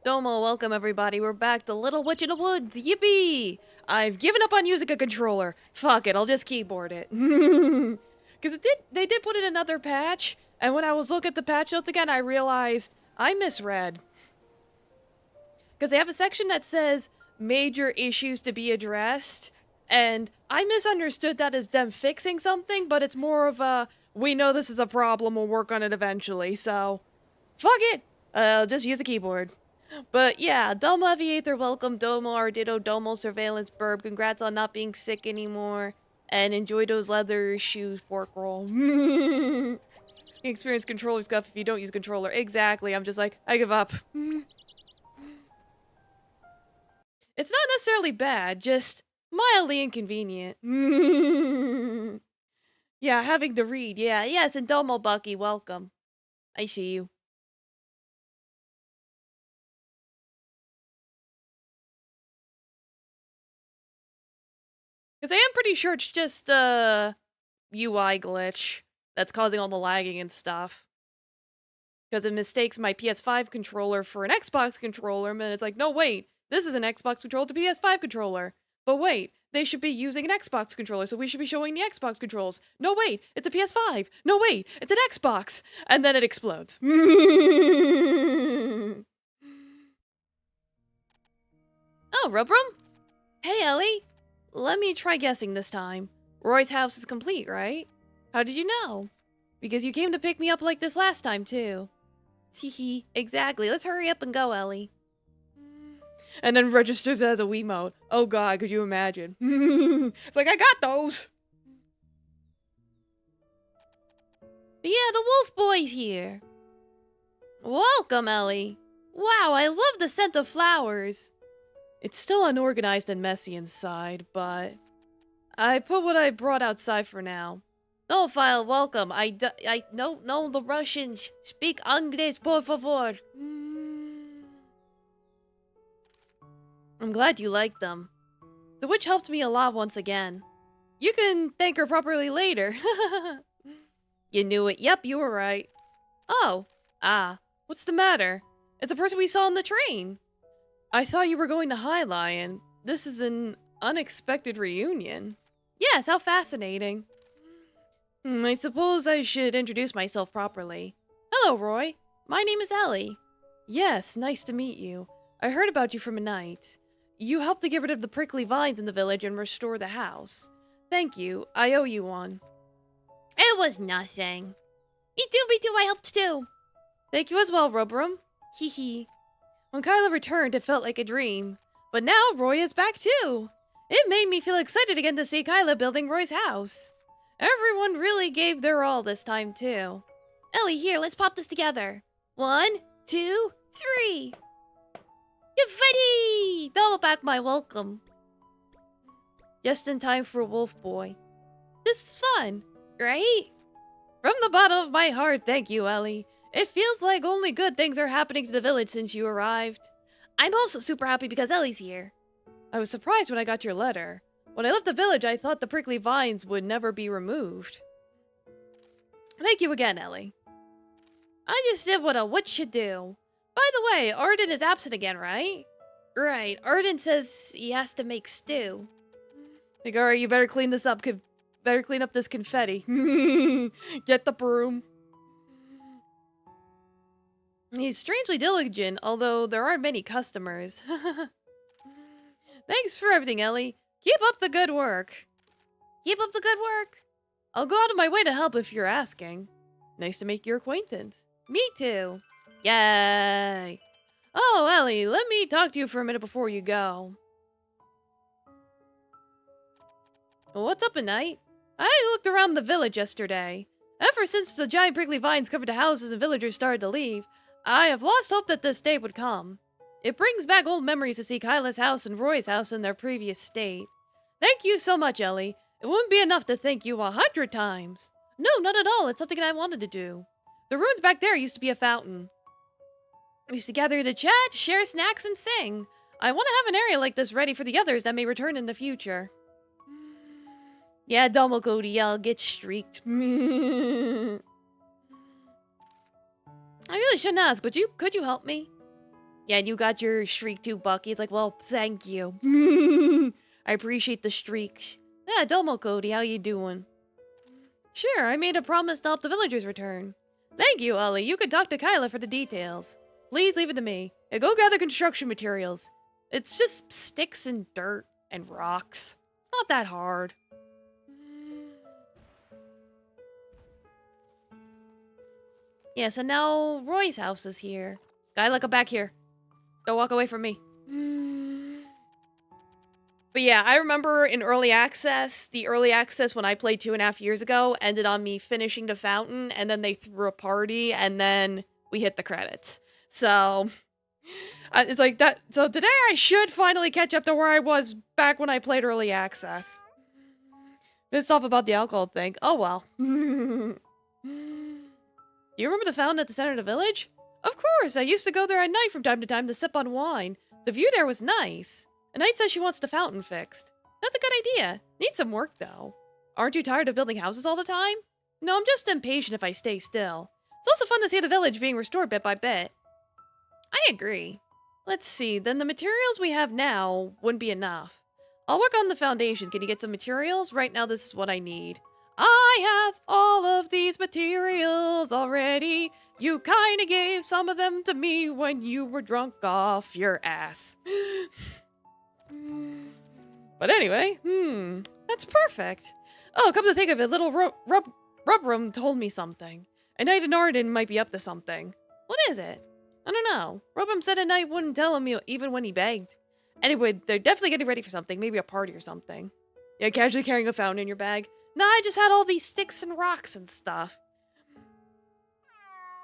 Domo, welcome everybody. We're back to Little Witch in the Woods. Yippee! I've given up on using a controller. Fuck it, I'll just keyboard it. Because they did put in another patch, and when I was looking at the patch notes again, I realized I misread. Because they have a section that says major issues to be addressed, and I misunderstood that as them fixing something, but it's more of a, we know this is a problem, we'll work on it eventually, so fuck it! Just use the keyboard. But yeah, Domo Aviator, welcome. Domo Ardito, Domo Surveillance Burb, congrats on not being sick anymore. And enjoy those leather shoes, pork roll. You experience controller scuff if you don't use controller. Exactly, I'm just like, I give up. It's not necessarily bad, just mildly inconvenient. Yeah, having to read, yeah. Yes, and Domo Bucky, welcome. I see you. Because I am pretty sure it's just a UI glitch that's causing all the lagging and stuff. Because it mistakes my PS5 controller for an Xbox controller, and it's like, no, wait, this is an Xbox controller, it's a PS5 controller. But wait, they should be using an Xbox controller, so we should be showing the Xbox controls. No, wait, it's a PS5. No, wait, it's an Xbox. And then it explodes. Oh, Rubrum? Hey, Ellie. Let me try guessing this time. Roy's house is complete, right? How did you know? Because you came to pick me up like this last time, too. Teehee, exactly. Let's hurry up and go, Ellie. And then registers as a Wiimote. Oh god, could you imagine? It's like, I got those! But yeah, the wolf boy's here. Welcome, Ellie. Wow, I love the scent of flowers. It's still unorganized and messy inside, but I put what I brought outside for now. No, File, welcome. No, the Russians. Speak English, por favor. I'm glad you like them. The witch helped me a lot once again. You can thank her properly later. You knew it. Yep, you were right. Oh. What's the matter? It's a person we saw on the train. I thought you were going to High Lion. This is an unexpected reunion. Yes, how fascinating. I suppose I should introduce myself properly. Hello, Roy. My name is Ellie. Yes, nice to meet you. I heard about you from a night. You helped to get rid of the prickly vines in the village and restore the house. Thank you. I owe you one. It was nothing. Me too, I helped too. Thank you as well, Rubrum. Hee hee. When Kyla returned, it felt like a dream. But now Roy is back too. It made me feel excited again to see Kyla building Roy's house. Everyone really gave their all this time too. Ellie, here, let's pop this together. 1, 2, 3. Confetti! Double back my welcome. Just in time for Wolf Boy. This is fun, right? From the bottom of my heart, thank you, Ellie. It feels like only good things are happening to the village since you arrived. I'm also super happy because Ellie's here. I was surprised when I got your letter. When I left the village, I thought the prickly vines would never be removed. Thank you again, Ellie. I just did what a witch should do. By the way, Arden is absent again, right? Right, Arden says he has to make stew. Like, alright, you better clean this up, better clean up this confetti. Get the broom. He's strangely diligent, although there aren't many customers. Thanks for everything, Ellie. Keep up the good work. Keep up the good work. I'll go out of my way to help if you're asking. Nice to make your acquaintance. Me too. Yay. Oh, Ellie, let me talk to you for a minute before you go. What's up at night? I looked around the village yesterday. Ever since the giant prickly vines covered the houses and villagers started to leave, I have lost hope that this day would come. It brings back old memories to see Kyla's house and Roy's house in their previous state. Thank you so much, Ellie. It wouldn't be enough to thank you 100 times. No, not at all. It's something I wanted to do. The ruins back there used to be a fountain. We used to gather to chat, share snacks, and sing. I want to have an area like this ready for the others that may return in the future. Yeah, Domo Cody, I'll get streaked. I really shouldn't ask, but could you help me? Yeah, and you got your streak too, Bucky. It's like, well, thank you. I appreciate the streak. Yeah, Domo Cody, how you doing? Sure, I made a promise to help the villagers return. Thank you, Ellie. You can talk to Kyla for the details. Please leave it to me. Yeah, go gather construction materials. It's just sticks and dirt and rocks. It's not that hard. Yeah, so now Roy's house is here. Kyla, come back here. Don't walk away from me. But yeah, I remember in early access, the early access when I played 2.5 years ago ended on me finishing the fountain, and then they threw a party, and then we hit the credits. So, it's like that. So today I should finally catch up to where I was back when I played early access. Pissed off about the alcohol thing. Oh well. You remember the fountain at the center of the village? Of course, I used to go there at night from time to time to sip on wine. The view there was nice. A knight says she wants the fountain fixed. That's a good idea. Needs some work, though. Aren't you tired of building houses all the time? No, I'm just impatient if I stay still. It's also fun to see the village being restored bit by bit. I agree. Let's see, then the materials we have now wouldn't be enough. I'll work on the foundation. Can you get some materials? Right now, this is what I need. I have all of these materials already. You kinda gave some of them to me when you were drunk off your ass. But anyway, that's perfect. Oh, come to think of it, little Rubrum told me something. A knight in Arden might be up to something. What is it? I don't know. Rubrum said a knight wouldn't tell him even when he begged. Anyway, they're definitely getting ready for something, maybe a party or something. Yeah, casually carrying a fountain in your bag. Nah, I just had all these sticks and rocks and stuff.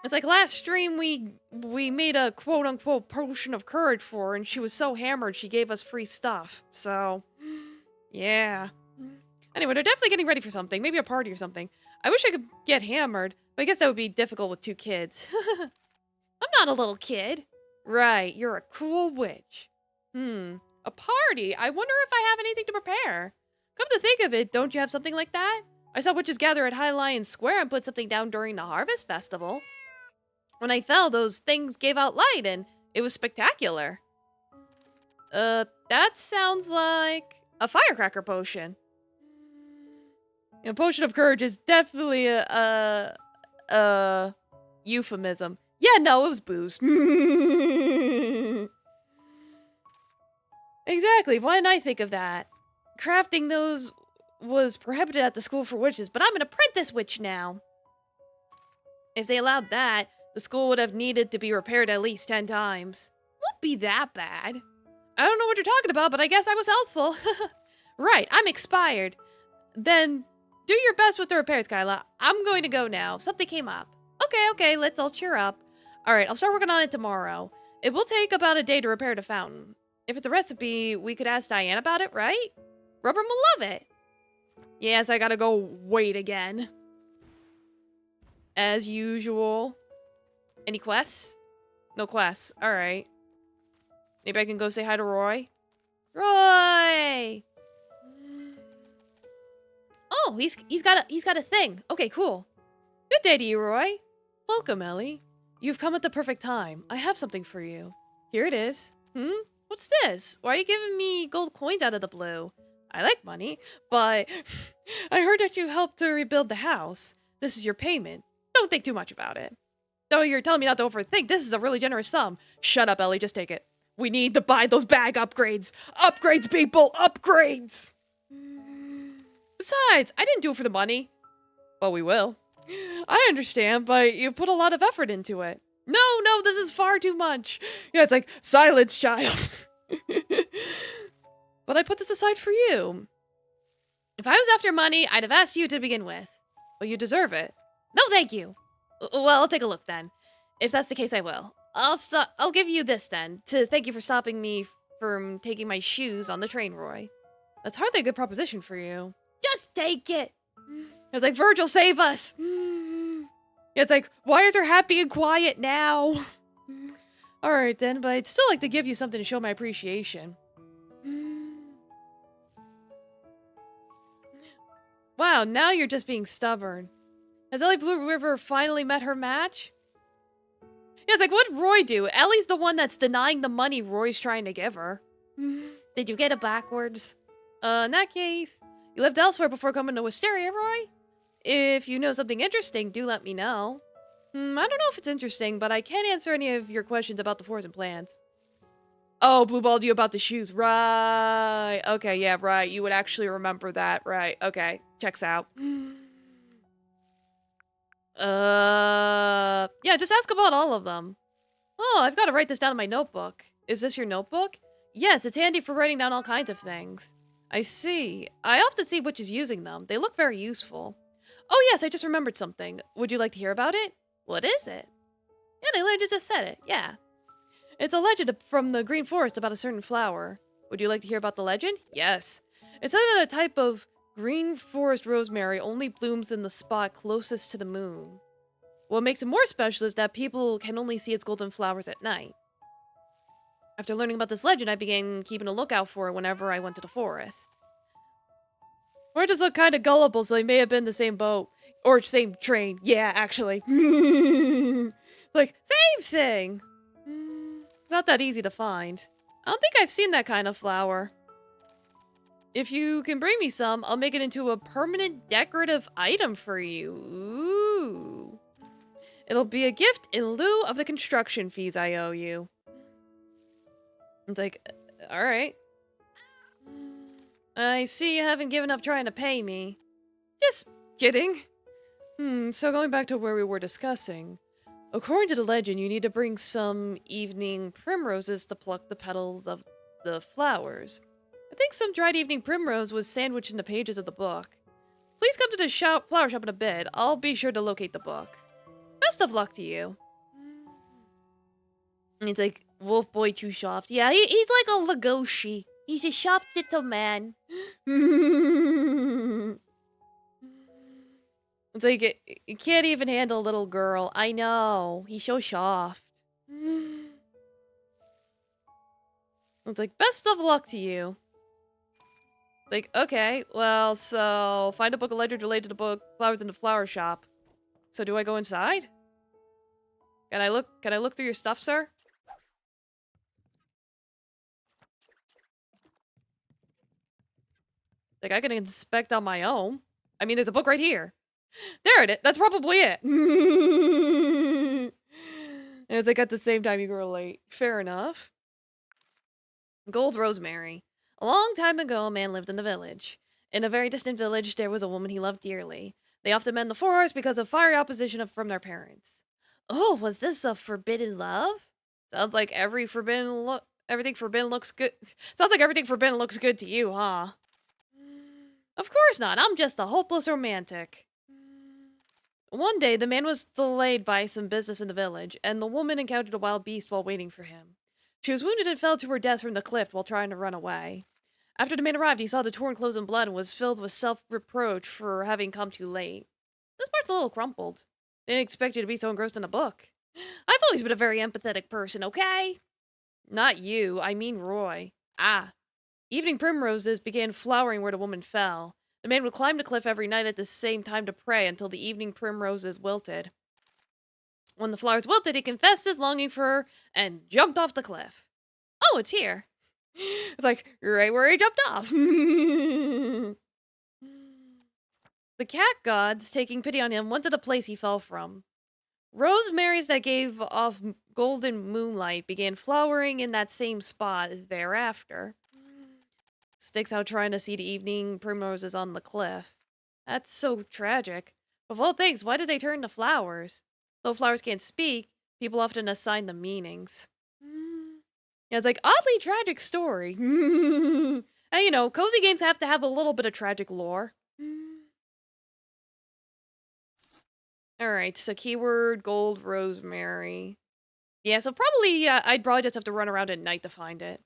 It's like last stream we made a quote-unquote potion of courage for her, and she was so hammered she gave us free stuff. So, yeah. Anyway, they're definitely getting ready for something. Maybe a party or something. I wish I could get hammered, but I guess that would be difficult with 2 kids. I'm not a little kid. Right, you're a cool witch. A party? I wonder if I have anything to prepare. Come to think of it, don't you have something like that? I saw witches gather at High Lion Square and put something down during the Harvest Festival. When I fell, those things gave out light, and it was spectacular. That sounds like a firecracker potion. A potion of courage is definitely a euphemism. Yeah, no, it was booze. Exactly, why didn't I think of that? Crafting those was prohibited at the school for witches, but I'm an apprentice witch now. If they allowed that, the school would have needed to be repaired at least 10 times. Won't be that bad. I don't know what you're talking about, but I guess I was helpful. Right, I'm expired. Then do your best with the repairs, Kyla. I'm going to go now. Something came up. Okay, let's all cheer up. Alright, I'll start working on it tomorrow. It will take about a day to repair the fountain. If it's a recipe, we could ask Diane about it, right? Rubber will love it. Yes, I gotta go wait again. As usual. Any quests? No quests. Alright. Maybe I can go say hi to Roy? Roy! Oh, he's got a thing. Okay, cool. Good day to you, Roy. Welcome, Ellie. You've come at the perfect time. I have something for you. Here it is. What's this? Why are you giving me gold coins out of the blue? I like money, but I heard that you helped to rebuild the house. This is your payment. Don't think too much about it. Though you're telling me not to overthink, this is a really generous sum. Shut up, Ellie, just take it. We need to buy those bag upgrades. Upgrades, people, upgrades! Besides, I didn't do it for the money. Well, we will. I understand, but you put a lot of effort into it. No, this is far too much. Yeah, it's like, silence, child. But I put this aside for you. If I was after money, I'd have asked you to begin with. But you deserve it. No, thank you. Well, I'll take a look then. If that's the case, I will. I'll give you this then, to thank you for stopping me from taking my shoes on the train, Roy. That's hardly a good proposition for you. Just take it. It's like, Virgil, save us. It's like, why is her happy and quiet now? Alright then, but I'd still like to give you something to show my appreciation. Wow, now you're just being stubborn. Has Ellie Blue River finally met her match? Yeah, it's like, what'd Roy do? Ellie's the one that's denying the money Roy's trying to give her. Did you get it backwards? In that case, you lived elsewhere before coming to Wisteria, Roy? If you know something interesting, do let me know. I don't know if it's interesting, but I can't answer any of your questions about the forest and plants. Oh, Blueballed you about the shoes. Right. Okay, yeah, right. You would actually remember that. Right. Okay. Checks out. Yeah, just ask about all of them. Oh, I've got to write this down in my notebook. Is this your notebook? Yes, it's handy for writing down all kinds of things. I see. I often see witches using them. They look very useful. Oh yes, I just remembered something. Would you like to hear about it? What is it? Yeah, they literally just said it. Yeah. It's a legend from the Green Forest about a certain flower. Would you like to hear about the legend? Yes. It said that a type of green forest rosemary only blooms in the spot closest to the moon. What makes it more special is that people can only see its golden flowers at night. After learning about this legend, I began keeping a lookout for it whenever I went to the forest. Or just look kind of gullible, so they may have been the same boat. Or same train. Yeah, actually. Like, same thing. Not that easy to find. I don't think I've seen that kind of flower. If you can bring me some, I'll make it into a permanent decorative item for you. Ooh. It'll be a gift in lieu of the construction fees I owe you. It's like, alright. I see you haven't given up trying to pay me. Just kidding. So going back to where we were discussing. According to the legend, you need to bring some evening primroses to pluck the petals of the flowers. I think some dried evening primrose was sandwiched in the pages of the book. Please come to the flower shop in a bit. I'll be sure to locate the book. Best of luck to you. And it's like, Wolf Boy too soft. Yeah, he's like a Legoshi. He's a soft little man. It's like, you can't even handle a little girl. I know. He's so soft. It's like, best of luck to you. Like, okay, well, so find a book of legend related to the book Flowers in the Flower Shop. So do I go inside? Can I look through your stuff, sir? Like, I can inspect on my own. I mean, there's a book right here. There it is. That's probably it. And it's like at the same time you can relate. Fair enough. Gold Rosemary. A long time ago, a man lived in the village. In a very distant village, there was a woman he loved dearly. They often met in the forest because of fiery opposition from their parents. Oh, was this a forbidden love? Sounds like everything forbidden looks good. Sounds like everything forbidden looks good to you, huh? Of course not. I'm just a hopeless romantic. One day, the man was delayed by some business in the village, and the woman encountered a wild beast while waiting for him. She was wounded and fell to her death from the cliff while trying to run away. After the man arrived, he saw the torn clothes and blood and was filled with self-reproach for having come too late. This part's a little crumpled. Didn't expect you to be so engrossed in a book. I've always been a very empathetic person, okay? Not you, I mean Roy. Ah. Evening primroses began flowering where the woman fell. The man would climb the cliff every night at the same time to pray until the evening primroses wilted. When the flowers wilted, he confessed his longing for her and jumped off the cliff. Oh, it's here. It's like, right where he jumped off. The cat gods, taking pity on him, went to the place he fell from. Rosemaries that gave off golden moonlight began flowering in that same spot thereafter. Sticks out trying to see the evening primroses on the cliff. That's so tragic. Of all things, why did they turn to flowers? Though flowers can't speak, people often assign them meanings. Yeah, it's like, oddly tragic story. And you know, cozy games have to have a little bit of tragic lore. Alright, so keyword, gold, rosemary. Yeah, so probably, I'd probably just have to run around at night to find it.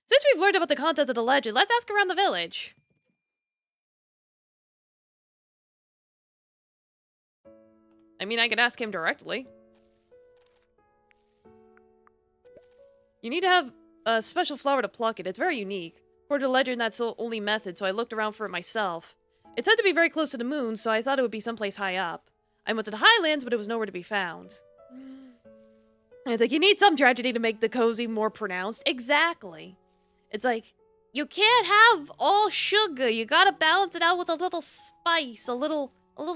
Since we've learned about the contents of the legend, let's ask around the village. I mean, I could ask him directly. You need to have a special flower to pluck it. It's very unique. According to the legend, that's the only method, so I looked around for it myself. It said to be very close to the moon, so I thought it would be someplace high up. I went to the highlands, but it was nowhere to be found. And it's like, you need some tragedy to make the cozy more pronounced. Exactly. It's like, you can't have all sugar. You gotta balance it out with a little spice, a little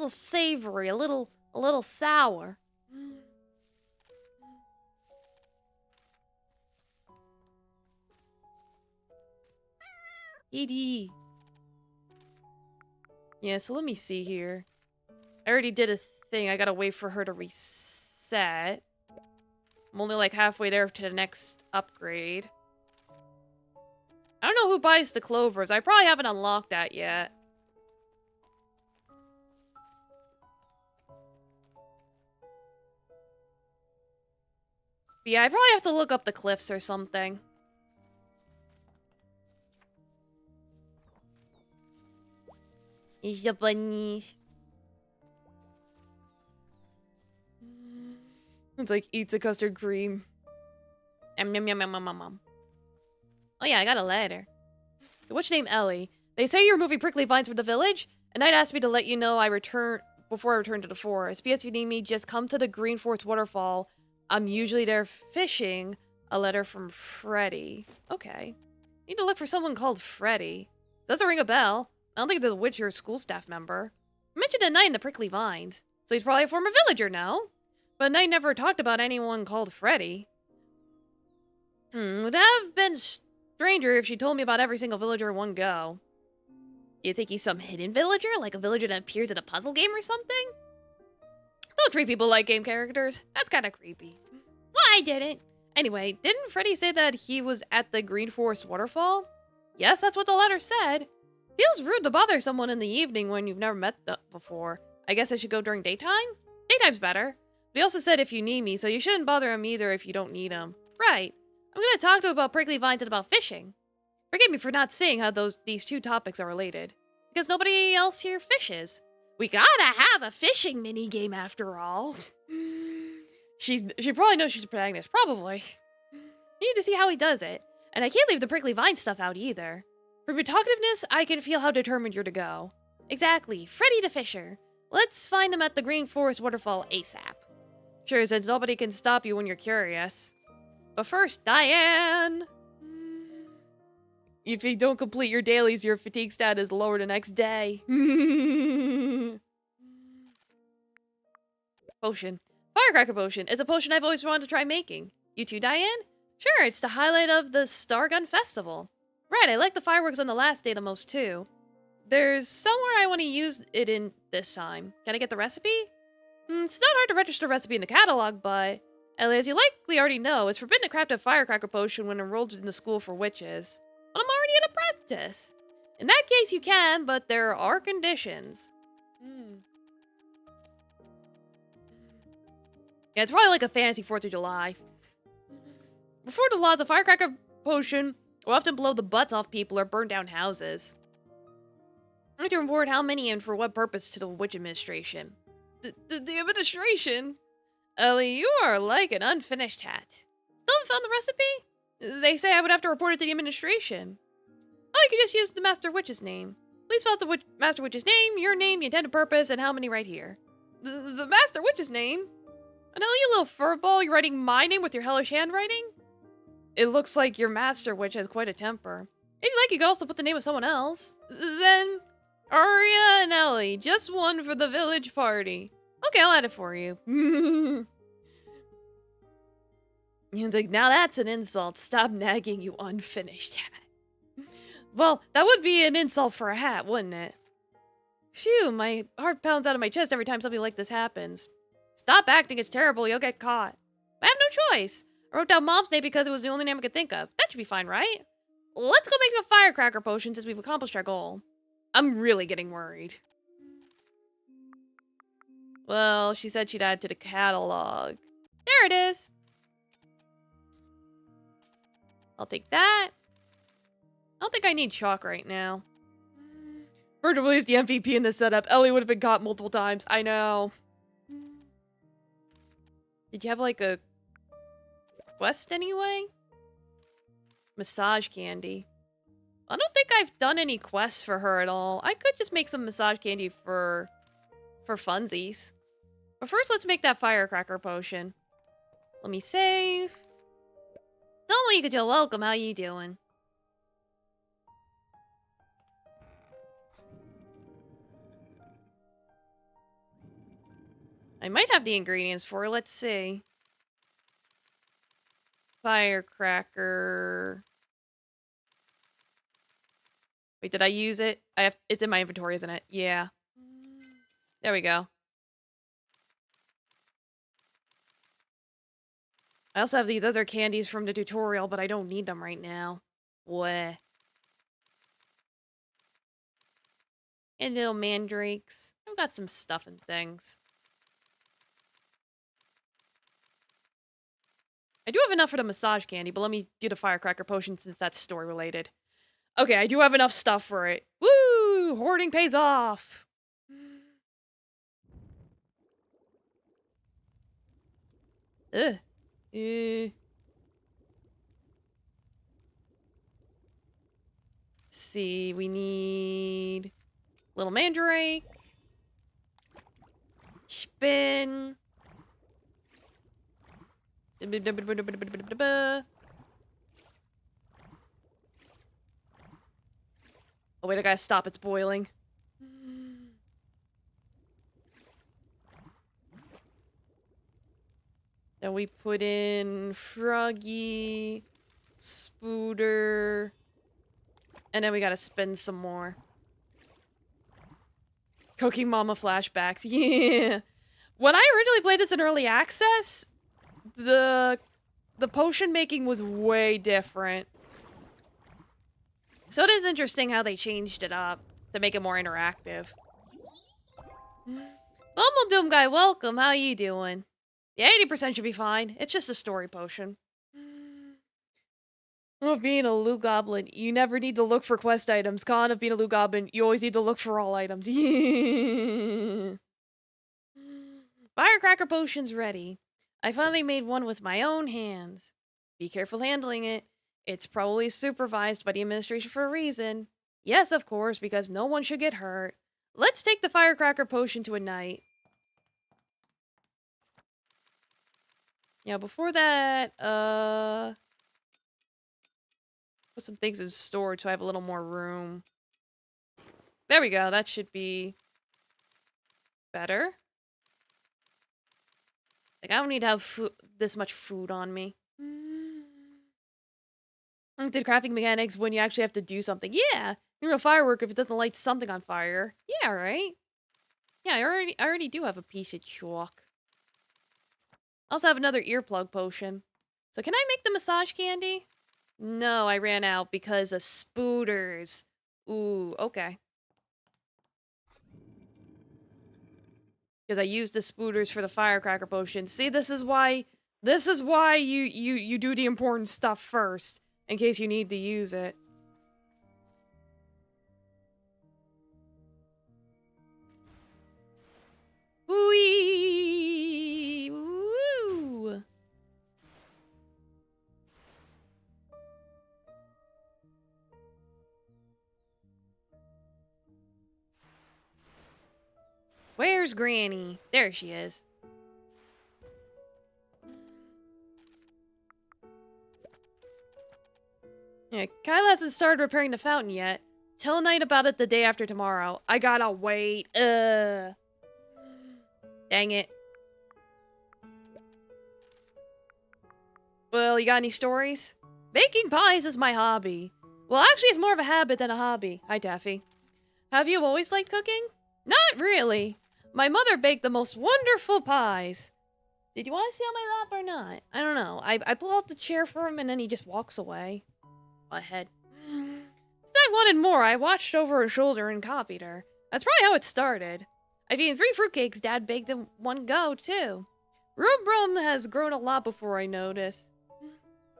savory, a little sour. Edie. Yeah, so let me see here. I already did a thing. I gotta wait for her to reset. I'm only like halfway there to the next upgrade. I don't know who buys the clovers. I probably haven't unlocked that yet. But yeah, I probably have to look up the cliffs or something. It's a bunny. It's like, eats a custard cream. Yum, yum, yum, yum, yum, yum. Oh yeah, I got a letter. What's your name, Ellie? They say you're moving prickly vines from the village, and I'd asked me to let you know before I return to the forest. P.S. if you need me, just come to the Green Forest waterfall. I'm usually there fishing. A letter from Freddy. Okay. Need to look for someone called Freddy. Doesn't ring a bell. I don't think it's a witch or a school staff member. I mentioned a knight in the prickly vines, so he's probably a former villager now. But Knight never talked about anyone called Freddy. Would have been stranger if she told me about every single villager in one go. Do you think he's some hidden villager? Like a villager that appears in a puzzle game or something? Don't treat people like game characters. That's kind of creepy. Well, I didn't. Anyway, didn't Freddy say that he was at the Green Forest waterfall? Yes, that's what the letter said. Feels rude to bother someone in the evening when you've never met them before. I guess I should go during daytime? Daytime's better. But he also said if you need me, so you shouldn't bother him either if you don't need him. Right. I'm gonna talk to him about prickly vines and about fishing. Forgive me for not seeing how these two topics are related. Because nobody else here fishes. We gotta have a fishing mini-game after all. She probably knows she's a protagonist. Probably. We need to see how he does it. And I can't leave the prickly vine stuff out either. From your talkativeness, I can feel how determined you're to go. Exactly. Freddy the Fisher. Let's find him at the Green Forest waterfall ASAP. Sure, since nobody can stop you when you're curious. But first, Diane! If you don't complete your dailies, your fatigue stat is lower the next day. Potion. Firecracker potion is a potion I've always wanted to try making. You too, Diane? Sure, it's the highlight of the Stargun Festival. Right, I like the fireworks on the last day the most too. There's somewhere I want to use it in this time. Can I get the recipe? It's not hard to register a recipe in the catalog, but... Ellie, as you likely already know, it's forbidden to craft a firecracker potion when enrolled in the school for witches. But I'm already an apprentice. In that case, you can, but there are conditions. Yeah, it's probably like a fantasy 4th of July. Before the laws, a firecracker potion will often blow the butts off people or burn down houses. I need to reward how many and for what purpose to the witch administration. The administration? Ellie, you are like an unfinished hat. Still haven't found the recipe? They say I would have to report it to the administration. Oh, you could just use the Master Witch's name. Please fill out the Master Witch's name, your name, the intended purpose, and how many right here. The Master Witch's name? I know, you little furball, you're writing my name with your hellish handwriting? It looks like your Master Witch has quite a temper. If you like, you could also put the name of someone else. Then, Aria and Ellie, just one for the village party. Okay, I'll add it for you. He's like, now that's an insult. Stop nagging, you unfinished hat. Well, that would be an insult for a hat, wouldn't it? Phew, my heart pounds out of my chest every time something like this happens. Stop acting, it's terrible, you'll get caught. I have no choice. I wrote down Mom's name because it was the only name I could think of. That should be fine, right? Let's go make a firecracker potion since we've accomplished our goal. I'm really getting worried. Well, she said she'd add to the catalog. There it is. I'll take that. I don't think I need chalk right now. Virgil is the MVP in this setup. Ellie would have been caught multiple times. I know. Did you have like a quest anyway? Massage candy. I don't think I've done any quests for her at all. I could just make some massage candy for funsies. But first, let's make that firecracker potion. Let me save. You're welcome. How you doing? I might have the ingredients for it. Let's see. Firecracker. Wait, did I use it? It's in my inventory, isn't it? Yeah. There we go. I also have these other candies from the tutorial, but I don't need them right now. What? And little mandrakes. I've got some stuff and things. I do have enough for the massage candy, but let me do the firecracker potion since that's story related. Okay, I do have enough stuff for it. Woo! Hoarding pays off! Ugh. See, we need little mandrake. Spin. Oh wait, I gotta stop, it's boiling. Then we put in Froggy, Spooter, and then we gotta spin some more. Cooking Mama flashbacks, yeah! When I originally played this in early access, the potion making was way different. So it is interesting how they changed it up to make it more interactive. Bumble Doom Guy, welcome. How you doing? Yeah, 80% should be fine. It's just a story potion. Of being a loot goblin, you never need to look for quest items. Con of being a loot goblin, you always need to look for all items. Firecracker potion's ready. I finally made one with my own hands. Be careful handling it. It's probably supervised by the administration for a reason. Yes, of course, because no one should get hurt. Let's take the firecracker potion to a night. Yeah, before that, put some things in storage so I have a little more room. There we go, that should be better. Like, I don't need to have this much food on me. Did crafting mechanics when you actually have to do something? Yeah! You're a firework if it doesn't light something on fire. Yeah, right? Yeah, I already do have a piece of chalk. I also have another earplug potion. So can I make the massage candy? No, I ran out because of spooters. Ooh, okay. Because I used the spooters for the firecracker potion. See, this is why you do the important stuff first, in case you need to use it. Wee! Woo! Where's Granny? There she is. Yeah, Kyle hasn't started repairing the fountain yet. Tell Knight about it the day after tomorrow. I gotta wait. Dang it. Well, you got any stories? Baking pies is my hobby. Well, actually, it's more of a habit than a hobby. Hi, Taffy. Have you always liked cooking? Not really. My mother baked the most wonderful pies. Did you want to sit on my lap or not? I don't know. I pull out the chair for him and then he just walks away. Ahead. Since I wanted more, I watched over her shoulder and copied her. That's probably how it started. I've eaten 3 fruitcakes Dad baked in one go, too. Rubrum has grown a lot before I noticed.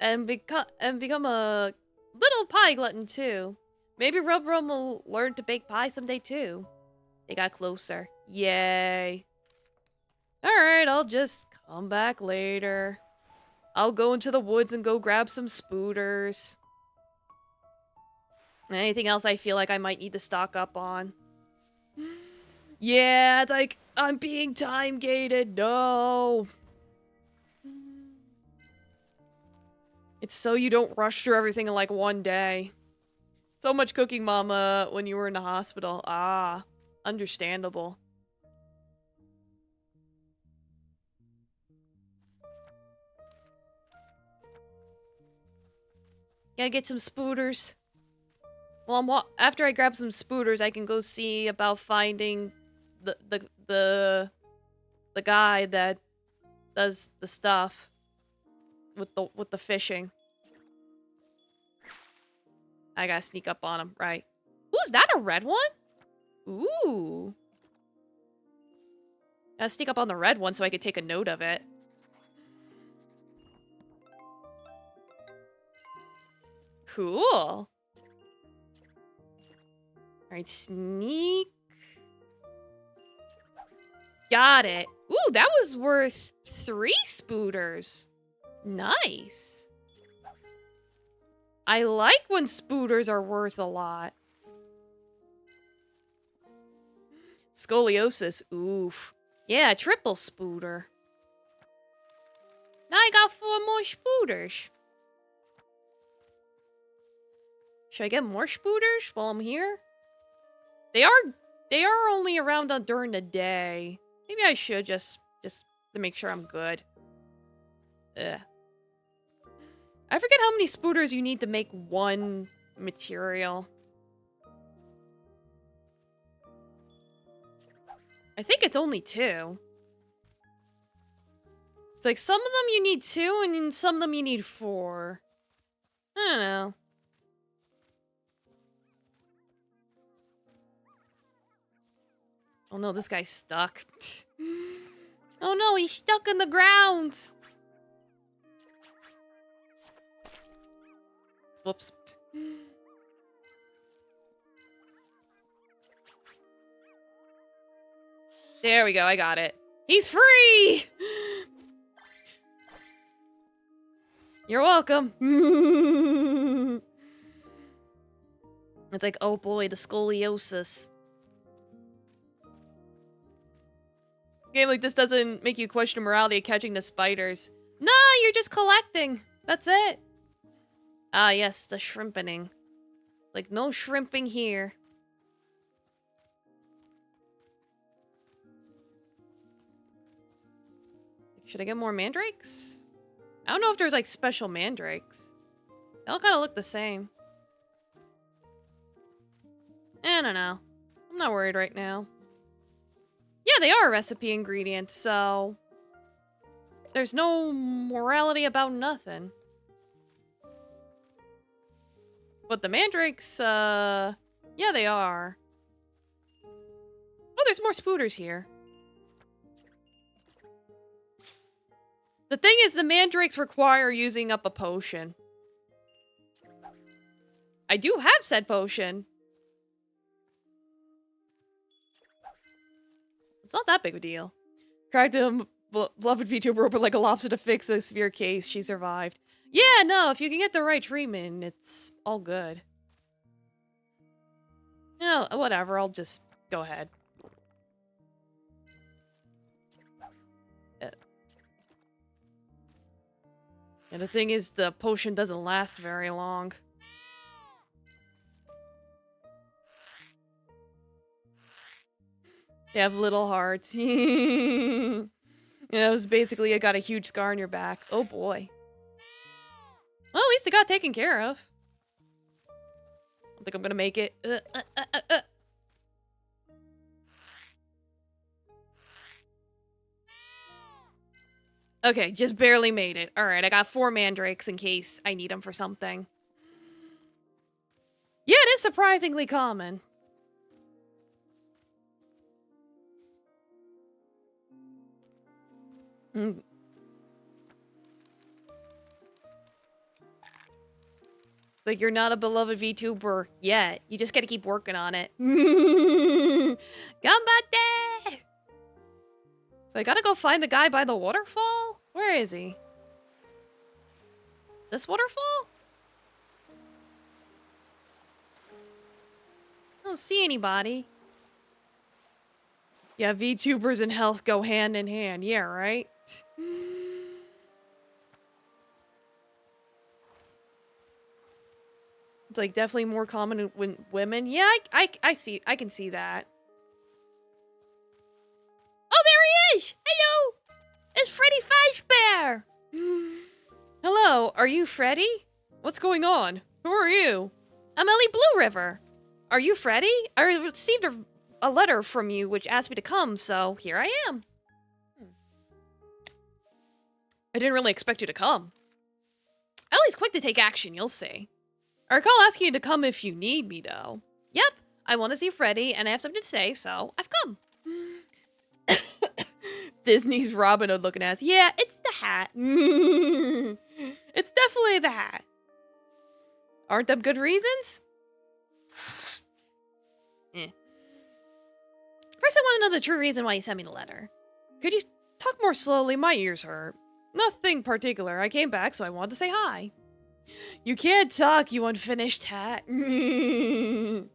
And become a little pie glutton, too. Maybe Rubrum will learn to bake pie someday, too. They got closer. Yay. Alright, I'll just come back later. I'll go into the woods and go grab some spooters. Anything else I feel like I might need to stock up on? Yeah, it's like, I'm being time-gated, no! It's so you don't rush through everything in like one day. So much cooking, Mama, when you were in the hospital. Ah, understandable. Gotta get some spooters. Well, after I grab some spooters, I can go see about finding the guy that does the stuff with the fishing. I gotta sneak up on him, right? Ooh, is that a red one? Ooh. Gotta sneak up on the red one so I could take a note of it. Cool. Alright, sneak. Got it. Ooh, that was worth 3 spooters. Nice. I like when spooters are worth a lot. Scoliosis. Oof. Yeah, triple spooter. Now I got 4 more spooters. Should I get more spooters while I'm here? They are only around during the day. Maybe I should just to make sure I'm good. Ugh. I forget how many spooters you need to make one material. I think it's only 2. It's like some of them you need 2 and in some of them you need 4. I don't know. Oh no, this guy's stuck. Oh no, he's stuck in the ground. Whoops. There we go, I got it. He's free! You're welcome. It's like, oh boy, the scoliosis. A game like this doesn't make you question morality of catching the spiders. No, you're just collecting. That's it. Ah, yes, the shrimpening. Like, no shrimping here. Should I get more mandrakes? I don't know if there's, like, special mandrakes. They all kind of look the same. I don't know. I'm not worried right now. Yeah, they are recipe ingredients, so... There's no morality about nothing. But the mandrakes, yeah, they are. Oh, there's more spooters here. The thing is, the mandrakes require using up a potion. I do have said potion. It's not that big of a deal. Cracked a beloved VTuber open like a lobster to fix a severe case. She survived. Yeah, no, if you can get the right treatment, it's all good. No, whatever, I'll just go ahead. And the thing is, the potion doesn't last very long. They have little hearts. Yeah, it was basically, I got a huge scar on your back. Oh boy. Well, at least it got taken care of. I don't think I'm gonna make it. Okay, just barely made it. Alright, I got 4 mandrakes in case I need them for something. Yeah, it is surprisingly common. Like, you're not a beloved VTuber yet. You just gotta keep working on it. Gambate! So I gotta go find the guy by the waterfall? Where is he? This waterfall? I don't see anybody. Yeah, VTubers and health go hand in hand. Yeah, right? It's like definitely more common with women. Yeah, I can see that. Oh, there he is! Hello! It's Freddy Fazbear! Hello, are you Freddy? What's going on? Who are you? I'm Ellie Blue River. Are you Freddy? I received a letter from you which asked me to come, so here I am. I didn't really expect you to come. Ellie's quick to take action, you'll see. I recall asking you to come if you need me, though. Yep, I want to see Freddy, and I have something to say, so I've come. Disney's Robin Hood looking ass. Yeah, it's the hat. It's definitely the hat. Aren't them good reasons? Eh. First, I want to know the true reason why you sent me the letter. Could you talk more slowly? My ears hurt. Nothing particular. I came back, so I wanted to say hi. You can't talk, you unfinished hat. Teach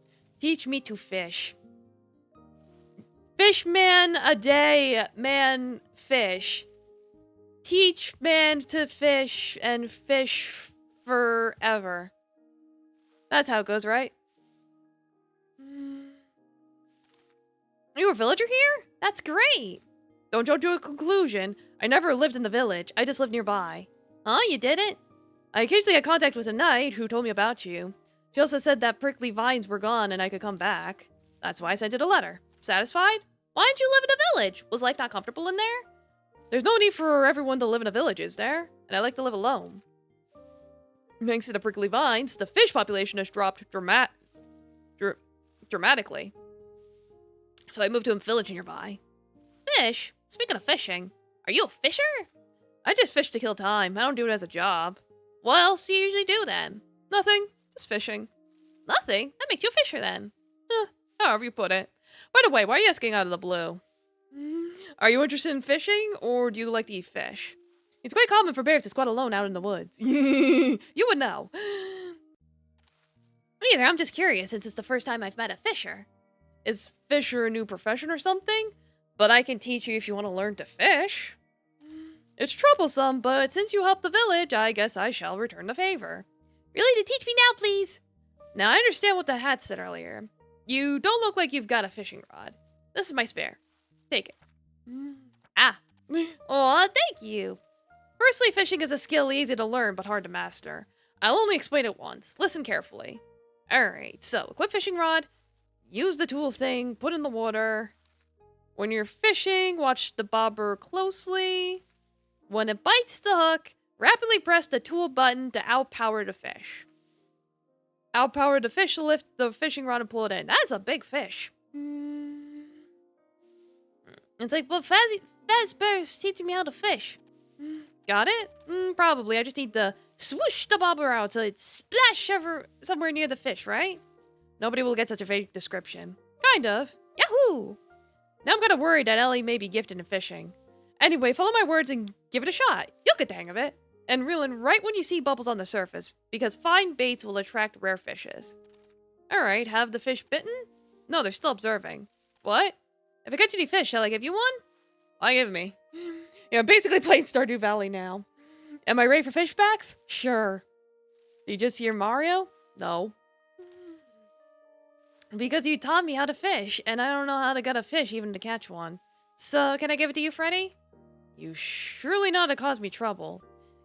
me to fish. Fish man a day, man fish. Teach man to fish and fish forever. That's how it goes, right? Are you a villager here? That's great. Don't jump to a conclusion. I never lived in the village. I just lived nearby. Huh? You didn't? I occasionally had contact with a knight who told me about you. She also said that prickly vines were gone and I could come back. That's why I sent it a letter. Satisfied? Why didn't you live in a village? Was life not comfortable in there? There's no need for everyone to live in a village, is there? And I like to live alone. Thanks to the prickly vines, the fish population has dropped dramatically. So I moved to a village nearby. Fish? Speaking of fishing, are you a fisher? I just fish to kill time. I don't do it as a job. What else do you usually do then? Nothing. Just fishing. Nothing? That makes you a fisher then. However you put it. By the way, why are you asking out of the blue? Are you interested in fishing, or do you like to eat fish? It's quite common for bears to squat alone out in the woods. You would know. Either, I'm just curious since it's the first time I've met a fisher. Is fisher a new profession or something? But I can teach you if you want to learn to fish. It's troublesome, but since you helped the village, I guess I shall return the favor. Really, to teach me now, please? Now, I understand what the hat said earlier. You don't look like you've got a fishing rod. This is my spare. Take it. Ah. Aw, thank you. Firstly, fishing is a skill easy to learn, but hard to master. I'll only explain it once. Listen carefully. Alright, so, equip fishing rod. Use the tool thing. Put in the water. When you're fishing, watch the bobber closely. When it bites the hook, rapidly press the tool button to outpower the fish. Outpower the fish to lift the fishing rod and pull it in. That's a big fish. It's like, well, Fazbear's teaching me how to fish. Got it? Probably. I just need to swoosh the bobber out so it splash somewhere near the fish, right? Nobody will get such a vague description. Kind of. Yahoo! Now I'm kind of worried that Ellie may be gifted in fishing. Anyway, follow my words and give it a shot. You'll get the hang of it. And reel in right when you see bubbles on the surface, because fine baits will attract rare fishes. Alright, have the fish bitten? No, they're still observing. What? If I catch any fish, shall I give you one? Why give me? Yeah, I'm basically playing Stardew Valley now. Am I ready for fish packs? Sure. Did you just hear Mario? No. Because you taught me how to fish, and I don't know how to gut a fish even to catch one. So, can I give it to you, Freddy? You surely know how to cause me trouble.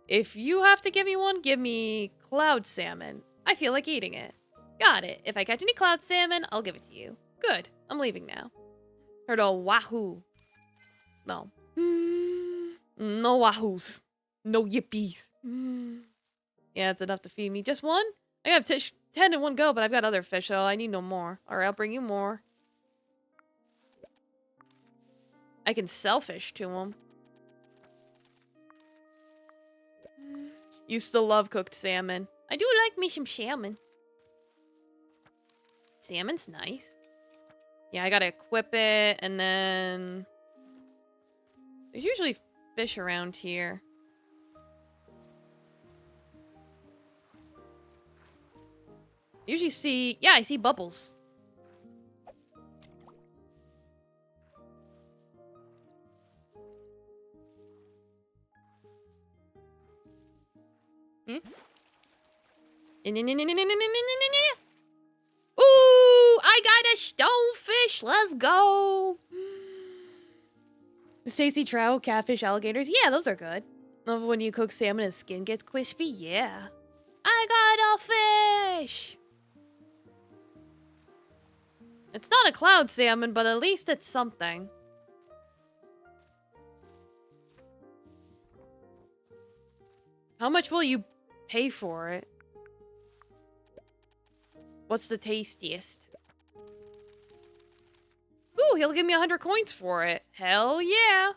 If you have to give me one, give me cloud salmon. I feel like eating it. Got it. If I catch any cloud salmon, I'll give it to you. Good. I'm leaving now. Heard a wahoo. No. No wahoos. No yippies. Yeah, it's enough to feed me. Just one? I have 10 in one go, but I've got other fish, so I need no more. Alright, I'll bring you more. I can sell fish to him. You still love cooked salmon. I do like me some salmon. Salmon's nice. Yeah, I gotta equip it, and then... There's usually fish around here. Usually see... Yeah, I see bubbles. Ooh, I got a stonefish. Let's go. Stacy trout, catfish, alligators. Yeah, those are good. Love when you cook salmon and skin gets crispy. Yeah. I got a fish. It's not a cloud salmon, but at least it's something. How much will you pay for it? What's the tastiest? Ooh, he'll give me 100 coins for it. Hell yeah.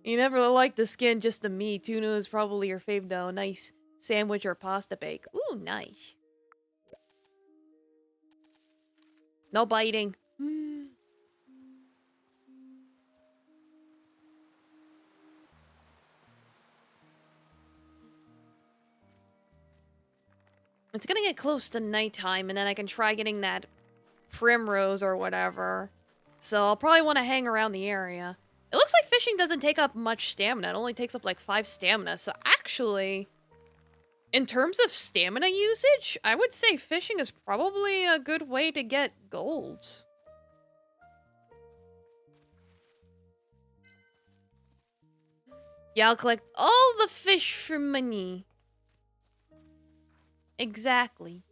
You never like the skin, just the meat. Tuna is probably your fave though. Nice sandwich or pasta bake. Ooh, nice. No biting. It's gonna get close to nighttime, and then I can try getting that primrose or whatever. So I'll probably want to hang around the area. It looks like fishing doesn't take up much stamina. It only takes up like 5 stamina. So actually, in terms of stamina usage, I would say fishing is probably a good way to get gold. Yeah, I'll collect all the fish for money. Exactly.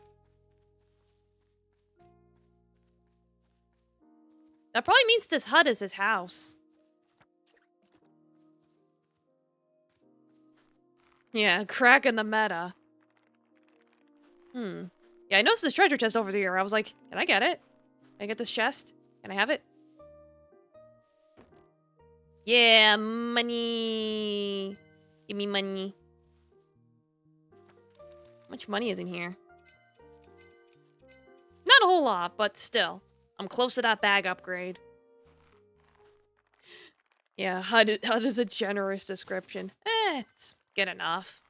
That probably means this hut is his house. Yeah, cracking the meta. Yeah, I noticed this treasure chest over here. I was like, can I get it? Can I get this chest? Can I have it? Yeah, money. Give me money. How much money is in here? Not a whole lot, but still. I'm close to that bag upgrade. Yeah, HUD is a generous description. It's good enough.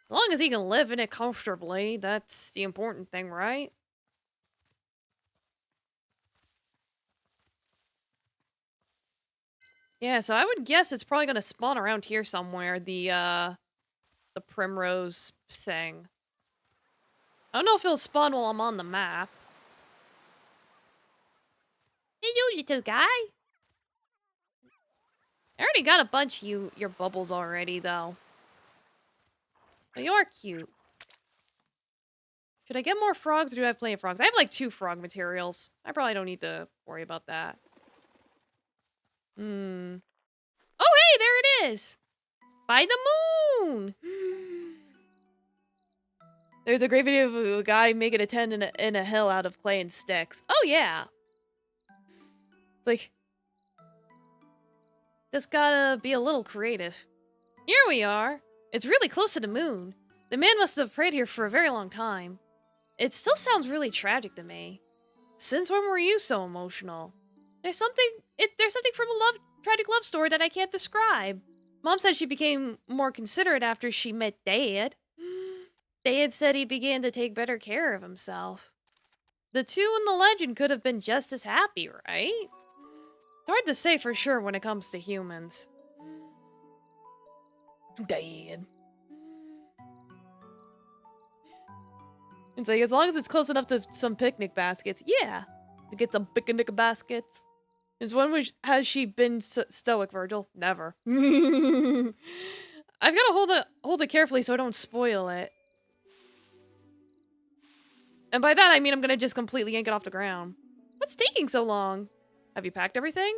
As long as he can live in it comfortably, that's the important thing, right? Yeah, so I would guess it's probably gonna spawn around here somewhere, the primrose thing. I don't know if it'll spawn while I'm on the map. Hello, little guy. I already got a bunch of your bubbles already, though. But you are cute. Should I get more frogs, or do I have plenty of frogs? I have like 2 frog materials. I probably don't need to worry about that. Oh, hey, there it is! By the moon! There's a great video of a guy making a tent in a hill out of clay and sticks. Oh, yeah! Like, just gotta be a little creative. Here we are. It's really close to the moon. The man must have prayed here for a very long time. It still sounds really tragic to me. Since when were you so emotional? There's something from a tragic love story that I can't describe. Mom said she became more considerate after she met Dad. Dad said he began to take better care of himself. The two in the legend could have been just as happy, right? It's hard to say for sure when it comes to humans. Dad. It's like, as long as it's close enough to some picnic baskets. Yeah. To get some picnic baskets. Has she been stoic, Virgil? Never. I've got to hold it carefully so I don't spoil it. And by that, I mean I'm going to just completely yank it off the ground. What's taking so long? Have you packed everything?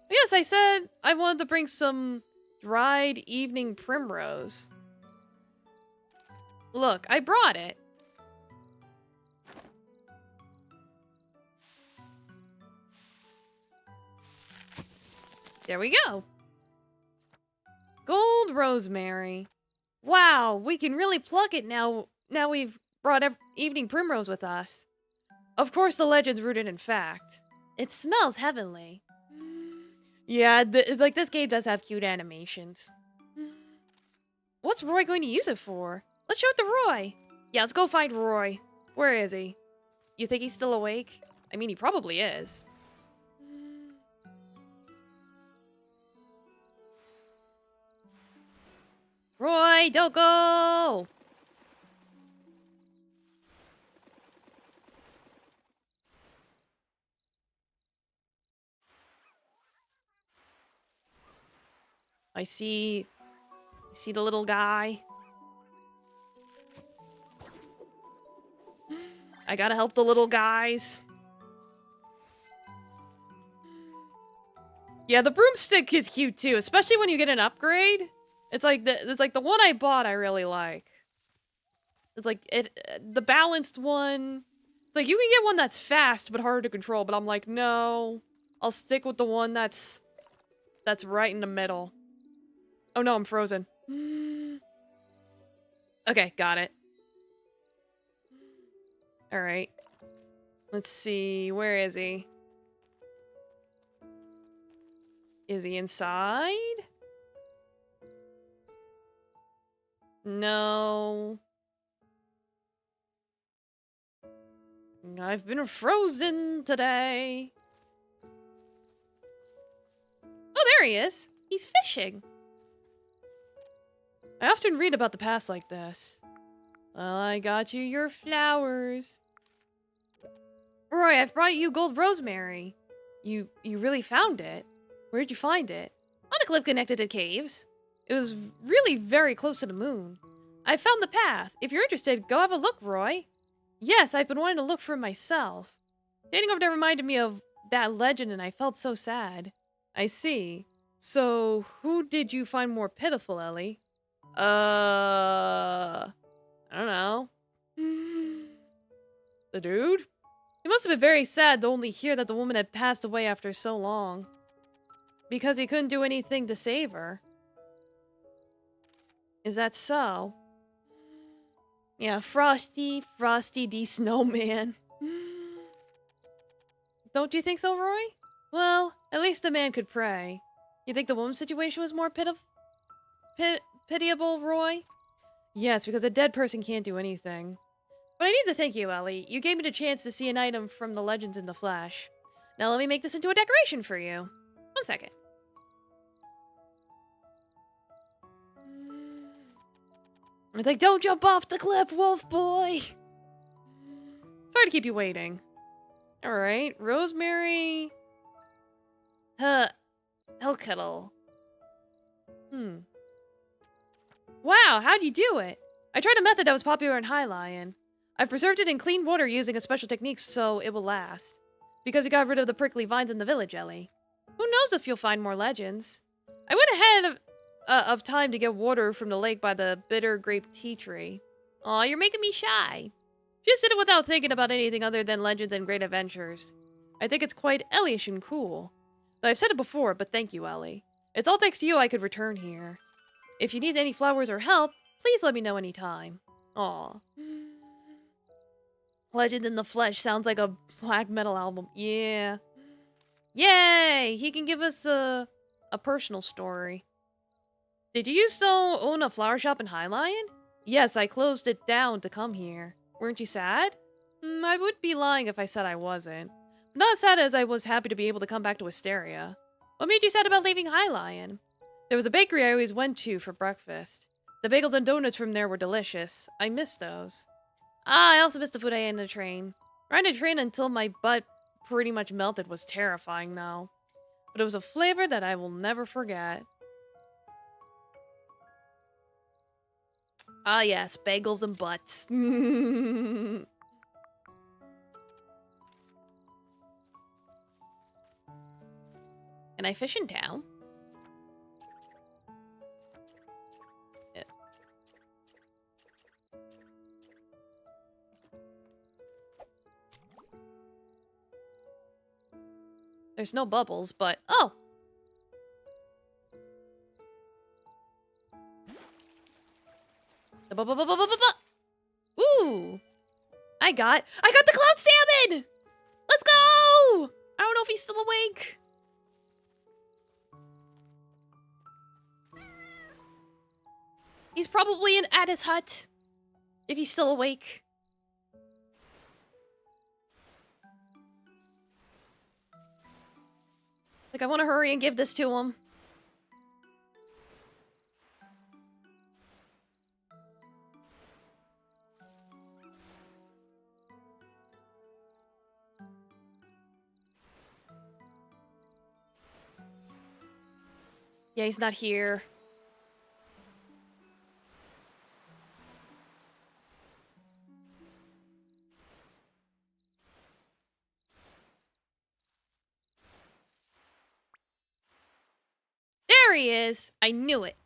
Yes, I said I wanted to bring some dried evening primrose. Look, I brought it. There we go. Gold rosemary. Wow, we can really pluck it now we've brought evening primrose with us. Of course, the legend's rooted in fact. It smells heavenly. Yeah, like this game does have cute animations. What's Roy going to use it for? Let's show it to Roy. Yeah, let's go find Roy. Where is he? You think he's still awake? I mean, he probably is. Roy, don't go! I see the little guy. I gotta help the little guys. Yeah, the broomstick is cute too, especially when you get an upgrade. It's like the one I bought I really like. It's like the balanced one. It's like you can get one that's fast but harder to control, but I'm like, no. I'll stick with the one that's right in the middle. Oh no, I'm frozen. Okay, got it. All right. Let's see, where is he? Is he inside? No. I've been frozen today. Oh, there he is. He's fishing. I often read about the past like this. Well, I got you your flowers. Roy, I've brought you gold rosemary. You really found it. Where'd you find it? On a cliff connected to caves. It was really very close to the moon. I found the path. If you're interested, go have a look, Roy. Yes, I've been wanting to look for it myself. Standing over there reminded me of that legend and I felt so sad. I see. So, who did you find more pitiful, Ellie? I don't know. The dude? He must have been very sad to only hear that the woman had passed away after so long. Because he couldn't do anything to save her. Is that so? Yeah, Frosty the Snowman. Don't you think so, Roy? Well, at least a man could pray. You think the woman's situation was more pitiable, Roy? Yes, because a dead person can't do anything. But I need to thank you, Ellie. You gave me the chance to see an item from the legends in the flesh. Now let me make this into a decoration for you. 1 second. It's like, don't jump off the cliff, wolf boy! Sorry to keep you waiting. Alright, rosemary... Hellkettle. Wow, how'd you do it? I tried a method that was popular in High Lion. I've preserved it in clean water using a special technique so it will last. Because you got rid of the prickly vines in the village, Ellie. Who knows if you'll find more legends? I went ahead of time to get water from the lake by the bitter grape tea tree. Aw, you're making me shy. Just did it without thinking about anything other than legends and great adventures. I think it's quite Ellie-ish and cool. Though I've said it before, but thank you, Ellie. It's all thanks to you I could return here. If you need any flowers or help, please let me know anytime. Aw. Legend in the Flesh sounds like a black metal album. Yeah. Yay! He can give us a personal story. Did you still own a flower shop in High Lion? Yes, I closed it down to come here. Weren't you sad? I would be lying if I said I wasn't. Not as sad as I was happy to be able to come back to Wisteria. What made you sad about leaving High Lion? There was a bakery I always went to for breakfast. The bagels and donuts from there were delicious. I missed those. I also missed the food I ate in the train. Riding a train until my butt pretty much melted was terrifying now. But it was a flavor that I will never forget. Ah yes, bagels and butts. Can I fish in town? Yeah. There's no bubbles, but... Oh! Ooh! I got the cloud salmon! Let's go! I don't know if he's still awake. He's probably at his hut. If he's still awake. Like, I want to hurry and give this to him. Yeah, he's not here. There he is! I knew it.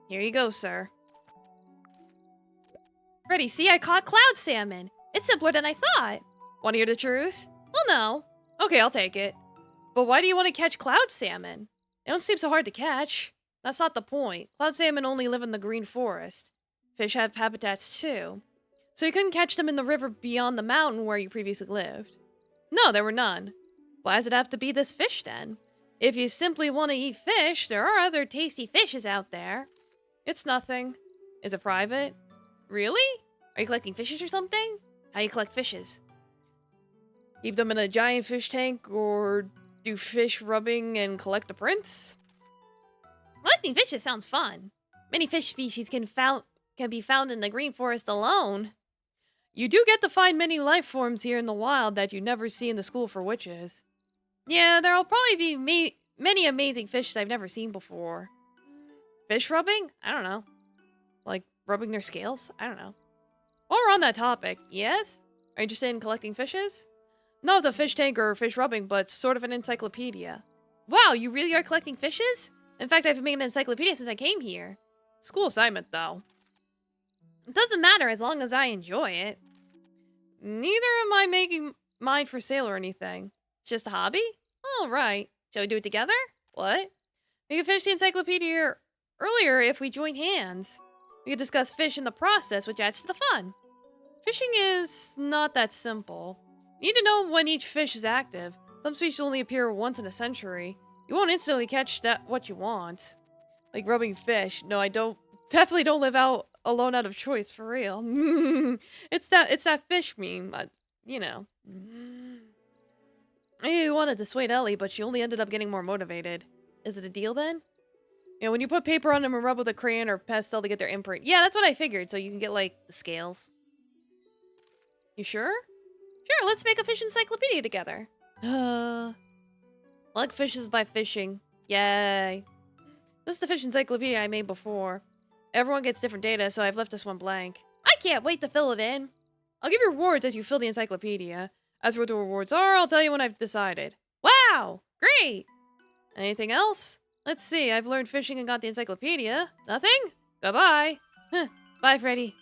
Here you go, sir. Ready, see, I caught cloud salmon. It's simpler than I thought. Want to hear the truth? Well, no. Okay, I'll take it. But why do you want to catch cloud salmon? They don't seem so hard to catch. That's not the point. Cloud salmon only live in the green forest. Fish have habitats too. So you couldn't catch them in the river beyond the mountain where you previously lived. No, there were none. Why does it have to be this fish then? If you simply want to eat fish, there are other tasty fishes out there. It's nothing. Is it private? Really? Are you collecting fishes or something? How you collect fishes? Keep them in a giant fish tank or do fish rubbing and collect the prints? Collecting fishes sounds fun. Many fish species can be found in the green forest alone. You do get to find many life forms here in the wild that you never see in the school for witches. Yeah, there'll probably be many amazing fishes I've never seen before. Fish rubbing? I don't know. Like rubbing their scales? I don't know. While we're on that topic, yes? Are you interested in collecting fishes? Not the fish tank or fish rubbing, but sort of an encyclopedia. Wow, you really are collecting fishes? In fact, I've been making an encyclopedia since I came here. School assignment, though. It doesn't matter as long as I enjoy it. Neither am I making mine for sale or anything. It's just a hobby? All right. Shall we do it together? What? We could finish the encyclopedia earlier if we join hands. We could discuss fish in the process, which adds to the fun. Fishing is not that simple. You need to know when each fish is active. Some species only appear once in a century. You won't instantly catch what you want. Like rubbing fish. No, I don't. Definitely don't live out alone out of choice, for real. It's that fish meme, you know. I wanted to dissuade Ellie, but she only ended up getting more motivated. Is it a deal then? Yeah, when you put paper on them and rub with a crayon or pastel to get their imprint. Yeah, that's what I figured, so you can get, like, the scales. You sure? Sure, let's make a fish encyclopedia together. Like fishes by fishing. Yay. This is the fish encyclopedia I made before. Everyone gets different data, so I've left this one blank. I can't wait to fill it in. I'll give you rewards as you fill the encyclopedia. As for what the rewards are, I'll tell you when I've decided. Wow! Great! Anything else? Let's see, I've learned fishing and got the encyclopedia. Nothing? Goodbye. Bye, Freddy.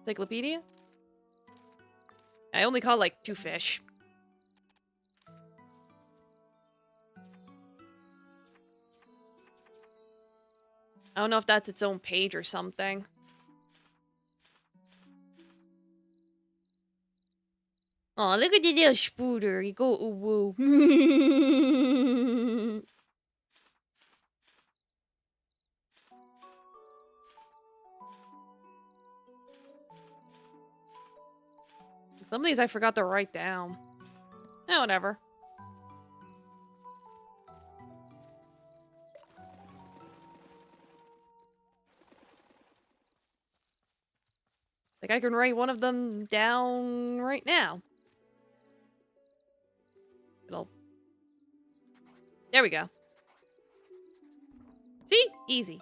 Encyclopedia? I only caught like 2 fish. I don't know if that's its own page or something. Oh, look at the little spooter. You go ooh woo. Some of these I forgot to write down. Eh, whatever. Like I can write one of them down right now. There we go. See? Easy.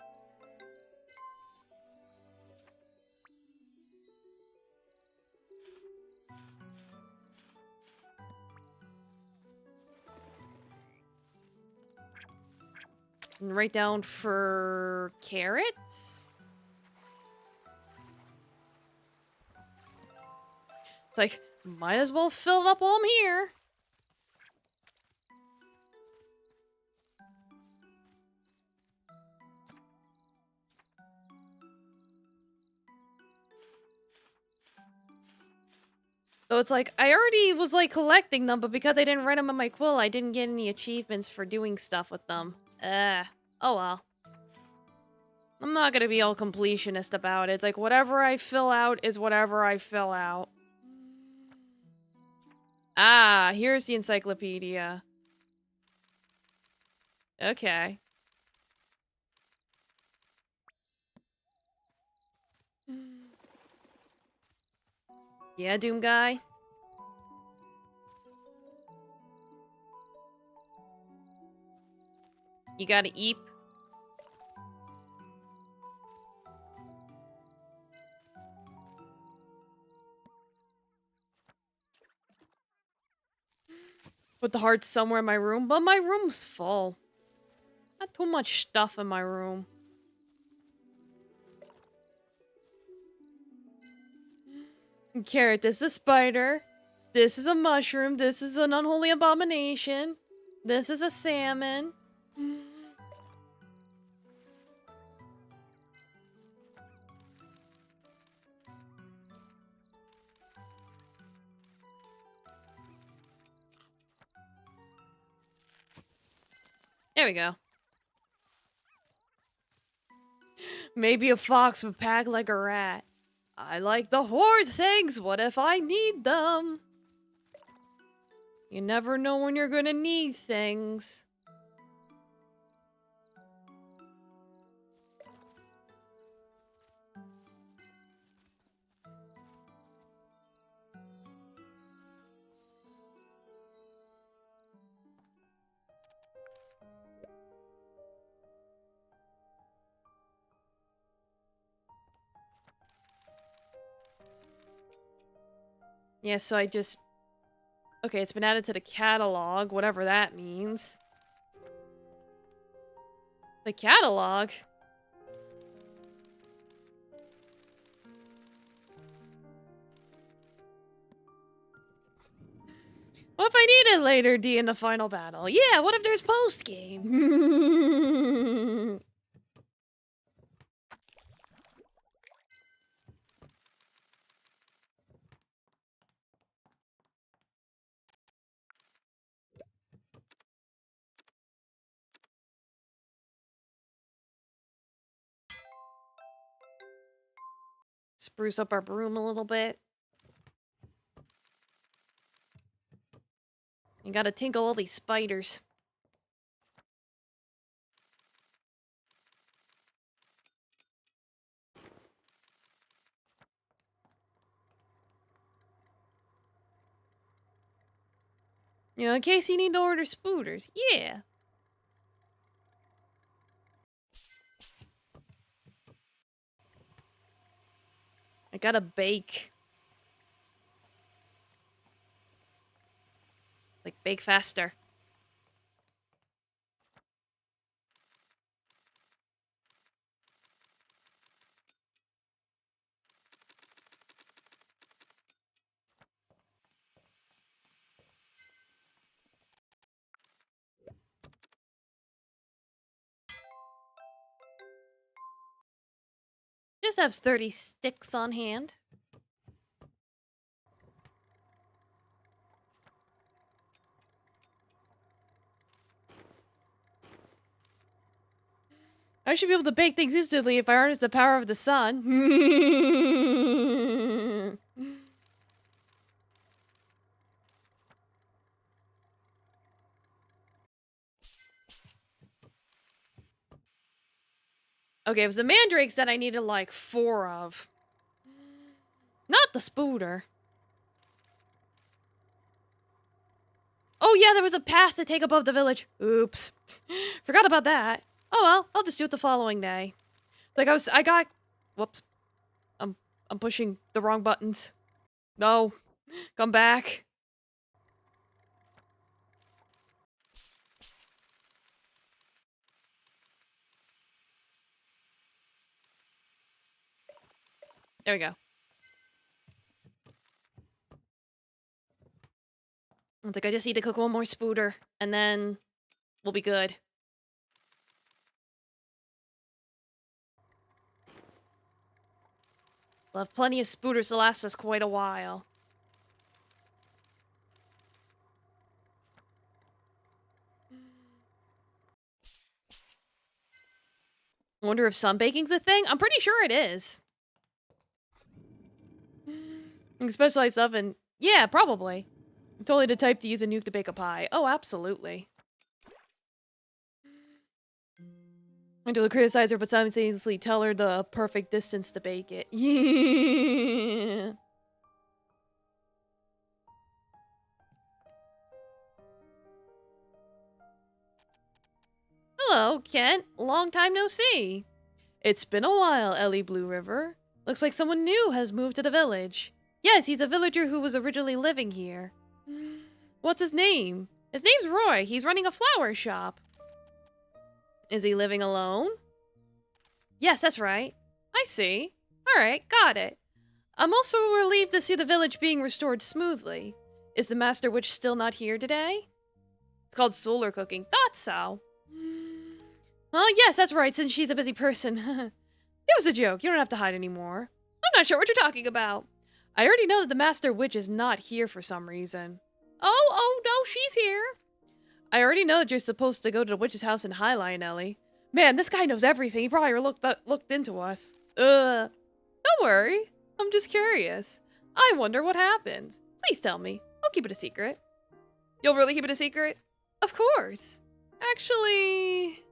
And write down for carrots. It's like, might as well fill it up while I'm here. So it's like, I already was like collecting them, but because I didn't write them on my quill, I didn't get any achievements for doing stuff with them. Oh well. I'm not gonna be all completionist about it. It's like, whatever I fill out is whatever I fill out. Ah, here's the encyclopedia. Okay. Yeah, Doom Guy? You gotta eep. Put the hearts somewhere in my room, but my room's full. Not too much stuff in my room. Carrot, this is a spider. This is a mushroom. This is an unholy abomination. This is a salmon. There we go. Maybe a fox would pack like a rat. I like the hoard things. What if I need them? You never know when you're gonna need things. Yeah, so I just... Okay, it's been added to the catalog, whatever that means. The catalog? What if I need it later, D, in the final battle? Yeah, what if there's post-game? Spruce up our broom a little bit. You gotta tinkle all these spiders. You know, in case you need to order spooters. Yeah. I gotta bake. Like, bake faster. Just have 30 sticks on hand. I should be able to bake things instantly if I harness the power of the sun. Okay, it was the mandrakes that I needed like 4 of. Not the spooter. Oh yeah, there was a path to take above the village. Oops. Forgot about that. Oh well, I'll just do it the following day. Like I got... Whoops. I'm pushing the wrong buttons. No. Come back. There we go. It's like I just need to cook one more spooter, and then we'll be good. We'll have plenty of spooters to last us quite a while. I wonder if sunbaking's a thing? I'm pretty sure it is. Specialized oven. Yeah, probably. I'm totally the type to use a nuke to bake a pie. Oh, absolutely. I do criticize her, but simultaneously tell her the perfect distance to bake it. Yeah. Hello, Kent. Long time no see. It's been a while, Ellie Blue River. Looks like someone new has moved to the village. Yes, he's a villager who was originally living here. What's his name? His name's Roy. He's running a flower shop. Is he living alone? Yes, that's right. I see. Alright, got it. I'm also relieved to see the village being restored smoothly. Is the Master Witch still not here today? It's called solar cooking. Thought so. Oh, yes, that's right, since she's a busy person. It was a joke. You don't have to hide anymore. I'm not sure what you're talking about. I already know that the Master Witch is not here for some reason. Oh, no, she's here. I already know that you're supposed to go to the witch's house in Highline, Ellie. Man, this guy knows everything. He probably looked into us. Don't worry. I'm just curious. I wonder what happened. Please tell me. I'll keep it a secret. You'll really keep it a secret? Of course. Actually...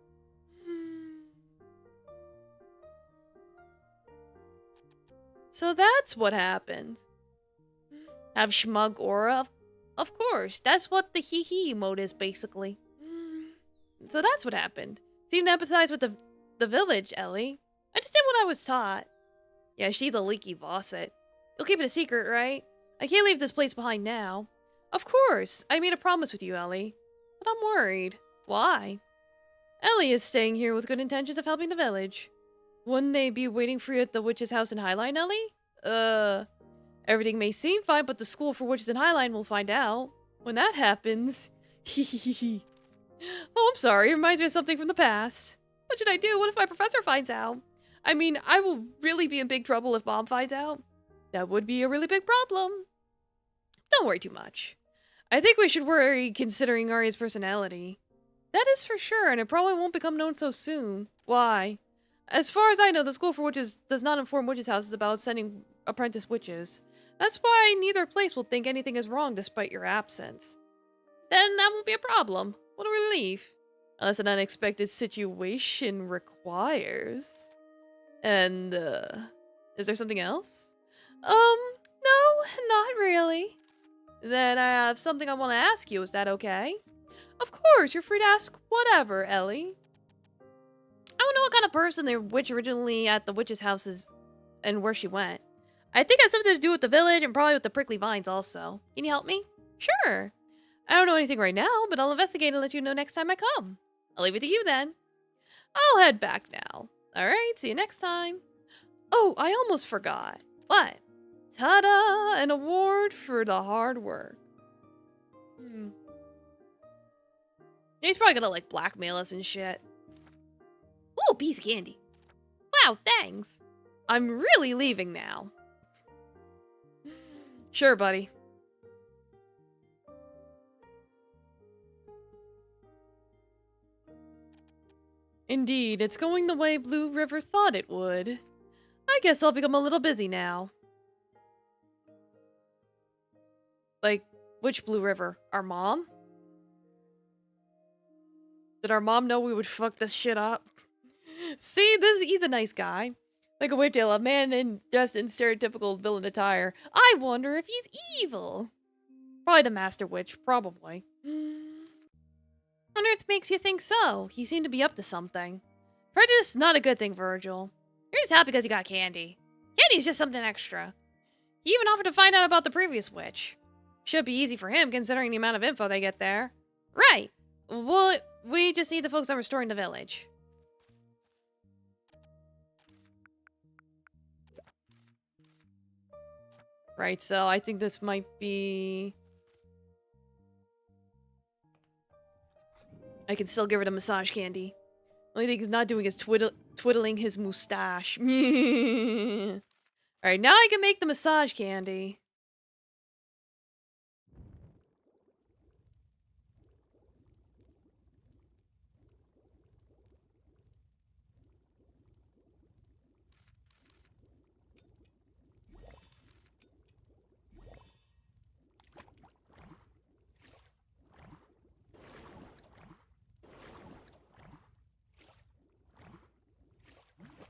So that's what happened. Have Schmug aura? Of course. That's what the hee-hee mode is, basically. So that's what happened. Seem to empathize with the village, Ellie. I just did what I was taught. Yeah, she's a leaky faucet. You'll keep it a secret, right? I can't leave this place behind now. Of course. I made a promise with you, Ellie. But I'm worried. Why? Ellie is staying here with good intentions of helping the village. Wouldn't they be waiting for you at the witch's house in Highline, Ellie? Everything may seem fine, but the school for witches in Highline will find out. When that happens... Oh, I'm sorry. It reminds me of something from the past. What should I do? What if my professor finds out? I mean, I will really be in big trouble if Mom finds out. That would be a really big problem. Don't worry too much. I think we should worry considering Arya's personality. That is for sure, and it probably won't become known so soon. Why? As far as I know, the School for Witches does not inform witches' houses about sending apprentice witches. That's why neither place will think anything is wrong despite your absence. Then that won't be a problem. What a relief. Unless an unexpected situation requires. And, is there something else? No, not really. Then I have something I want to ask you. Is that okay? Of course, you're free to ask whatever, Ellie. I don't know what kind of person the witch originally at the witch's house is and where she went. I think it has something to do with the village and probably with the prickly vines also. Can you help me? Sure. I don't know anything right now, but I'll investigate and let you know next time I come. I'll leave it to you then. I'll head back now. Alright, see you next time. Oh, I almost forgot. What? Ta-da! An award for the hard work. He's probably gonna, like, blackmail us and shit. Ooh, piece of candy. Wow, thanks. I'm really leaving now. Sure, buddy. Indeed, it's going the way Blue River thought it would. I guess I'll become a little busy now. Like, which Blue River? Our mom? Did our mom know we would fuck this shit up? See, he's a nice guy. Like a whiptail, a man dressed in stereotypical villain attire. I wonder if he's evil. Probably the Master Witch, probably. On earth makes you think so? He seemed to be up to something. Prejudice is not a good thing, Virgil. You're just happy because you got candy. Candy's just something extra. He even offered to find out about the previous witch. Should be easy for him, considering the amount of info they get there. Right. Well, we just need to focus on restoring the village. Right, so I think this might be... I can still give her the massage candy. Only thing he's not doing is twiddling his mustache. Alright, now I can make the massage candy.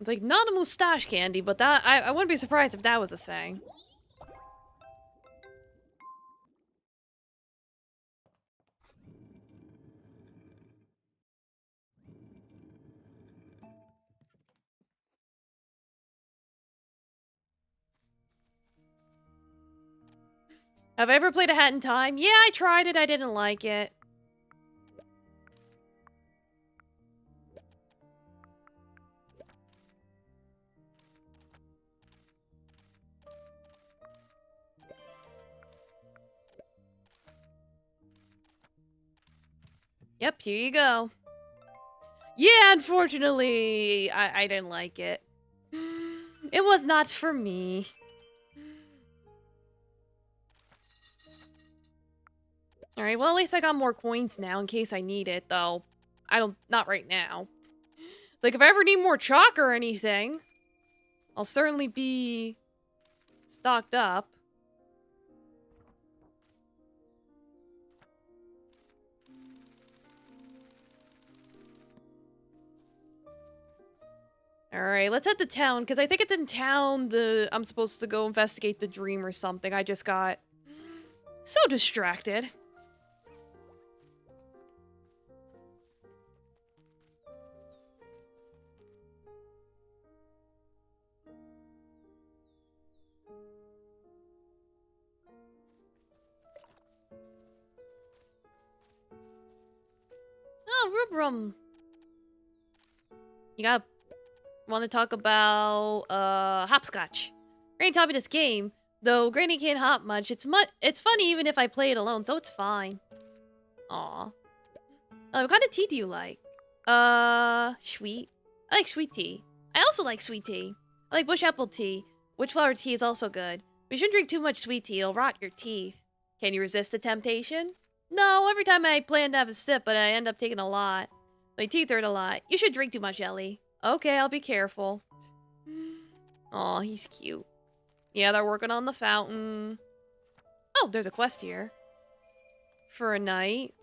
It's like, not a mustache candy, but that I wouldn't be surprised if that was a thing. Have I ever played a Hat in Time? Yeah, I tried it. I didn't like it. Yep, here you go. Yeah, unfortunately, I didn't like it. It was not for me. Alright, well, at least I got more coins now in case I need it, though. Not right now. Like, if I ever need more chalk or anything, I'll certainly be stocked up. Alright, let's head to town, because I think it's in town I'm supposed to go investigate the dream or something. I just got so distracted. Oh, Rubrum. You want to talk about hopscotch. Granny taught me this game, though Granny can't hop much. It's funny even if I play it alone, so it's fine. Aw. What kind of tea do you like? Sweet. I like sweet tea. I also like sweet tea. I like bush apple tea. Witchflower tea is also good. But you shouldn't drink too much sweet tea, it'll rot your teeth. Can you resist the temptation? No, every time I plan to have a sip, but I end up taking a lot. My teeth hurt a lot. You should drink too much, Ellie. Okay, I'll be careful. Aw, he's cute. Yeah, they're working on the fountain. Oh, there's a quest here. For a night.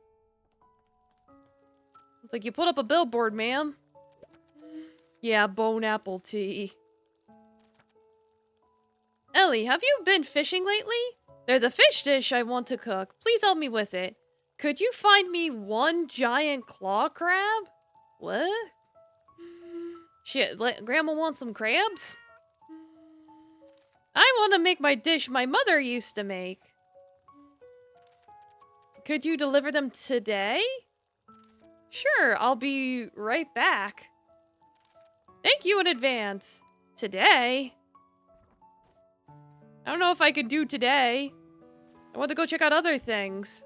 It's like you put up a billboard, ma'am. Yeah, bone apple tea. Ellie, have you been fishing lately? There's a fish dish I want to cook. Please help me with it. Could you find me one giant claw crab? What? Shit, Grandma wants some crabs? I want to make my dish my mother used to make. Could you deliver them today? Sure, I'll be right back. Thank you in advance. Today? I don't know if I could do today. I want to go check out other things.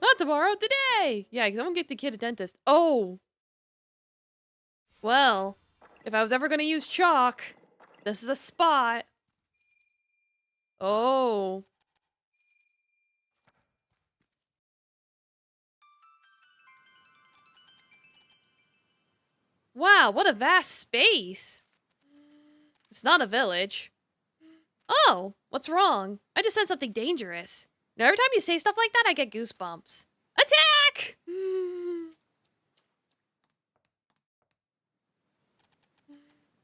Not tomorrow, today! Yeah, because I won't get the kid a dentist. Oh! Well, if I was ever going to use chalk, this is a spot. Oh. Wow, what a vast space. It's not a village. Oh, what's wrong? I just said something dangerous. Now, every time you say stuff like that, I get goosebumps. Attack!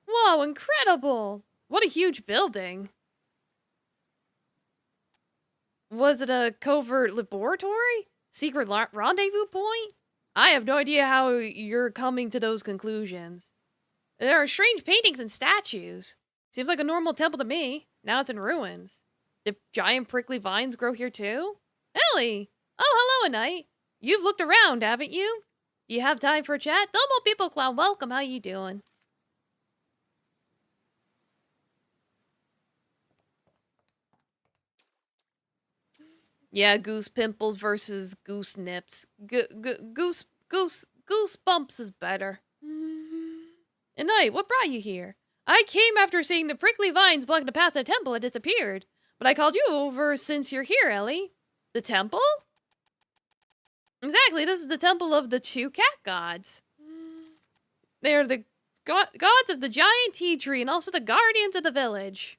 Whoa, incredible! What a huge building. Was it a covert laboratory? Secret rendezvous point? I have no idea how you're coming to those conclusions. There are strange paintings and statues. Seems like a normal temple to me. Now it's in ruins. Did giant prickly vines grow here too? Ellie! Oh, hello, Anite. You've looked around, haven't you? Do you have time for a chat? Domo People Clown, welcome. How you doing? Yeah, goose pimples versus goose nips. Goose bumps is better. Anite, what brought you here? I came after seeing the prickly vines blocking the path to the temple had disappeared. But I called you over since you're here, Ellie. The temple? Exactly, this is the temple of the two cat gods. They are the gods of the giant tea tree and also the guardians of the village.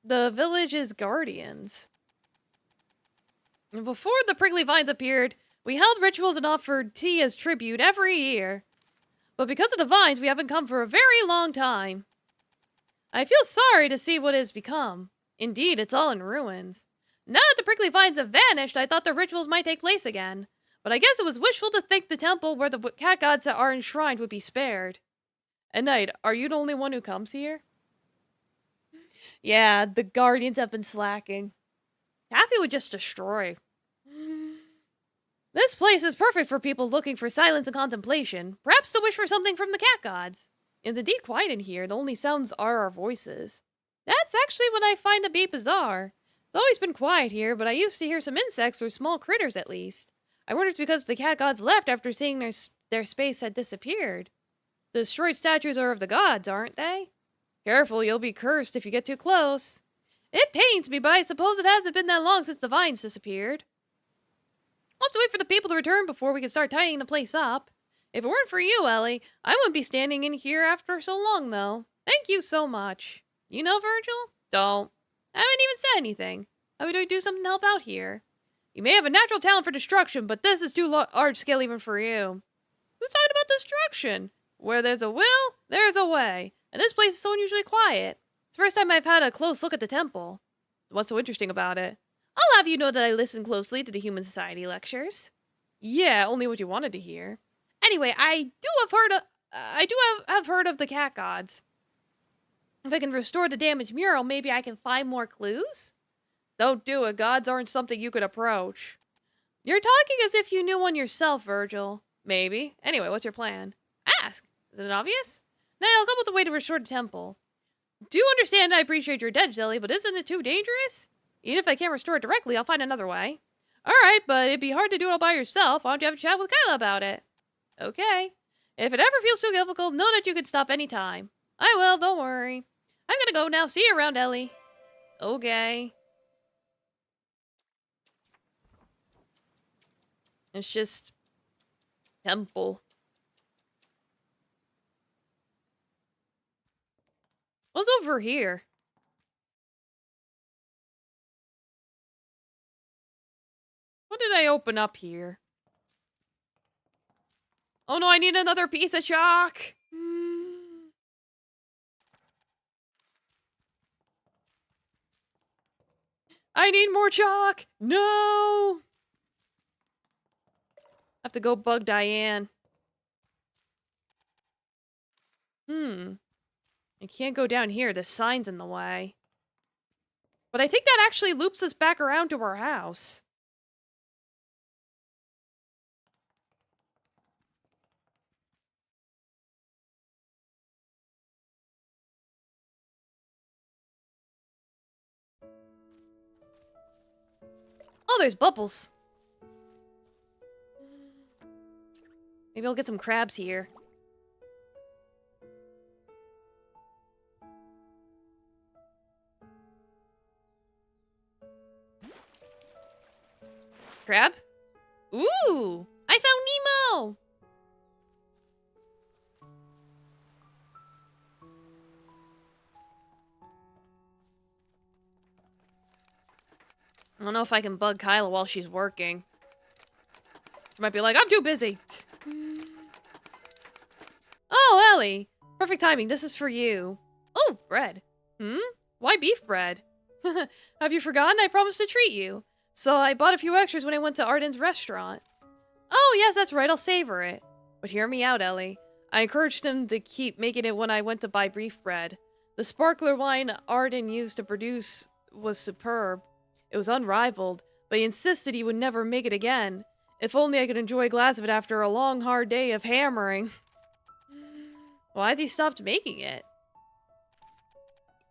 The village's guardians. And before the prickly vines appeared, we held rituals and offered tea as tribute every year. But because of the vines, we haven't come for a very long time. I feel sorry to see what it has become. Indeed, it's all in ruins. Now that the prickly vines have vanished, I thought the rituals might take place again. But I guess it was wishful to think the temple where the cat gods are enshrined would be spared. At night, are you the only one who comes here? Yeah, the Guardians have been slacking. Taffy would just destroy. This place is perfect for people looking for silence and contemplation, perhaps to wish for something from the cat gods. It's indeed quiet in here, the only sounds are our voices. That's actually what I find to be bizarre. It's always been quiet here, but I used to hear some insects or small critters at least. I wonder if it's because the cat gods left after seeing their space had disappeared. The destroyed statues are of the gods, aren't they? Careful, you'll be cursed if you get too close. It pains me, but I suppose it hasn't been that long since the vines disappeared. We'll have to wait for the people to return before we can start tidying the place up. If it weren't for you, Ellie, I wouldn't be standing in here after so long, though. Thank you so much. You know, Virgil? Don't. I haven't even said anything. How would I do something to help out here? You may have a natural talent for destruction, but this is too large scale even for you. Who's talking about destruction? Where there's a will, there's a way. And this place is so unusually quiet. It's the first time I've had a close look at the temple. What's so interesting about it? I'll have you know that I listen closely to the Human Society lectures. Yeah, only what you wanted to hear. Anyway, I have heard of the cat gods. If I can restore the damaged mural, maybe I can find more clues? Don't do it. Gods aren't something you could approach. You're talking as if you knew one yourself, Virgil. Maybe. Anyway, what's your plan? Ask. Is it obvious? Now I'll come up with a way to restore the temple. Do understand I appreciate your dead, Jelly, but isn't it too dangerous? Even if I can't restore it directly, I'll find another way. Alright, but it'd be hard to do it all by yourself. Why don't you have a chat with Kyla about it? Okay. If it ever feels too difficult, know that you can stop any time. I will, don't worry. I'm gonna go now. See you around, Ellie. Okay. It's just... temple. What's over here? What did I open up here? Oh no, I need another piece of chalk! I need more chalk! No! I have to go bug Diane. I can't go down here. The sign's in the way. But I think that actually loops us back around to our house. Oh, there's bubbles. Maybe I'll get some crabs here. Crab? Ooh! I found Nemo! I don't know if I can bug Kyla while she's working. She might be like, I'm too busy. Oh, Ellie! Perfect timing, this is for you. Oh, bread. Why beef bread? Have you forgotten? I promised to treat you. So I bought a few extras when I went to Arden's restaurant. Oh, yes, that's right, I'll savor it. But hear me out, Ellie. I encouraged him to keep making it when I went to buy beef bread. The sparkler wine Arden used to produce was superb. It was unrivaled, but he insisted he would never make it again. If only I could enjoy a glass of it after a long, hard day of hammering. Why has he stopped making it?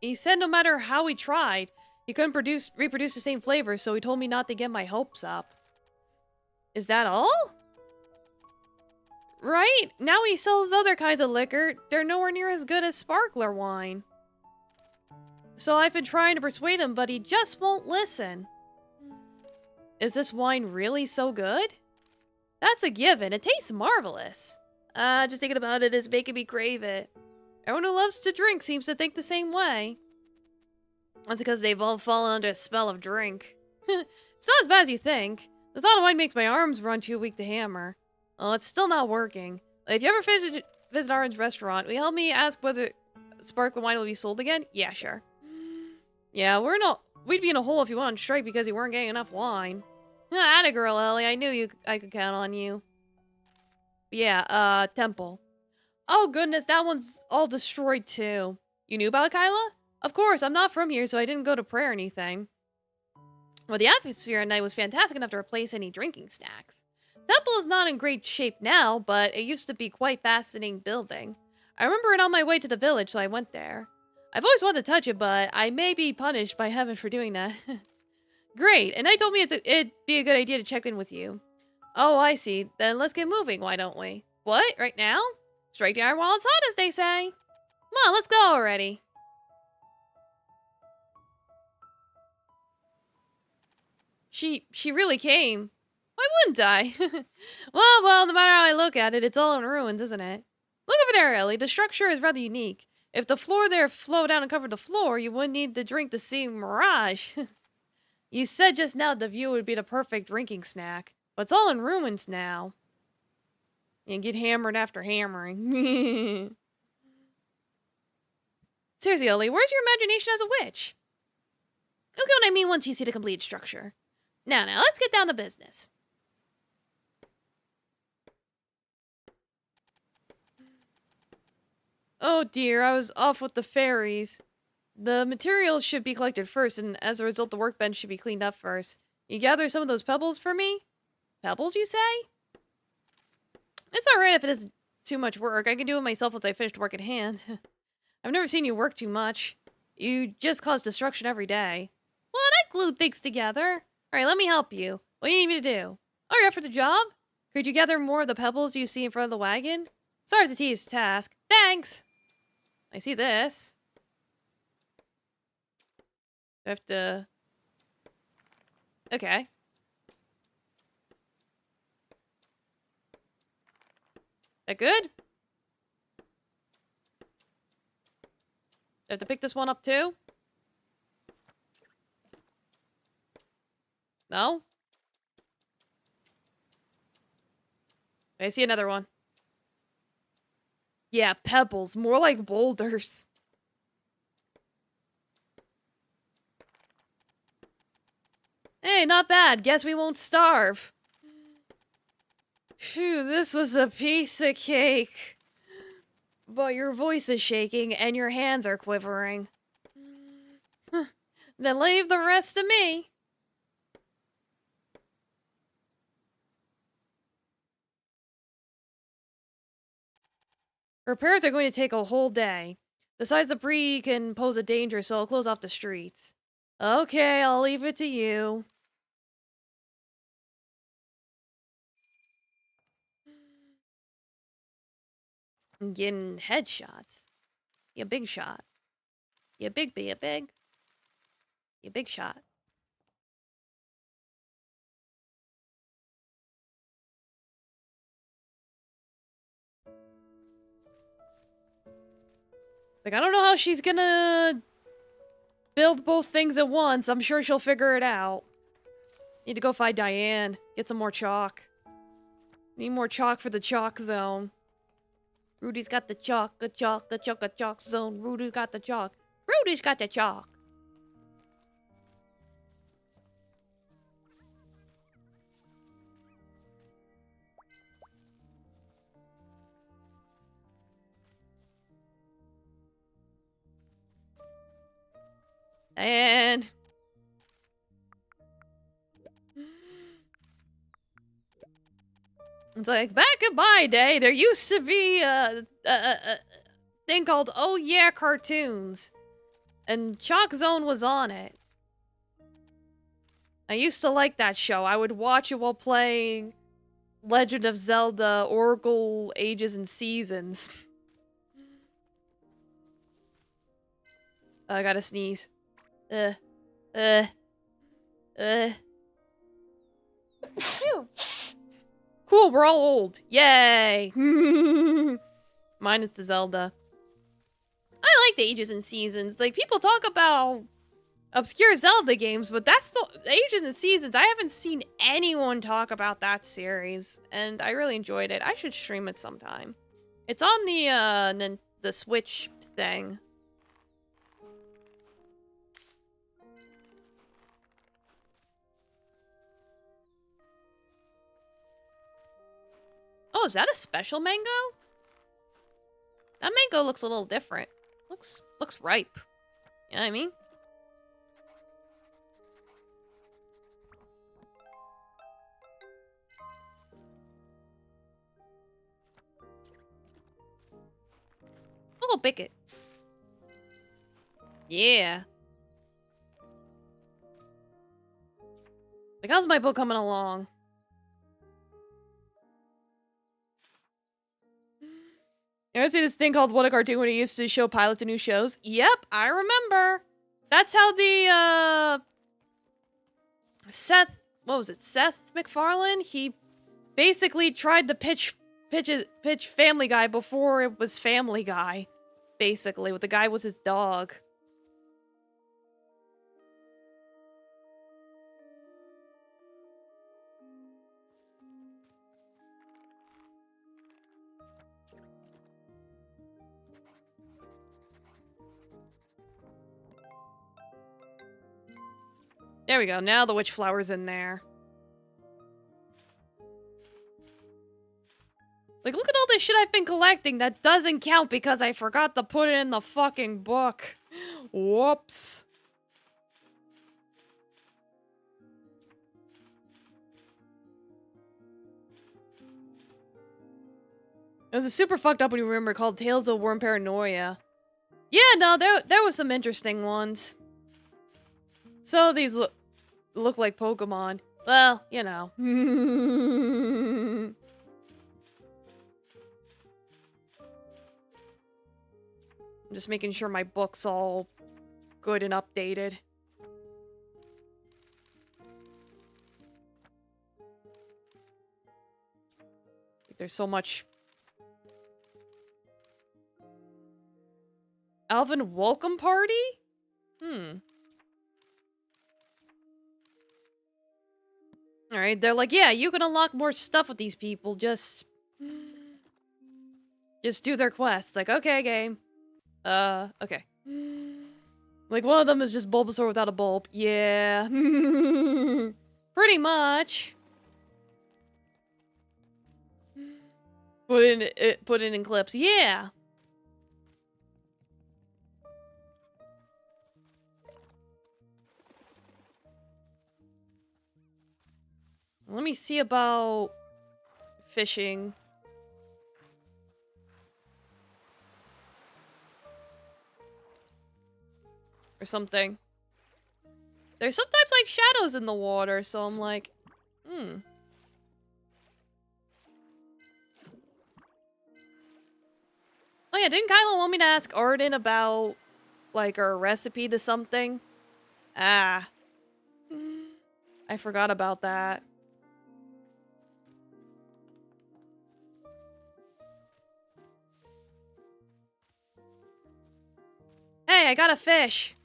He said no matter how he tried, he couldn't reproduce the same flavor, so he told me not to get my hopes up. Is that all? Right? Now he sells other kinds of liquor. They're nowhere near as good as sparkler wine. So I've been trying to persuade him, but he just won't listen. Is this wine really so good? That's a given. It tastes marvelous. Just thinking about it is making me crave it. Everyone who loves to drink seems to think the same way. That's because they've all fallen under a spell of drink. It's not as bad as you think. The thought of wine makes my arms run too weak to hammer. Oh, it's still not working. If you ever visit Orange restaurant, will you help me ask whether sparkling wine will be sold again? Yeah, sure. Yeah, we'd be in a hole if you went on strike because you weren't getting enough wine. Atta girl, Ellie. I knew I could count on you. Yeah, temple. Oh goodness, that one's all destroyed too. You knew about Kyla? Of course, I'm not from here, so I didn't go to prayer or anything. Well, the atmosphere at night was fantastic enough to replace any drinking snacks. The temple is not in great shape now, but it used to be quite fascinating building. I remember it on my way to the village, so I went there. I've always wanted to touch it, but I may be punished by heaven for doing that. Great, and I told me it'd be a good idea to check in with you. Oh, I see. Then let's get moving, why don't we? What? Right now? Strike the iron while it's hot, as they say. Come on, let's go already. She really came. Why wouldn't I? well, no matter how I look at it, it's all in ruins, isn't it? Look over there, Ellie. The structure is rather unique. If the floor there flowed down and covered the floor, you wouldn't need to drink to see mirage. You said just now the view would be the perfect drinking snack. But it's all in ruins now. And get hammered after hammering. Seriously, Ellie, where's your imagination as a witch? You'll get what I mean once you see the complete structure. Now, let's get down to business. Oh dear, I was off with the fairies. The materials should be collected first, and as a result, the workbench should be cleaned up first. You gather some of those pebbles for me? Pebbles, you say? It's alright if it is too much work. I can do it myself once I finish work at hand. I've never seen you work too much. You just cause destruction every day. Well, I glued things together. Alright, let me help you. What do you need me to do? Oh, you're up for the job? Could you gather more of the pebbles you see in front of the wagon? Sorry, it's a tedious task. Thanks! I see this. I have to... Okay. That good? I have to pick this one up too? No? I see another one. Yeah, pebbles. More like boulders. Hey, not bad. Guess we won't starve. Phew, this was a piece of cake. But your voice is shaking and your hands are quivering. Then leave the rest to me. Repairs are going to take a whole day. Besides, the debris can pose a danger, so I'll close off the streets. Okay, I'll leave it to you. I'm getting headshots. You big shot. You big be a big. You big shot. Like, I don't know how she's gonna build both things at once. I'm sure she'll figure it out. Need to go find Diane. Get some more chalk. Need more chalk for the chalk zone. Rudy's got the chalk, a chalk, a chalk, a chalk zone. Rudy got the chalk. Rudy's got the chalk. And... It's like, back in my day, there used to be a thing called Oh Yeah Cartoons. And Chalk Zone was on it. I used to like that show. I would watch it while playing Legend of Zelda, Oracle, Ages and Seasons. I gotta sneeze. Cool, we're all old. Yay! Minus the Zelda. I like the Ages and Seasons. Like, people talk about obscure Zelda games, but that's the Ages and Seasons. I haven't seen anyone talk about that series, and I really enjoyed it. I should stream it sometime. It's on the Switch thing. Oh, is that a special mango? That mango looks a little different. Looks ripe. You know what I mean? I'll go pick it. Yeah. Like, how's my book coming along? You ever see this thing called What a Cartoon when he used to show pilots of new shows? Yep, I remember. That's how the, Seth MacFarlane? He basically tried to pitch Family Guy before it was Family Guy. Basically, with the guy with his dog. There we go. Now the witch flower's in there. Like, look at all this shit I've been collecting that doesn't count because I forgot to put it in the fucking book. Whoops. It was a super fucked up one you remember called Tales of Worm Paranoia. Yeah, no, there was some interesting ones. So these look like Pokemon. Well, you know. I'm just making sure my book's all good and updated. There's so much. Alvin Welcome Party? Alright, they're like, yeah, you can unlock more stuff with these people, just do their quests. Like, okay, game. Okay. Like, one of them is just Bulbasaur without a bulb. Yeah. Pretty much. Put in clips. Yeah. Let me see about fishing. Or something. There's sometimes like shadows in the water, so I'm like, Oh yeah, didn't Kylo want me to ask Arden about like a recipe to something? Ah. I forgot about that. Hey, I got a fish.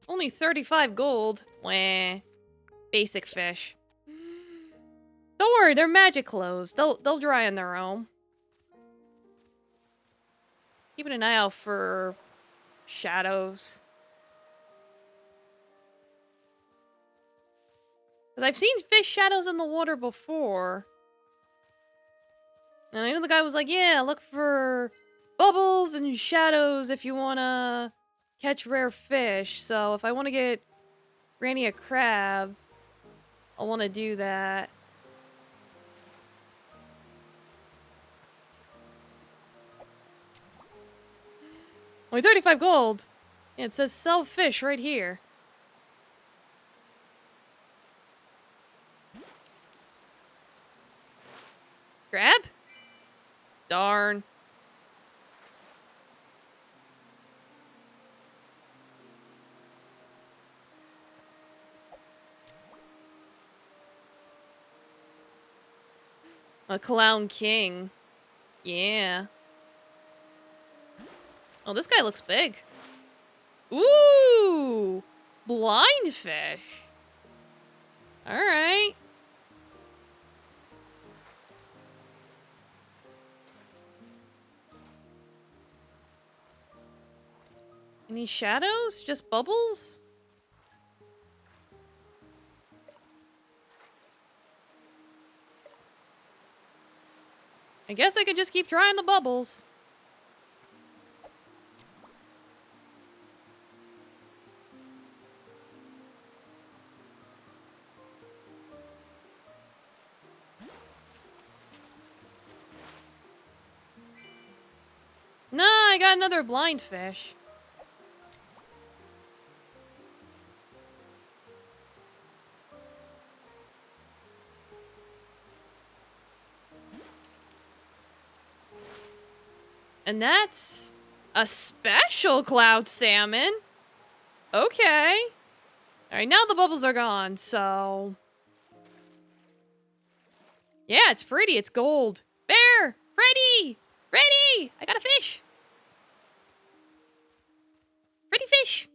Only 35 gold. Wah. Basic fish. Don't worry, they're magic clothes. They'll dry on their own. Keeping an eye out for shadows. Because I've seen fish shadows in the water before. And I know the guy was like, yeah, look for bubbles and shadows if you want to catch rare fish. So if I want to get Granny a crab, I want to do that. Only 35 gold. Yeah, it says sell fish right here. Grab? Darn. A clown king. Yeah. Oh, this guy looks big. Ooh! Blind fish. Alright. Any shadows? Just bubbles? I guess I could just keep trying the bubbles. Nah, I got another blind fish. And that's a special cloud salmon. Okay. Alright, now the bubbles are gone, so... Yeah, it's pretty. It's gold. Bear! Ready! Ready! I got a fish! Pretty fish!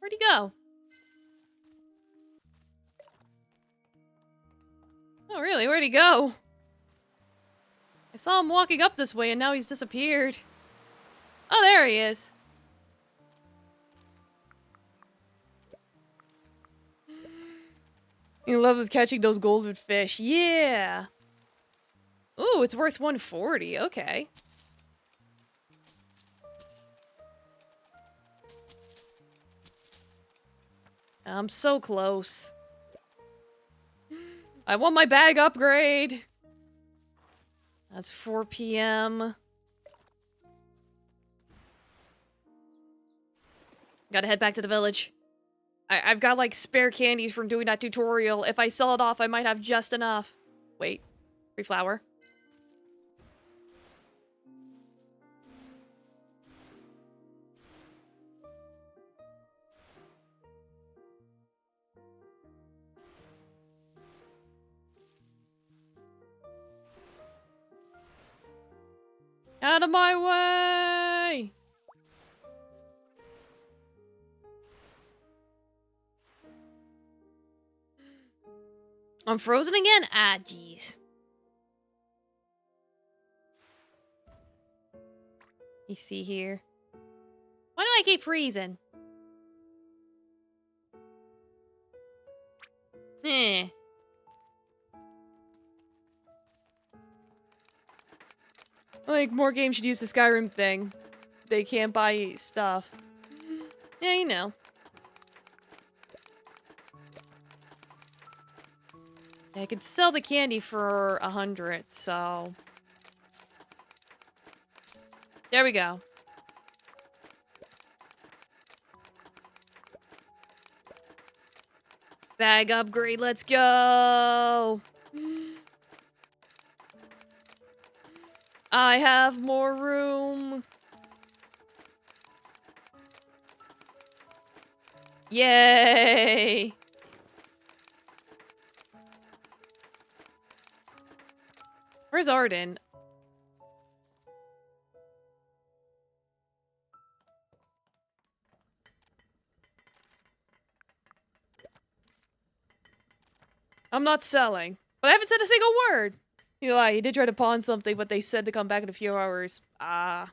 Where'd he go? Oh, really? Where'd he go? I saw him walking up this way and now he's disappeared. Oh, there he is. He loves catching those golden fish. Yeah. Ooh, it's worth 140. Okay. I'm so close. I want my bag upgrade. That's 4 p.m. Gotta head back to the village. I've got like spare candies from doing that tutorial. If I sell it off, I might have just enough. Wait. Free flour. Out of my way! I'm frozen again? Ah, jeez. You see here. Why do I keep freezing? Eh. Like, more games should use the Skyrim thing. They can't buy stuff. Yeah, you know. I could sell the candy for 100, so... There we go. Bag upgrade, let's go! I have more room. Yay! Where's Arden? I'm not selling. But I haven't said a single word! You lie, you did try to pawn something, but they said to come back in a few hours. Ah.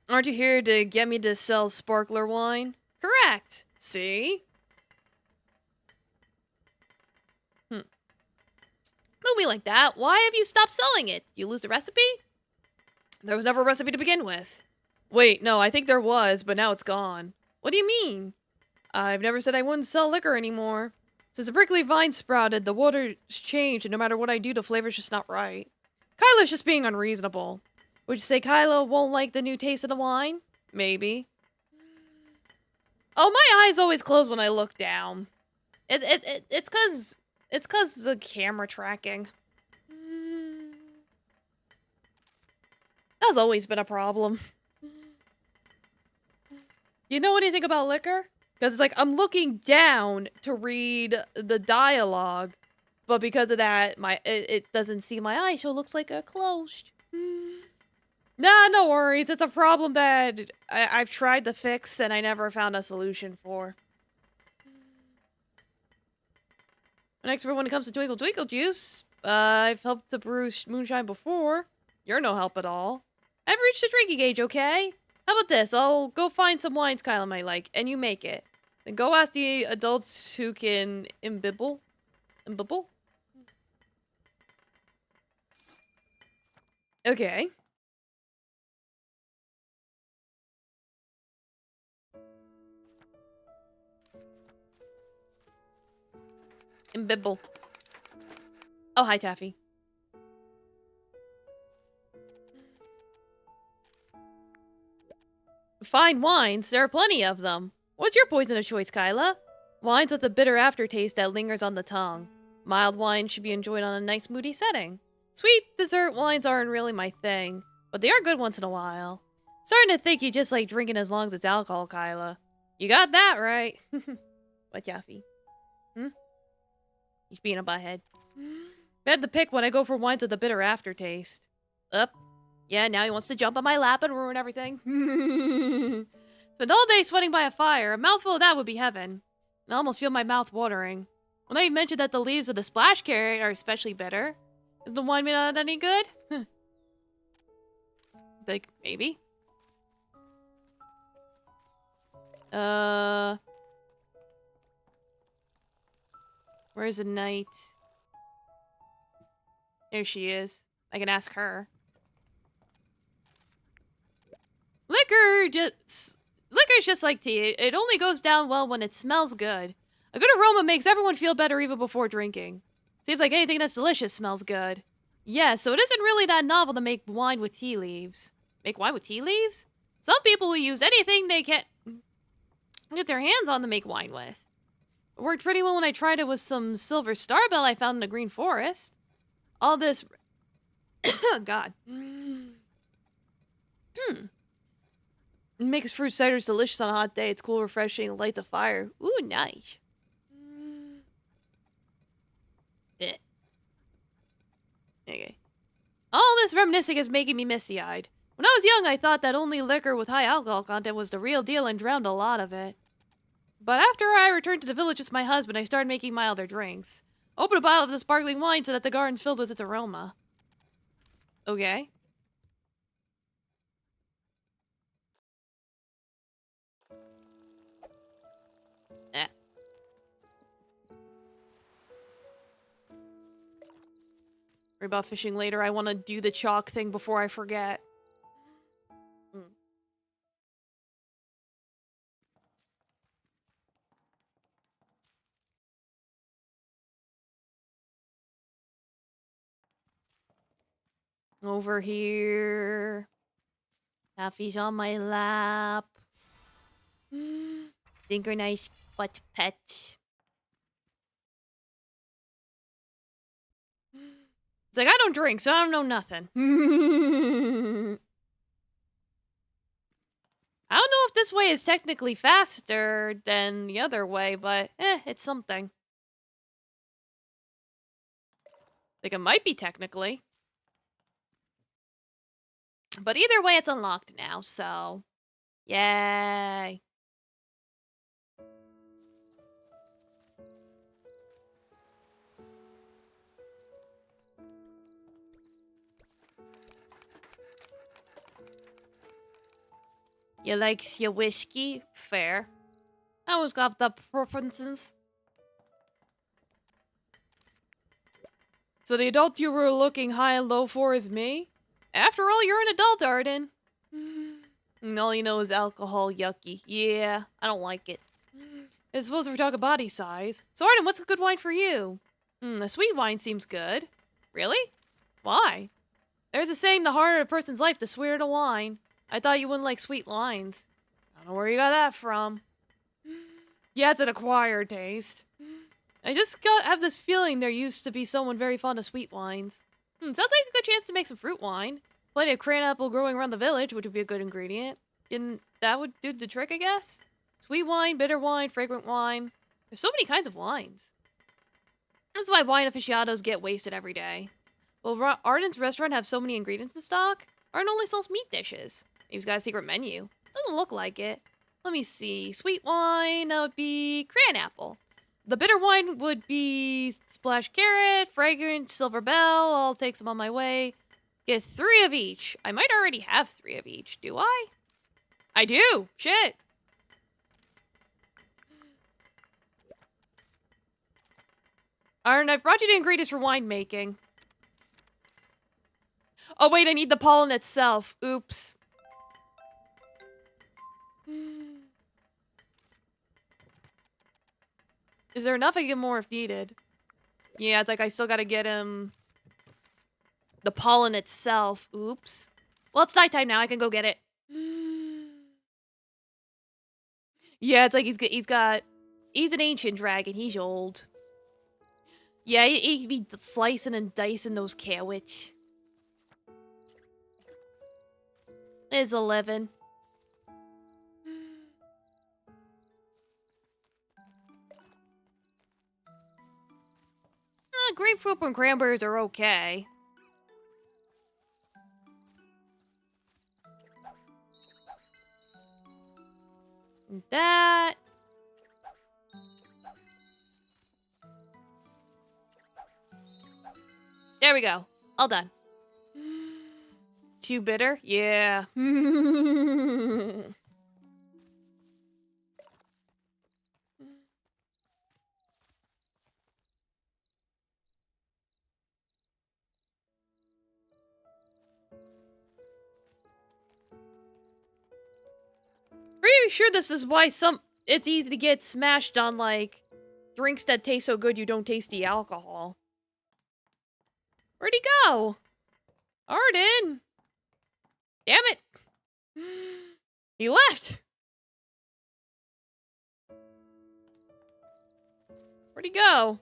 Aren't you here to get me to sell sparkler wine? Correct! See? Don't be like that. Why have you stopped selling it? You lose the recipe? There was never a recipe to begin with. Wait, no, I think there was, but now it's gone. What do you mean? I've never said I wouldn't sell liquor anymore. Since the prickly vine sprouted, the water's changed, and no matter what I do, the flavor's just not right. Kylo's just being unreasonable. Would you say Kylo won't like the new taste of the wine? Maybe. Oh, my eyes always close when I look down. It's cause the camera tracking. That's always been a problem. You know anything about liquor? Because it's like, I'm looking down to read the dialogue, but because of that, it doesn't see my eyes, so it looks like a closed. Nah, no worries. It's a problem that I've tried to fix and I never found a solution for. An expert when it comes to Twinkle Twinkle juice. I've helped to brew moonshine before. You're no help at all. I've reached a drinking age, okay? How about this? I'll go find some wines Kyla might like, and you make it. Then go ask the adults who can imbibble. Imbibble? Okay. Imbibble. Oh, hi, Taffy. Fine wines. There are plenty of them. What's your poison of choice, Kyla? Wines with a bitter aftertaste that lingers on the tongue. Mild wines should be enjoyed on a nice moody setting. Sweet dessert wines aren't really my thing, but they are good once in a while. Starting to think you just like drinking as long as it's alcohol, Kyla. You got that right. What, Taffy? He's being a butthead. If I had to pick when I go for wines with a bitter aftertaste. Up. Yeah, now he wants to jump on my lap and ruin everything. So an all day sweating by a fire, a mouthful of that would be heaven. I almost feel my mouth watering. When I mentioned that the leaves of the splash carrot are especially bitter, is the wine made out of that any good? Like, maybe? Where's the knight? There she is. I can ask her. Liquor's just like tea. It only goes down well when it smells good. A good aroma makes everyone feel better even before drinking. Seems like anything that's delicious smells good. Yeah, so it isn't really that novel to make wine with tea leaves. Make wine with tea leaves? Some people will use anything they can get their hands on to make wine with. It worked pretty well when I tried it with some silver starbell I found in the green forest. All this... God. It makes fruit ciders delicious on a hot day. It's cool, refreshing, light the fire. Ooh, nice. Okay. All this reminiscing is making me misty-eyed. When I was young, I thought that only liquor with high alcohol content was the real deal and drowned a lot of it. But after I returned to the village with my husband, I started making milder drinks. Opened a bottle of the sparkling wine so that the garden's filled with its aroma. Okay. Worry about fishing later. I want to do the chalk thing before I forget. Over here. Taffy's on my lap. Synchronized butt pet. It's like, I don't drink, so I don't know nothing. I don't know if this way is technically faster than the other way, but it's something. Like, it might be technically. But either way, it's unlocked now, so... Yay. You likes your whiskey? Fair. I always got the preferences. So the adult you were looking high and low for is me? After all, you're an adult, Arden. And all you know is alcohol, yucky. Yeah, I don't like it. I suppose we're talking body size. So Arden, what's a good wine for you? A sweet wine seems good. Really? Why? There's a saying, the harder a person's life, the sweeter the wine. I thought you wouldn't like sweet wines. I don't know where you got that from. Yeah, it's an acquired taste. I just have this feeling there used to be someone very fond of sweet wines. Sounds like a good chance to make some fruit wine. Plenty of cran apple growing around the village, which would be a good ingredient. And that would do the trick, I guess? Sweet wine, bitter wine, fragrant wine. There's so many kinds of wines. That's why wine aficionados get wasted every day. Will Arden's restaurant have so many ingredients in stock? Arden only sells meat dishes. Maybe he's got a secret menu. Doesn't look like it. Let me see. Sweet wine, that would be cran apple. The bitter wine would be splash carrot, fragrant, silver bell. I'll take some on my way. Get 3 of each. I might already have 3 of each. Do I? I do. Shit. Arden, I've brought you the ingredients for winemaking. Oh, wait, I need the pollen itself. Oops. Is there enough? I can get more if needed. Yeah, it's like I still gotta get him the pollen itself. Oops. Well, it's nighttime now. I can go get it. Yeah, it's like he's an ancient dragon. He's old. Yeah, he'd be slicing and dicing those carrots. It's 11. Grapefruit and cranberries are okay. That. There we go. All done. Too bitter? Yeah. Pretty sure this is why it's easy to get smashed on, like, drinks that taste so good you don't taste the alcohol. Where'd he go? Arden! Damn it! He left! Where'd he go?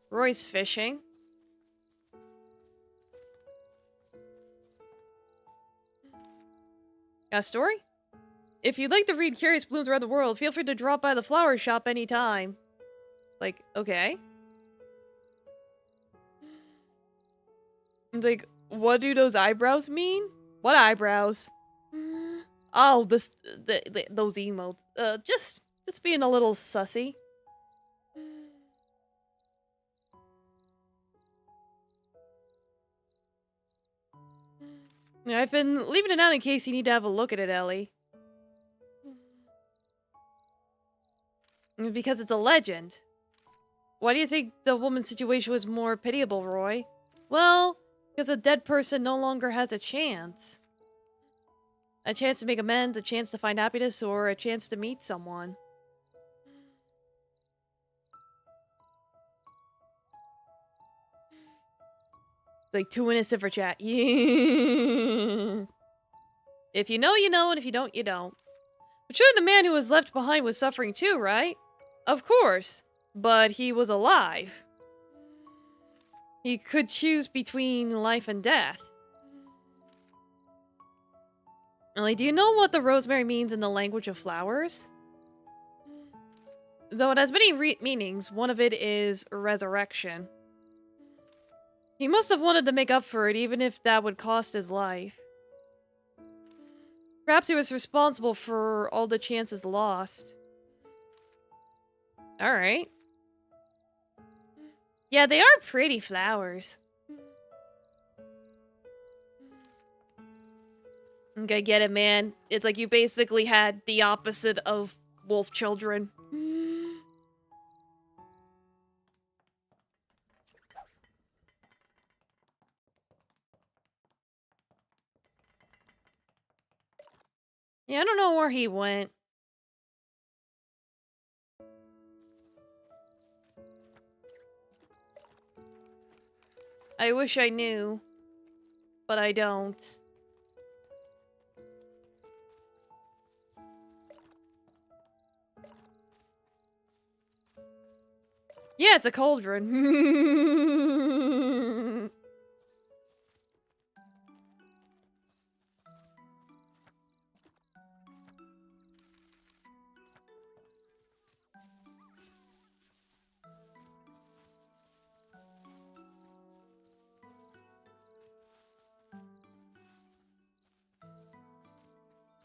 Roy's fishing. Got a story? If you'd like to read Curious Blooms Around the World, feel free to drop by the flower shop anytime. Like, okay. I'm like, what do those eyebrows mean? What eyebrows? Oh, those emotes. Just being a little sussy. Yeah, I've been leaving it out in case you need to have a look at it, Ellie. Because it's a legend. Why do you think the woman's situation was more pitiable, Roy? Well, because a dead person no longer has a chance. A chance to make amends, a chance to find happiness, or a chance to meet someone. Like, too innocent for chat. Yeah. If you know, you know, and if you don't, you don't. But surely the man who was left behind was suffering too, right? Of course. But he was alive. He could choose between life and death. Ellie, do you know what the rosemary means in the language of flowers? Though it has many meanings, one of it is resurrection. He must have wanted to make up for it, even if that would cost his life. Perhaps he was responsible for all the chances lost. Alright. Yeah, they are pretty flowers. Okay, get it, man. It's like you basically had the opposite of wolf children. Yeah, I don't know where he went. I wish I knew, but I don't. Yeah, it's a cauldron.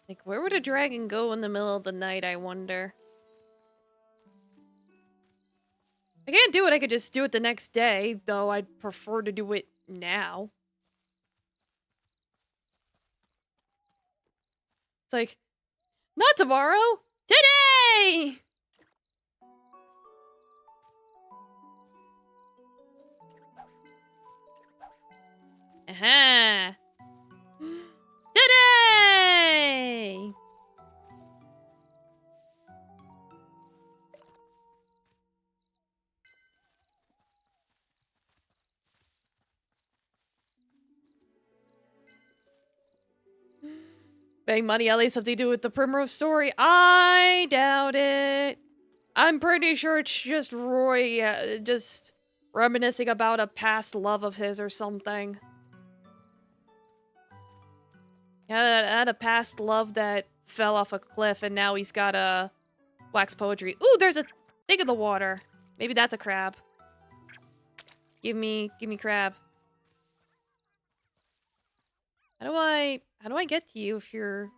Like, where would a dragon go in the middle of the night, I wonder? I can't do it, I could just do it the next day, though I'd prefer to do it now. It's like, not tomorrow! Today! Aha! Today! Bang money at least something to do with the Primrose story? I doubt it. I'm pretty sure it's just Roy just reminiscing about a past love of his or something. He had a past love that fell off a cliff and now he's got a wax poetry. Ooh, there's a thing in the water. Maybe that's a crab. Give me crab. How do I get to you if you're...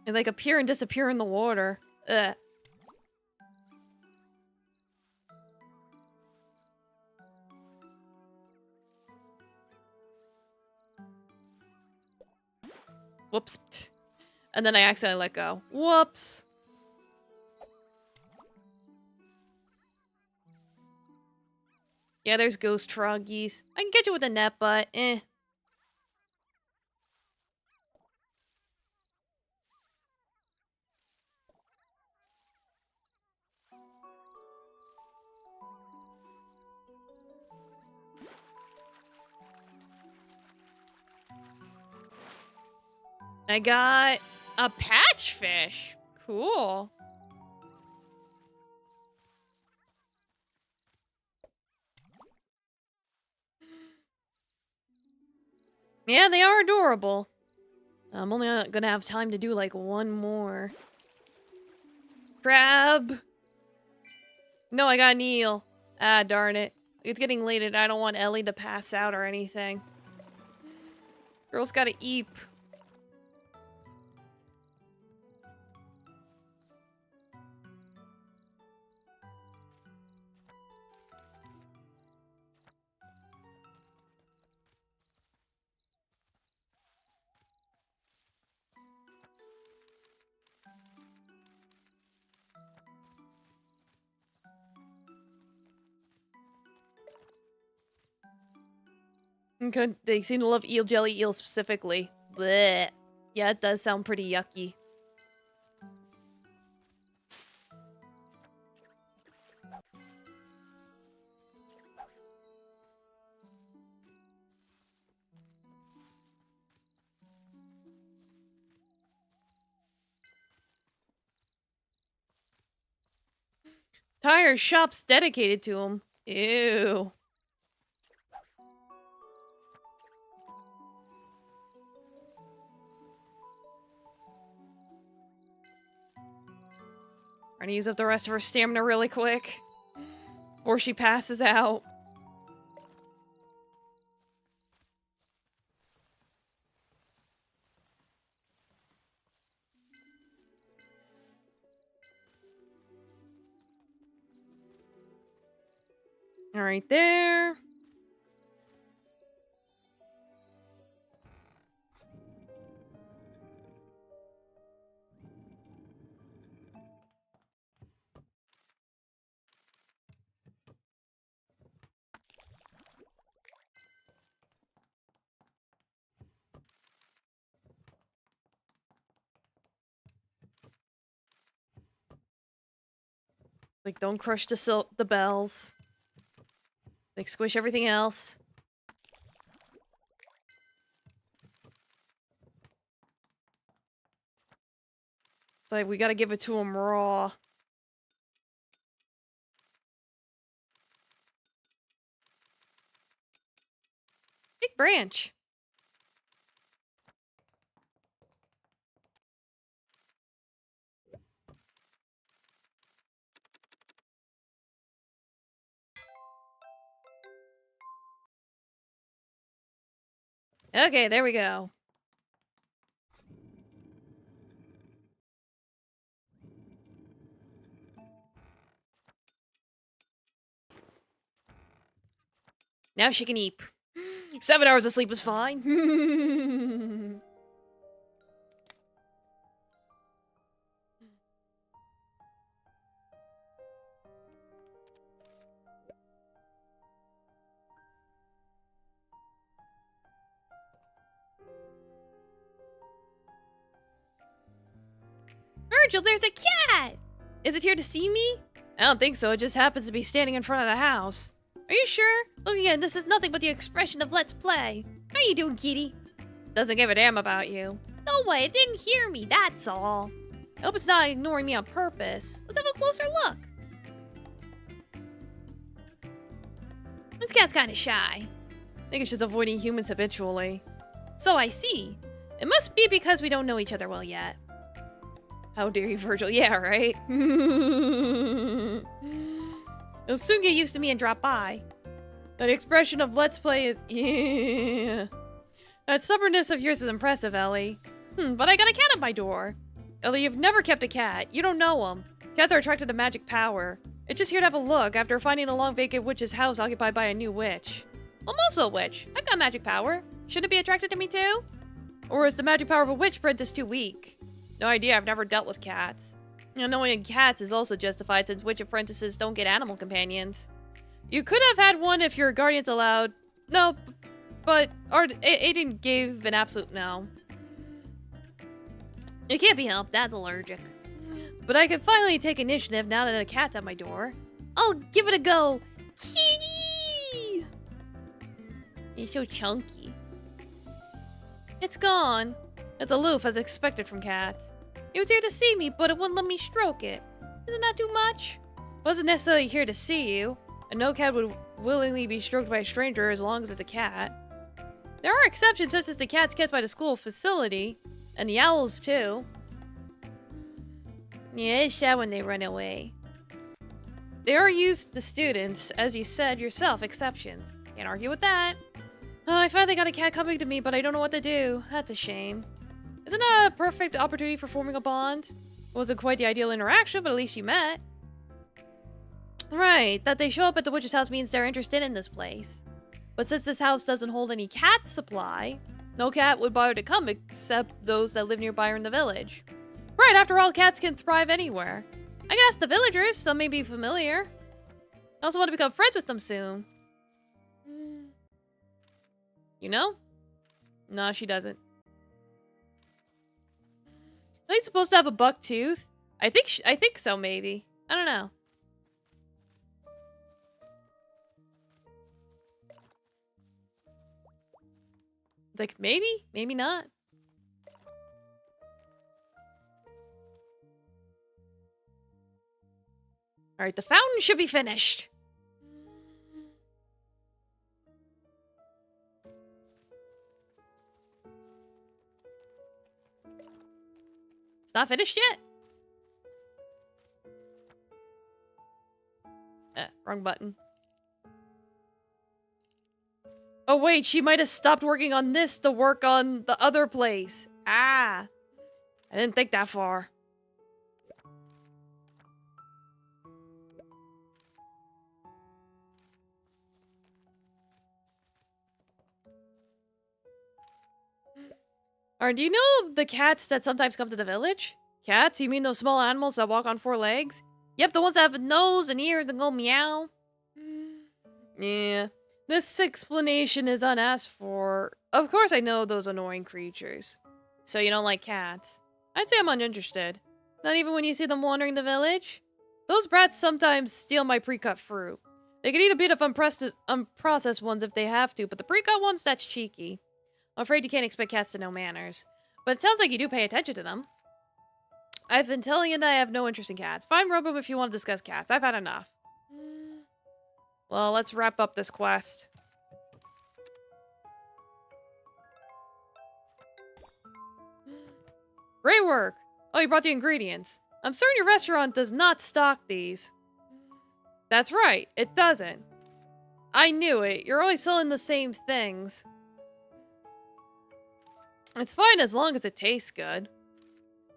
And like appear and disappear in the water. Ugh. Whoops. And then I accidentally let go. Whoops. Yeah, there's ghost froggies. I can get you with a net, but eh. I got a patchfish. Cool. Yeah, they are adorable. I'm only gonna have time to do like one more. Crab! No, I got an eel. Ah, darn it. It's getting late and I don't want Ellie to pass out or anything. Girl's gotta eat. Good. They seem to love eel jelly eel specifically. Blech. Yeah, it does sound pretty yucky. Tire shop's dedicated to him. Ew. Trying to use up the rest of her stamina really quick. Before she passes out. Alright, there. Like, don't crush the bells. Like, squish everything else. It's like, we gotta give it to him raw. Big branch. Okay, there we go. Now she can eat. 7 hours of sleep is fine. Virgil, there's a cat! Is it here to see me? I don't think so. It just happens to be standing in front of the house. Are you sure? Looking at this is nothing but the expression of let's play. How you doing, kitty? Doesn't give a damn about you. No way, it didn't hear me, that's all. I hope it's not ignoring me on purpose. Let's have a closer look. This cat's kind of shy. I think it's just avoiding humans habitually. So I see. It must be because we don't know each other well yet. How dare you, Virgil? Yeah, right? You'll soon get used to me and drop by. That expression of let's play is... Yeah. That stubbornness of yours is impressive, Ellie. But I got a cat at my door. Ellie, you've never kept a cat. You don't know them. Cats are attracted to magic power. It's just here to have a look after finding a long vacant witch's house occupied by a new witch. I'm also a witch. I've got magic power. Shouldn't it be attracted to me too? Or is the magic power of a witch apprentice too weak? No idea. I've never dealt with cats. Knowing cats is also justified since witch apprentices don't get animal companions. You could have had one if your guardians allowed. No, but Aiden gave an absolute no. It can't be helped. Dad's allergic. But I can finally take initiative now that a cat's at my door. I'll give it a go. Kitty! He's so chunky. It's gone. It's aloof as expected from cats. It was here to see me, but it wouldn't let me stroke it. Isn't that too much? Wasn't necessarily here to see you. And no cat would willingly be stroked by a stranger as long as it's a cat. There are exceptions such as the cats kept by the school facility. And the owls too. Yeah, it's sad when they run away. They are used to students, as you said yourself, exceptions. Can't argue with that. Oh, I finally got a cat coming to me, but I don't know what to do. That's a shame. Isn't that a perfect opportunity for forming a bond? It wasn't quite the ideal interaction, but at least you met. Right, that they show up at the witch's house means they're interested in this place. But since this house doesn't hold any cat supply, no cat would bother to come except those that live nearby or in the village. Right, after all, cats can thrive anywhere. I can ask the villagers, some may be familiar. I also want to become friends with them soon. You know? No, she doesn't. Are they supposed to have a buck tooth? I think so, maybe. I don't know. Like, maybe? Maybe not. Alright, the fountain should be finished. It's not finished yet? Wrong button. Oh wait, she might have stopped working on this to work on the other place. Ah. I didn't think that far. Alright, do you know the cats that sometimes come to the village? Cats? You mean those small animals that walk on 4 legs? Yep, the ones that have a nose and ears and go meow. Yeah. This explanation is unasked for. Of course I know those annoying creatures. So you don't like cats? I'd say I'm uninterested. Not even when you see them wandering the village? Those brats sometimes steal my pre-cut fruit. They can eat a bit of unprocessed ones if they have to, but the pre-cut ones, that's cheeky. I'm afraid you can't expect cats to know manners. But it sounds like you do pay attention to them. I've been telling you that I have no interest in cats. Fine, Robo, if you want to discuss cats. I've had enough. Well, let's wrap up this quest. Great work! Oh, you brought the ingredients. I'm certain your restaurant does not stock these. That's right, it doesn't. I knew it. You're always selling the same things. It's fine as long as it tastes good.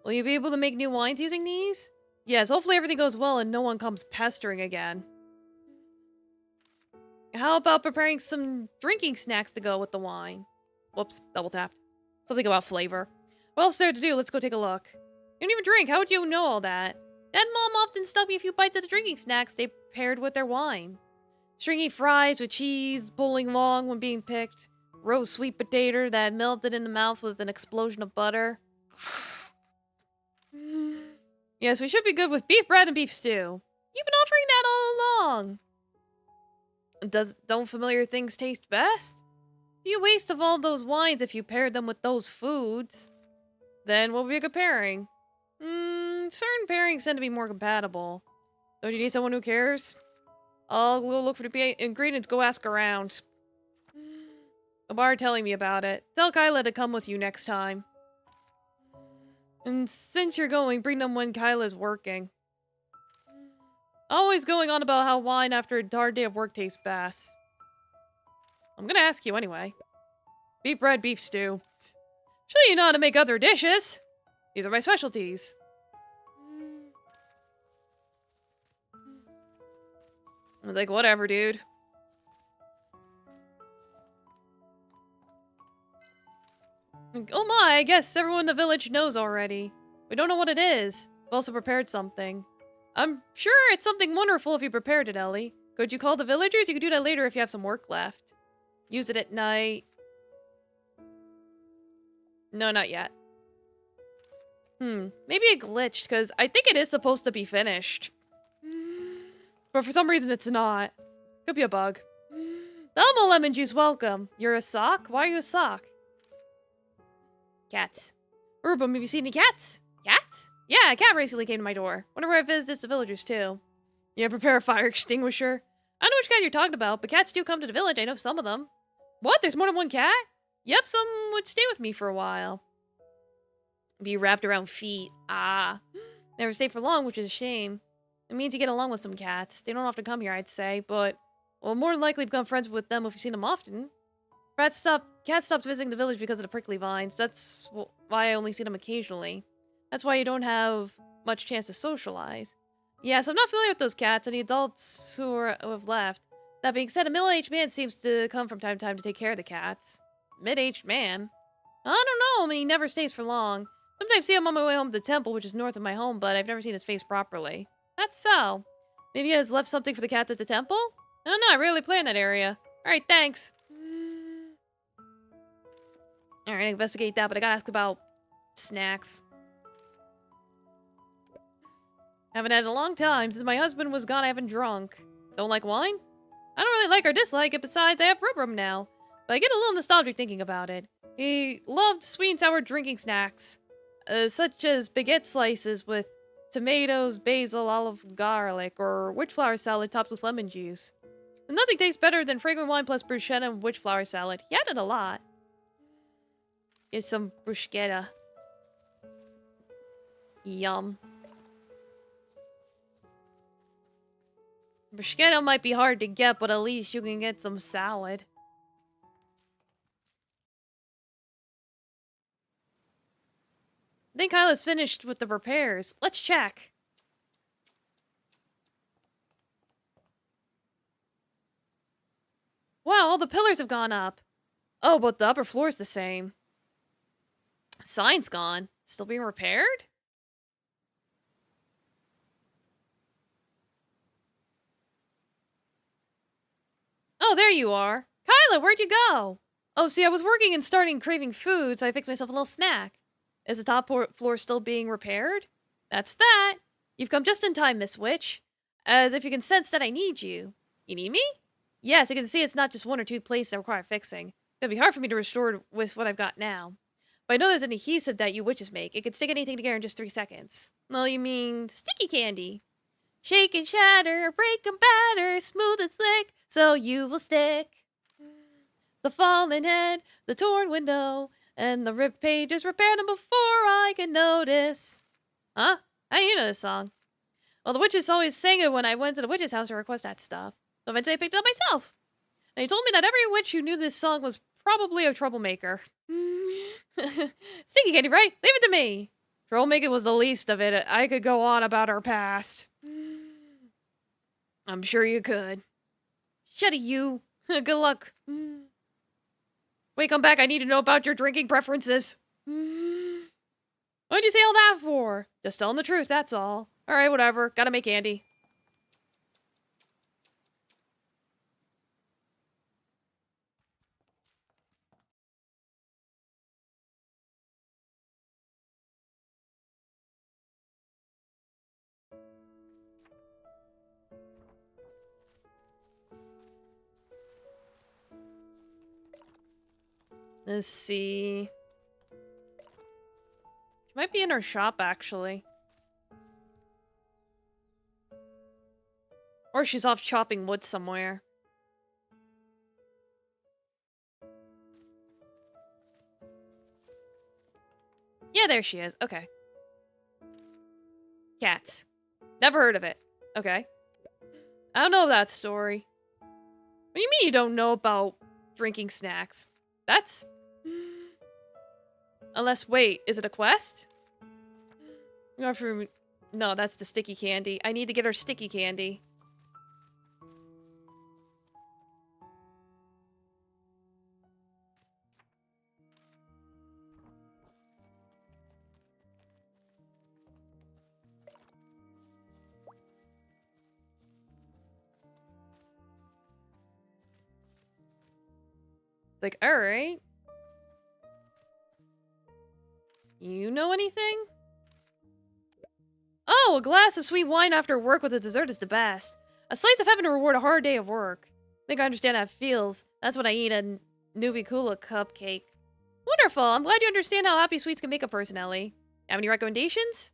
Will you be able to make new wines using these? Yes, hopefully everything goes well and no one comes pestering again. How about preparing some drinking snacks to go with the wine? Whoops, double tapped. Something about flavor. What else is there to do? Let's go take a look. You don't even drink. How would you know all that? Dad and Mom often stuck me a few bites of the drinking snacks they paired with their wine. Stringy fries with cheese, pulling long when being picked. Roast sweet potato that melted in the mouth with an explosion of butter. Yes, we should be good with beef bread and beef stew. You've been offering that all along. Don't familiar things taste best? Be a waste of all those wines if you paired them with those foods. Then what would be a good pairing? Certain pairings tend to be more compatible. Don't you need someone who cares? I'll go look for the ingredients, go ask around. A bar telling me about it. Tell Kyla to come with you next time. And since you're going, bring them when Kyla's working. Always going on about how wine after a hard day of work tastes best. I'm gonna ask you anyway. Beef bread, beef stew. Surely you know how to make other dishes. These are my specialties. I was like, whatever, dude. Oh my, I guess everyone in the village knows already. We don't know what it is. We've also prepared something. I'm sure it's something wonderful if you prepared it, Ellie. Could you call the villagers? You could do that later if you have some work left. Use it at night. No, not yet. Maybe it glitched, because I think it is supposed to be finished. But for some reason it's not. Could be a bug. Elmo Lemon Juice, welcome. You're a sock? Why are you a sock? Cats. Rubum, have you seen any cats? Cats? Yeah, a cat recently came to my door. Wonder where I visited the villagers too. Yeah, prepare a fire extinguisher. I don't know which cat you're talking about, but cats do come to the village. I know some of them. What? There's more than one cat? Yep, some would stay with me for a while. Be wrapped around feet. Ah. Never stay for long, which is a shame. It means you get along with some cats. They don't often come here, I'd say, but well, more than likely become friends with them if you've seen them often. Cats stopped visiting the village because of the prickly vines. That's why I only see them occasionally. That's why you don't have much chance to socialize. Yeah, so I'm not familiar with those cats, and the adults who have left. That being said, a middle-aged man seems to come from time to time to take care of the cats. Mid-aged man? I don't know, I mean, he never stays for long. Sometimes I see him on my way home to the temple, which is north of my home, but I've never seen his face properly. That's so. Maybe he has left something for the cats at the temple? I don't know, I rarely play in that area. Alright, thanks. Alright, investigate that, but I gotta ask about snacks. Haven't had it in a long time. Since my husband was gone, I haven't drunk. Don't like wine? I don't really like or dislike it, besides I have rubrum now. But I get a little nostalgic thinking about it. He loved sweet and sour drinking snacks. Such as baguette slices with tomatoes, basil, olive, garlic, or witchflower salad topped with lemon juice. And nothing tastes better than fragrant wine plus bruschetta and witchflower salad. He had it a lot. Get some bruschetta. Yum. Bruschetta might be hard to get, but at least you can get some salad. I think Kyla's finished with the repairs. Let's check. Wow, all the pillars have gone up. Oh, but the upper floor's the same. Sign's gone. Still being repaired? Oh, there you are. Kyla, where'd you go? Oh, see, I was working and starting craving food, so I fixed myself a little snack. Is the top floor still being repaired? That's that. You've come just in time, Miss Witch. As if you can sense that I need you. You need me? Yes, you can see it's not just one or two places that require fixing. It'll be hard for me to restore with what I've got now. But I know there's an adhesive that you witches make. It can stick anything together in just 3 seconds. Well, you mean sticky candy. Shake and shatter, break and batter, smooth and slick, so you will stick. The fallen head, the torn window, and the ripped pages, repair them before I can notice. Huh? How do you know this song? Well, the witches always sang it when I went to the witch's house to request that stuff. So eventually I picked it up myself. And he told me that every witch who knew this song was probably a troublemaker. Sticky candy, right? Leave it to me. Troublemaker was the least of it. I could go on about her past. I'm sure you could. Shut it, you. Good luck. Wait, come back. I need to know about your drinking preferences. What'd you say all that for? Just telling the truth, that's all. Alright, whatever. Gotta make candy. Let's see. She might be in her shop, actually. Or she's off chopping wood somewhere. Yeah, there she is. Okay. Cats. Never heard of it. Okay. I don't know that story. What do you mean you don't know about drinking snacks? That's... Unless, wait, is it a quest? No, that's the sticky candy. I need to get her sticky candy. Like, alright. You know anything? Oh, a glass of sweet wine after work with a dessert is the best. A slice of heaven to reward a hard day of work. I think I understand how it feels. That's when I eat a Nubicula cupcake. Wonderful. I'm glad you understand how happy sweets can make a person, Ellie. Have any recommendations?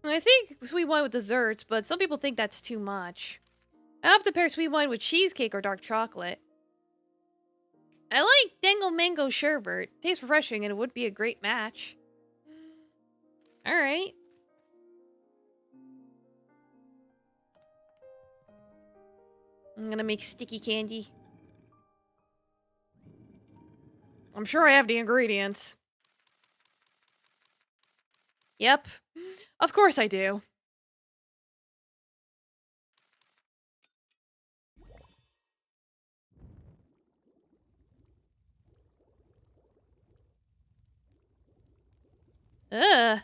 I think sweet wine with desserts, but some people think that's too much. I often pair sweet wine with cheesecake or dark chocolate. I like Dangle Mango Sherbet. Tastes refreshing and it would be a great match. Alright. I'm gonna make sticky candy. I'm sure I have the ingredients. Yep. Of course I do. Ugh.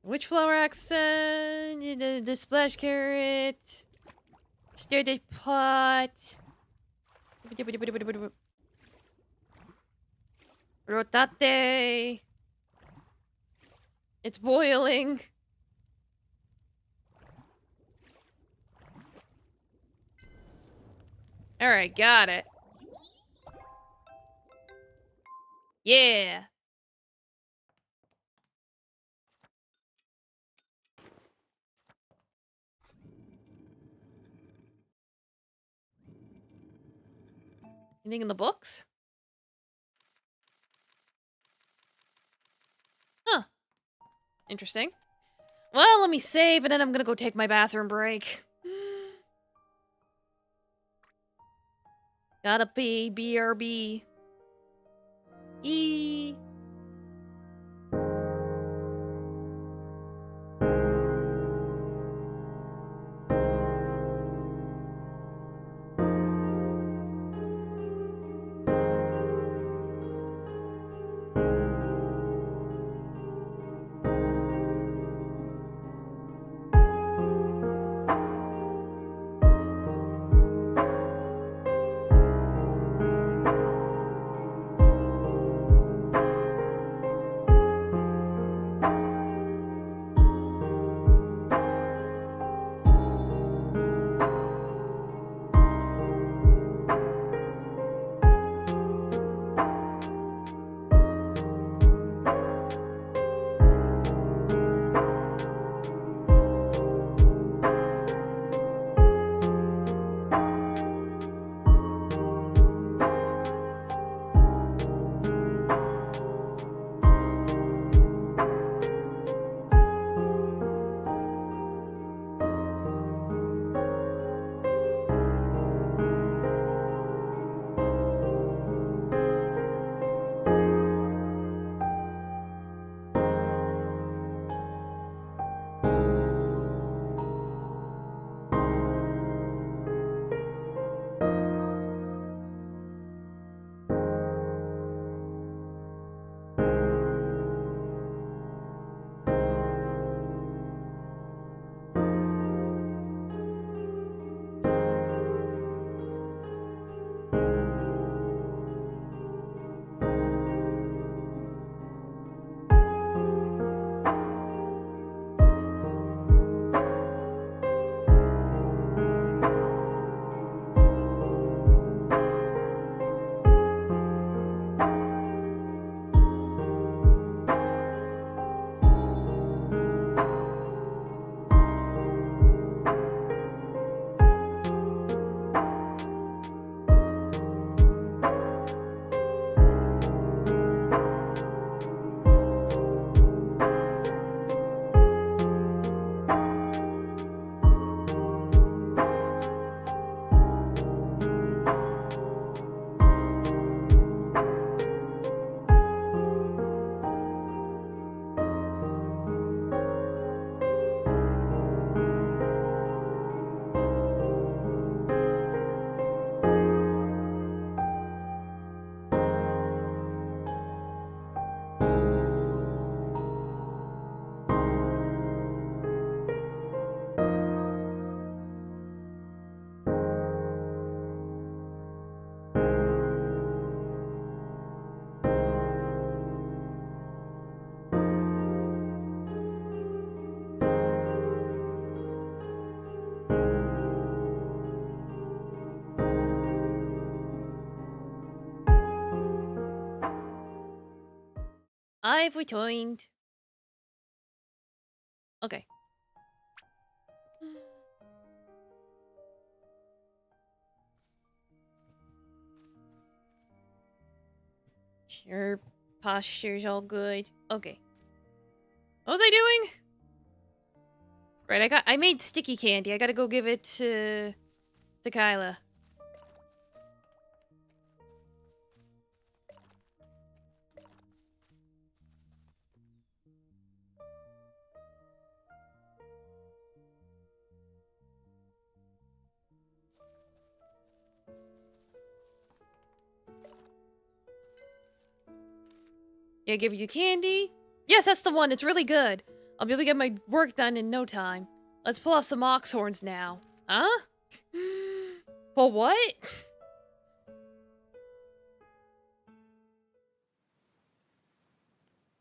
Which flower accent? The splash carrot. Stir the pot. Rotate. It's boiling. Alright, got it. Yeah. Anything in the books? Huh. Interesting. Well, let me save, and then I'm gonna go take my bathroom break. Gotta pee, BRB. E. I've returned. Okay. Your posture's all good. Okay. What was I doing? Right, I made sticky candy. I gotta go give it to Kyla. Yeah, give you candy. Yes, that's the one. It's really good. I'll be able to get my work done in no time. Let's pull off some ox horns now. Huh? Well, what?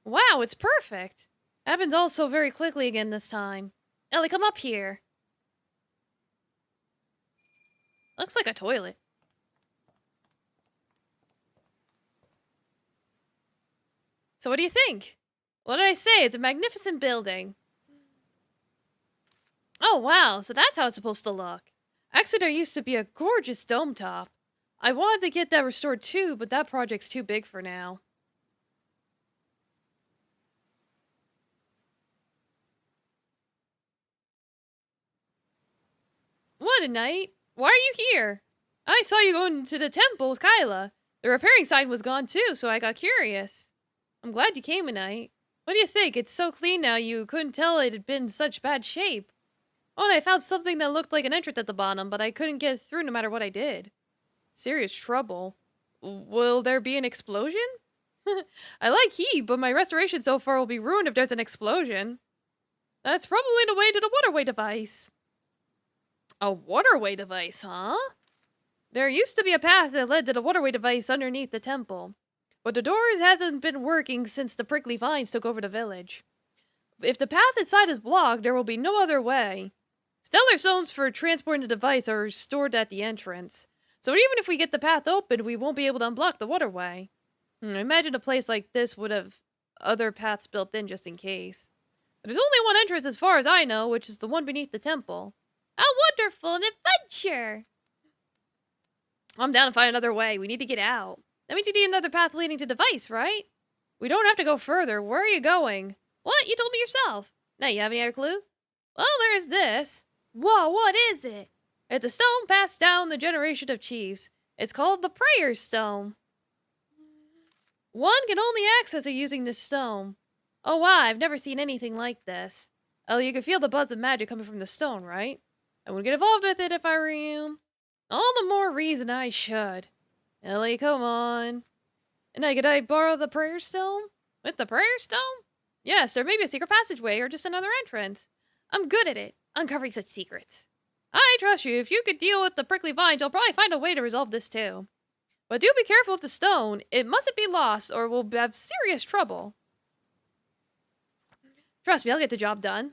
Wow, it's perfect. Happens all so very quickly again this time. Ellie, come up here. Looks like a toilet. So what do you think? What did I say? It's a magnificent building. Oh, wow. So that's how it's supposed to look. Exeter used to be a gorgeous dome top. I wanted to get that restored too, but that project's too big for now. What a night. Why are you here? I saw you going to the temple with Kyla. The repairing sign was gone too, so I got curious. I'm glad you came tonight. What do you think? It's so clean now you couldn't tell it had been in such bad shape. Oh, and I found something that looked like an entrance at the bottom, but I couldn't get through no matter what I did. Serious trouble. Will there be an explosion? I like heat, but my restoration so far will be ruined if there's an explosion. That's probably the way to the waterway device. A waterway device, huh? There used to be a path that led to the waterway device underneath the temple. But the doors hasn't been working since the prickly vines took over the village. If the path inside is blocked, there will be no other way. Stellar stones for transporting the device are stored at the entrance. So even if we get the path open, we won't be able to unblock the waterway. Imagine a place like this would have other paths built in just in case. There's only one entrance as far as I know, which is the one beneath the temple. A wonderful adventure! I'm down to find another way. We need to get out. That means you need another path leading to the device, right? We don't have to go further. Where are you going? What? You told me yourself. Now, you have any other clue? Well, there is this. Whoa, what is it? It's a stone passed down the generation of chiefs. It's called the Prayer Stone. One can only access it using this stone. Oh wow, I've never seen anything like this. Oh, you can feel the buzz of magic coming from the stone, right? I would get involved with it if I were you. All the more reason I should. Ellie, come on. And now, could I borrow the prayer stone? With the prayer stone? Yes, there may be a secret passageway or just another entrance. I'm good at it, uncovering such secrets. I trust you. If you could deal with the prickly vines, you'll probably find a way to resolve this too. But do be careful with the stone. It mustn't be lost or we'll have serious trouble. Trust me, I'll get the job done.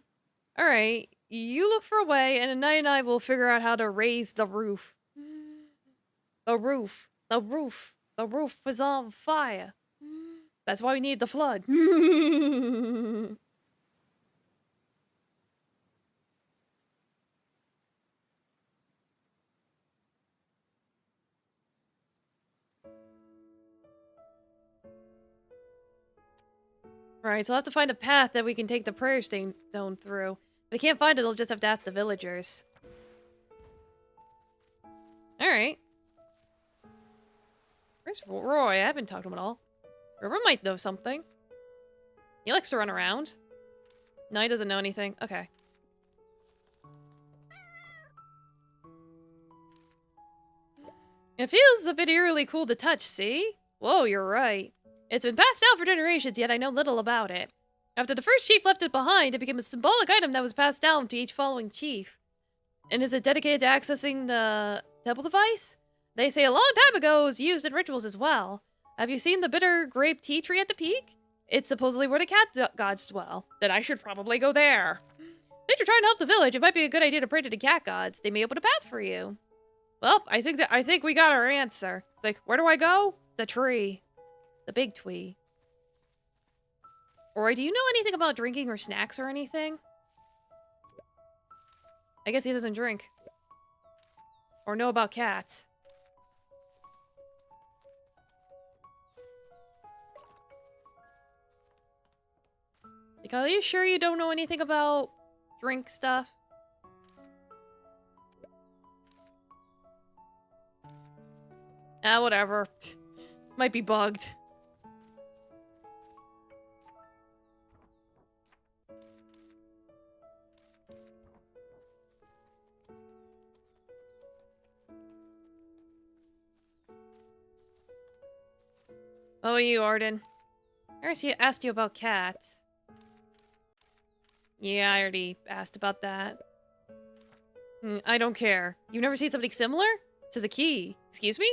Alright, you look for a way, and Night and I will figure out how to raise the roof. The roof. The roof. The roof is on fire. That's why we need the flood. Right, so I'll have to find a path that we can take the prayer stone through. If I can't find it, I'll just have to ask the villagers. Alright. Where's Roy? I haven't talked to him at all. River might know something. He likes to run around. No, he doesn't know anything. Okay. It feels a bit eerily cool to touch, see? Whoa, you're right. It's been passed down for generations, yet I know little about it. After the first chief left it behind, it became a symbolic item that was passed down to each following chief. And is it dedicated to accessing the temple device? They say a long time ago it was used in rituals as well. Have you seen the bitter grape tea tree at the peak? It's supposedly where the cat gods dwell. Then I should probably go there. Since you're trying to help the village, it might be a good idea to pray to the cat gods. They may open a path for you. Well, I think we got our answer. It's like, where do I go? The tree. The big tree. Or do you know anything about drinking or snacks or anything? I guess he doesn't drink. Or know about cats. Like, are you sure you don't know anything about drink stuff? Ah, whatever. Might be bugged. Oh, you, Arden. I already asked you about cats. Yeah, I already asked about that. I don't care. You've never seen something similar? Says a key. Excuse me?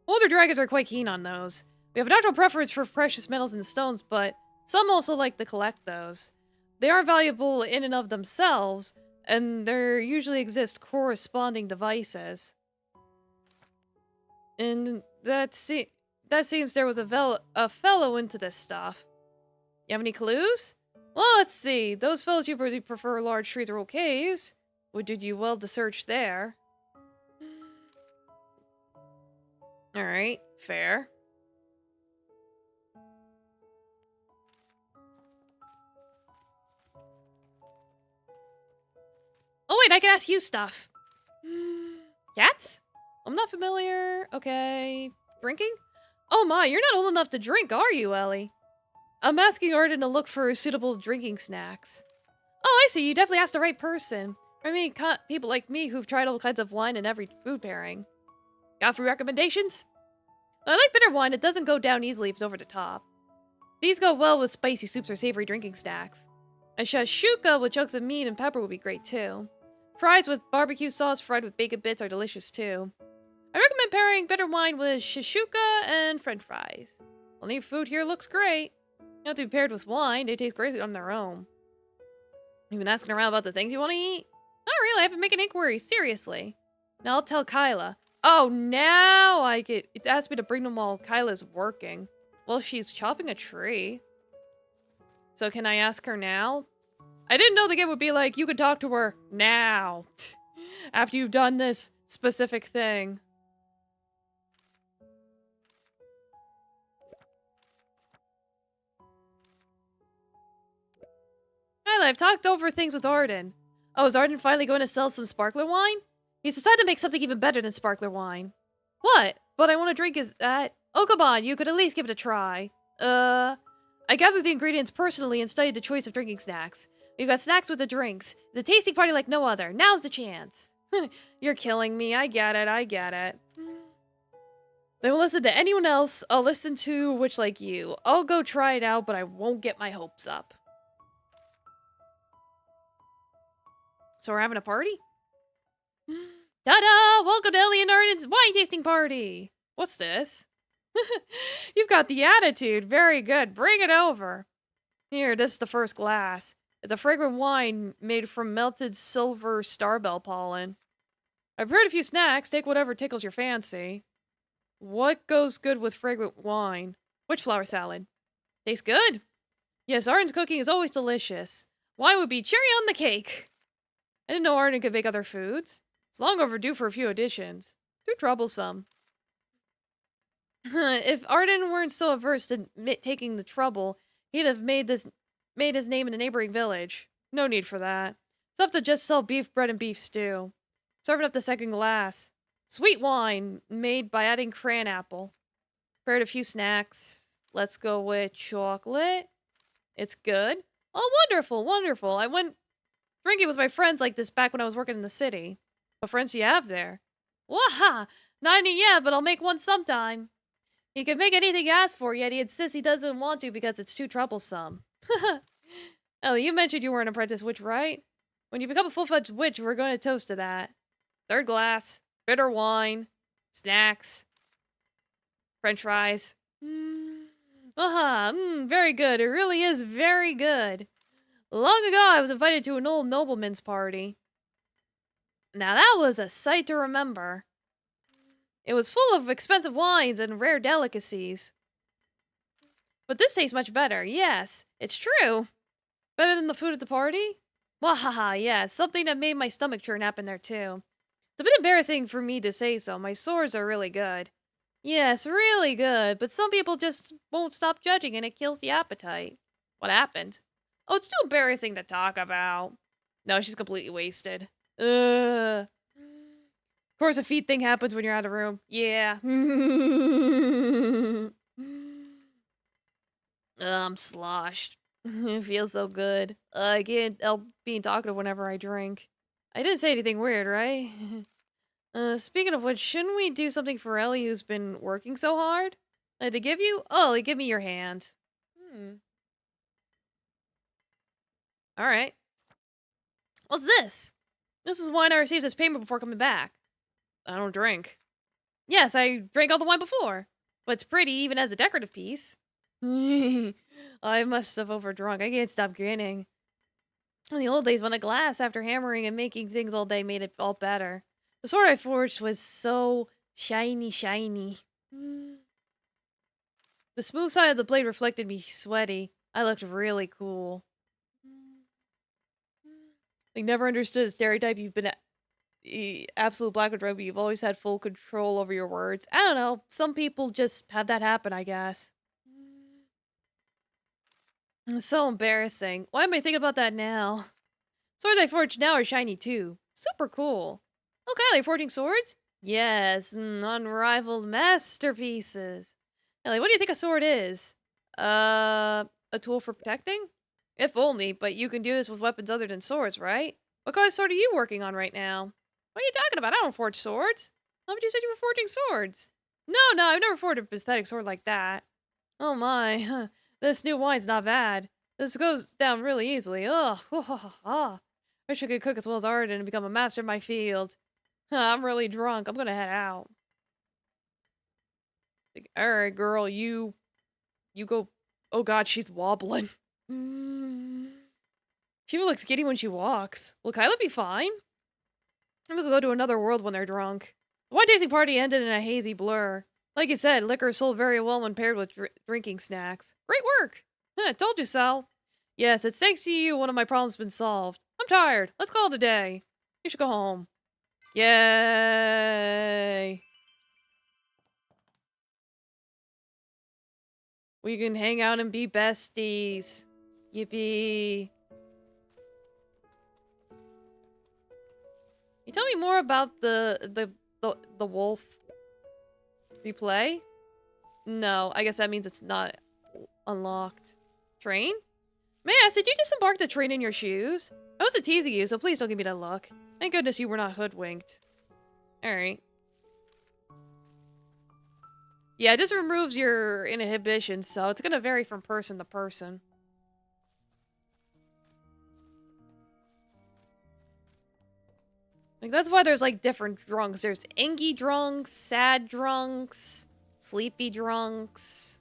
Older dragons are quite keen on those. We have a natural preference for precious metals and stones, but some also like to collect those. They aren't valuable in and of themselves, and there usually exist corresponding devices. And that seems there was a fellow into this stuff. You have any clues? Well, let's see. Those fellows usually prefer large trees or caves. Would do you well to search there. Alright, fair. Oh wait, I can ask you stuff. Cats? I'm not familiar. Okay. Drinking? Oh my, you're not old enough to drink, are you, Ellie? I'm asking Arden to look for suitable drinking snacks. Oh, I see. You definitely asked the right person. I mean, people like me who've tried all kinds of wine in every food pairing. Got food recommendations? I like bitter wine. It doesn't go down easily if it's over the top. These go well with spicy soups or savory drinking snacks. A shashuka with chunks of meat and pepper would be great too. Fries with barbecue sauce fried with bacon bits are delicious too. I recommend pairing bitter wine with shashuka and french fries. Only food here looks great. Not to be paired with wine, they taste great on their own. You've been asking around about the things you want to eat? Not really, I've been making inquiries, seriously. Now I'll tell Kyla. Oh, now I get... It asked me to bring them while Kyla's working. Well, she's chopping a tree. So can I ask her now? I didn't know the game would be like, you could talk to her now. After you've done this specific thing. Kyla, I've talked over things with Arden. Oh, is Arden finally going to sell some sparkler wine? He's decided to make something even better than sparkler wine. What? But I want to drink is that... Oh, come on, you could at least give it a try. I gathered the ingredients personally and studied the choice of drinking snacks. We've got snacks with the drinks. The tasting party like no other. Now's the chance. You're killing me. I get it. I get it. They won't listen to anyone else. I'll listen to which like you. I'll go try it out, but I won't get my hopes up. So we're having a party? Ta-da! Welcome to Ellie and Arden's wine tasting party! What's this? You've got the attitude. Very good. Bring it over. Here, this is the first glass. It's a fragrant wine made from melted silver starbell pollen. I've prepared a few snacks. Take whatever tickles your fancy. What goes good with fragrant wine? Witch flower salad. Tastes good. Yes, Arden's cooking is always delicious. Wine would be cherry on the cake. I didn't know Arden could make other foods. It's long overdue for a few additions. Too troublesome. If Arden weren't so averse to taking the trouble, he'd have made his name in a neighboring village. No need for that. It's enough to just sell beef bread and beef stew. Serving up the second glass. Sweet wine made by adding cran apple. Prepared a few snacks. Let's go with chocolate. It's good. Oh, wonderful, wonderful. I went drinking with my friends like this back when I was working in the city. What friends do you have there? Waha! Not any yet, but I'll make one sometime. He can make anything he asks for, yet he insists he doesn't want to because it's too troublesome. Ellie, you mentioned you were an apprentice witch, right? When you become a full-fledged witch, we're going to toast to that. Third glass, bitter wine, snacks, french fries. Very good. It really is very good. Long ago, I was invited to an old nobleman's party. Now that was a sight to remember. It was full of expensive wines and rare delicacies. But this tastes much better. Yes, it's true. Better than the food at the party? Wahaha, yes. Something that made my stomach churn happened there too. It's a bit embarrassing for me to say so. My swords are really good. Yes, really good. But some people just won't stop judging and it kills the appetite. What happened? Oh, it's too embarrassing to talk about. No, she's completely wasted. Ugh. Of course, a feet thing happens when you're out of room. Yeah. I'm sloshed. It feels so good. I can't help being talkative whenever I drink. I didn't say anything weird, right? Speaking of which, shouldn't we do something for Ellie who's been working so hard? Like they give you? Oh, they give me your hand. Alright. What's this? This is wine I received as payment before coming back. I don't drink. Yes, I drank all the wine before. But it's pretty even as a decorative piece. I must have overdrunk. I can't stop grinning. In the old days, when a glass, after hammering and making things all day, made it all better. The sword I forged was so shiny. The smooth side of the blade reflected me sweaty. I looked really cool. I never understood the stereotype you've been absolute black and white, but you've always had full control over your words. I don't know. Some people just have that happen, I guess. It's so embarrassing. Why am I thinking about that now? Swords I forged now are shiny too. Super cool. Oh, Kylie, forging swords? Yes, unrivaled masterpieces. Ellie, what do you think a sword is? A tool for protecting? If only, but you can do this with weapons other than swords, right? What kind of sword are you working on right now? What are you talking about? I don't forge swords. How about you said you were forging swords? No, I've never forged a pathetic sword like that. Oh my, this new wine's not bad. This goes down really easily. Ugh, wish I could cook as well as Arden and become a master in my field. I'm really drunk. I'm gonna head out. Like, alright, girl, you go. Oh god, she's wobbling. She looks giddy when she walks. Will Kyla be fine? I'm gonna go to another world when they're drunk. The wine tasting party ended in a hazy blur. Like you said, liquor sold very well when paired with drinking snacks. Great work! Huh, told you so. Yes, it's thanks to you one of my problems has been solved. I'm tired. Let's call it a day. You should go home. Yay! We can hang out and be besties. Yippee. Can you tell me more about the wolf? You play? No, I guess that means it's not unlocked. Train? May I ask, did you disembark the train in your shoes? I wasn't teasing you, so please don't give me that look. Thank goodness you were not hoodwinked. Alright. Yeah, it just removes your inhibitions, so it's gonna vary from person to person. Like, that's why there's, like, different drunks. There's angy drunks, sad drunks, sleepy drunks.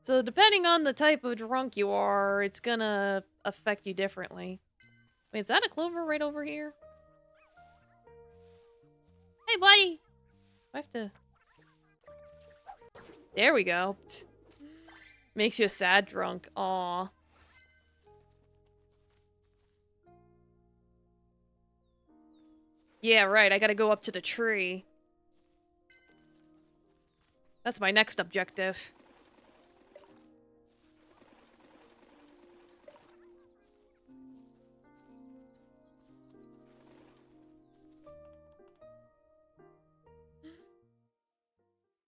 So, depending on the type of drunk you are, it's gonna affect you differently. Wait, is that a clover right over here? Hey, buddy! I have to... There we go. Makes you a sad drunk. Aw. Yeah, right. I gotta go up to the tree. That's my next objective.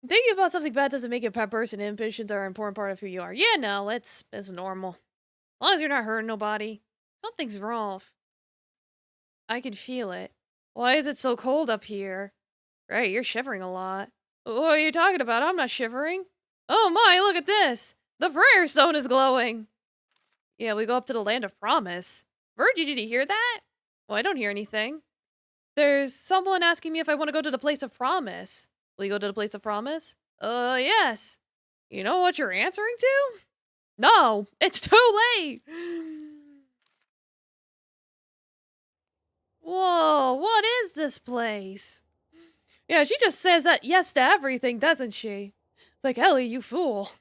Thinking about something bad doesn't make you a bad person. Ambitions are an important part of who you are. Yeah, no, it's normal. As long as you're not hurting nobody. Something's wrong. I can feel it. Why is it so cold up here? Right, you're shivering a lot. What are you talking about? I'm not shivering. Oh my, look at this! The prayer stone is glowing! Yeah, we go up to the land of promise. Virgie, did you hear that? Well, I don't hear anything. There's someone asking me if I want to go to the place of promise. Will you go to the place of promise? Yes. You know what you're answering to? No, it's too late! Whoa, what is this place? Yeah, she just says that yes to everything, doesn't she? It's like, Ellie, you fool.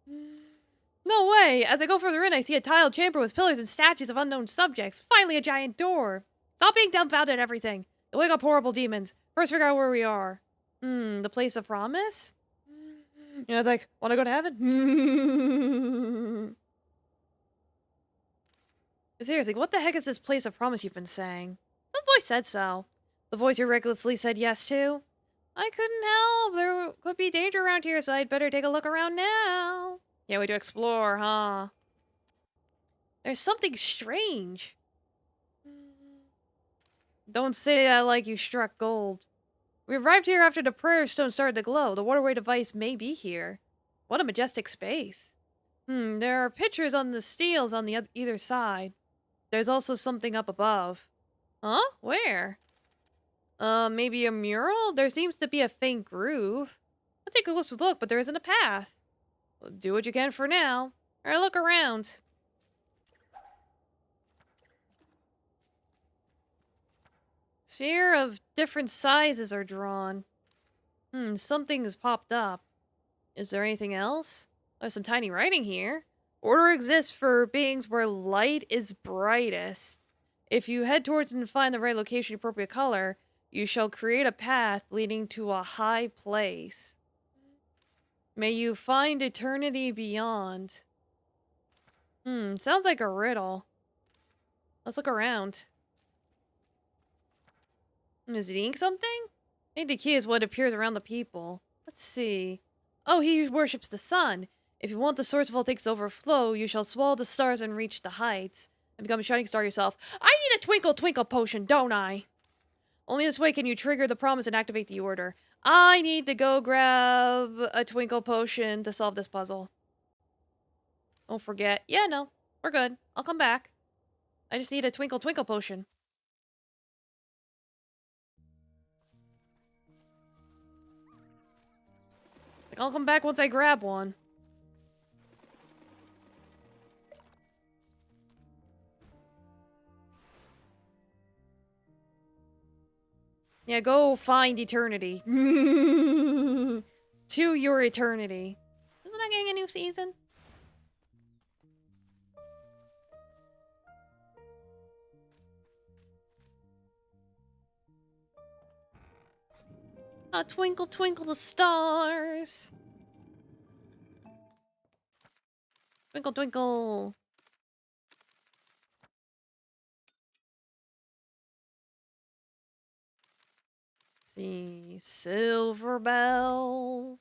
No way! As I go further in, I see a tiled chamber with pillars and statues of unknown subjects. Finally, a giant door. Stop being dumbfounded at everything. You'll wake up horrible demons. First, figure out where we are. The place of promise? You know, it's like, wanna go to heaven? Seriously, what the heck is this place of promise you've been saying? Some voice said so. The voice you recklessly said yes to? I couldn't help. There could be danger around here, so I'd better take a look around now. Can't wait to explore, huh? There's something strange. Don't say that like you struck gold. We arrived here after the prayer stone started to glow. The waterway device may be here. What a majestic space. There are pictures on the steels on the either side. There's also something up above. Huh? Where? Maybe a mural? There seems to be a faint groove. I'll take a closer look, but there isn't a path. Well, do what you can for now. Or look around. Sphere of different sizes are drawn. Something has popped up. Is there anything else? There's some tiny writing here. Order exists for beings where light is brightest. If you head towards and find the right location, appropriate color, you shall create a path leading to a high place. May you find eternity beyond. Sounds like a riddle. Let's look around. Is it ink something? I think the key is what appears around the people. Let's see. Oh, he worships the sun. If you want the source of all things to overflow, you shall swallow the stars and reach the heights. And become a shining star yourself. I need a twinkle twinkle potion, don't I? Only this way can you trigger the promise and activate the order. I need to go grab a twinkle potion to solve this puzzle. Don't forget. Yeah, no. We're good. I'll come back. I just need a twinkle twinkle potion. Like, I'll come back once I grab one. Yeah, go find eternity. To your eternity. Isn't that getting a new season? Ah, twinkle, twinkle the stars. Twinkle, twinkle. Let's see, silver bells.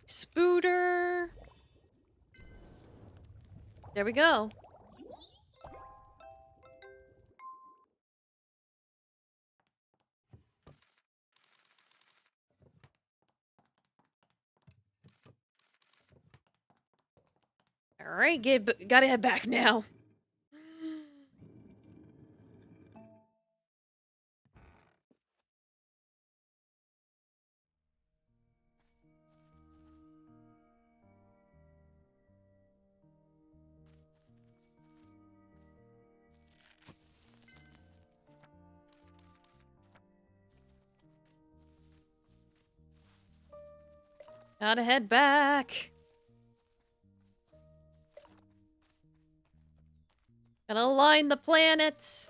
Spooter. There we go. Alright, gotta head back now. Gotta head back. Gotta align the planets.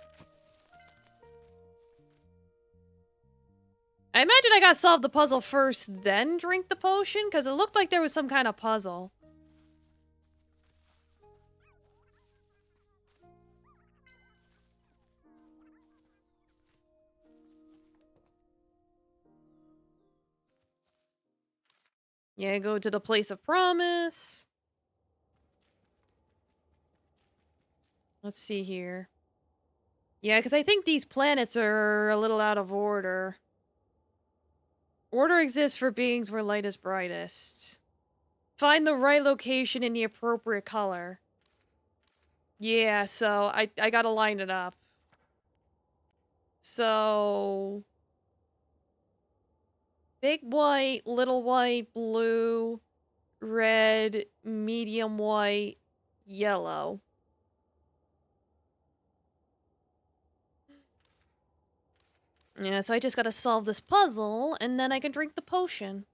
I imagine I gotta solve the puzzle first, then drink the potion, because it looked like there was some kind of puzzle. Yeah, go to the place of promise. Let's see here. Yeah, because I think these planets are a little out of order. Order exists for beings where light is brightest. Find the right location in the appropriate color. Yeah, so I gotta line it up. So... big white, little white, blue, red, medium white, yellow. Yeah, so I just gotta solve this puzzle, and then I can drink the potion.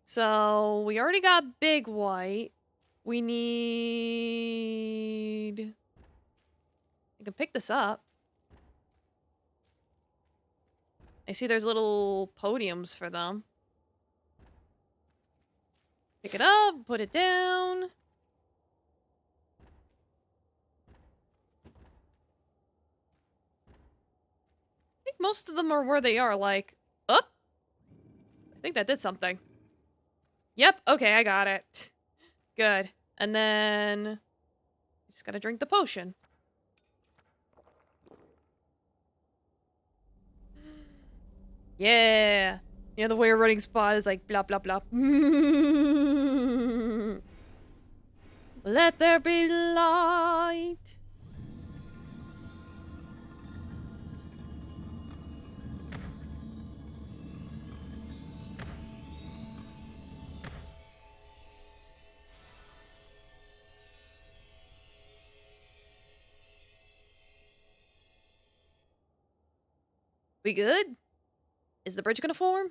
So, we already got big white. We need... I can pick this up. I see there's little podiums for them. Pick it up, put it down. I think most of them are where they are, like, up. I think that did something. Yep, okay, I got it. Good. And then... just gotta drink the potion. Yeah! Yeah, the way a running spot is like blah blah blah. Let there be light. We good? Is the bridge gonna form?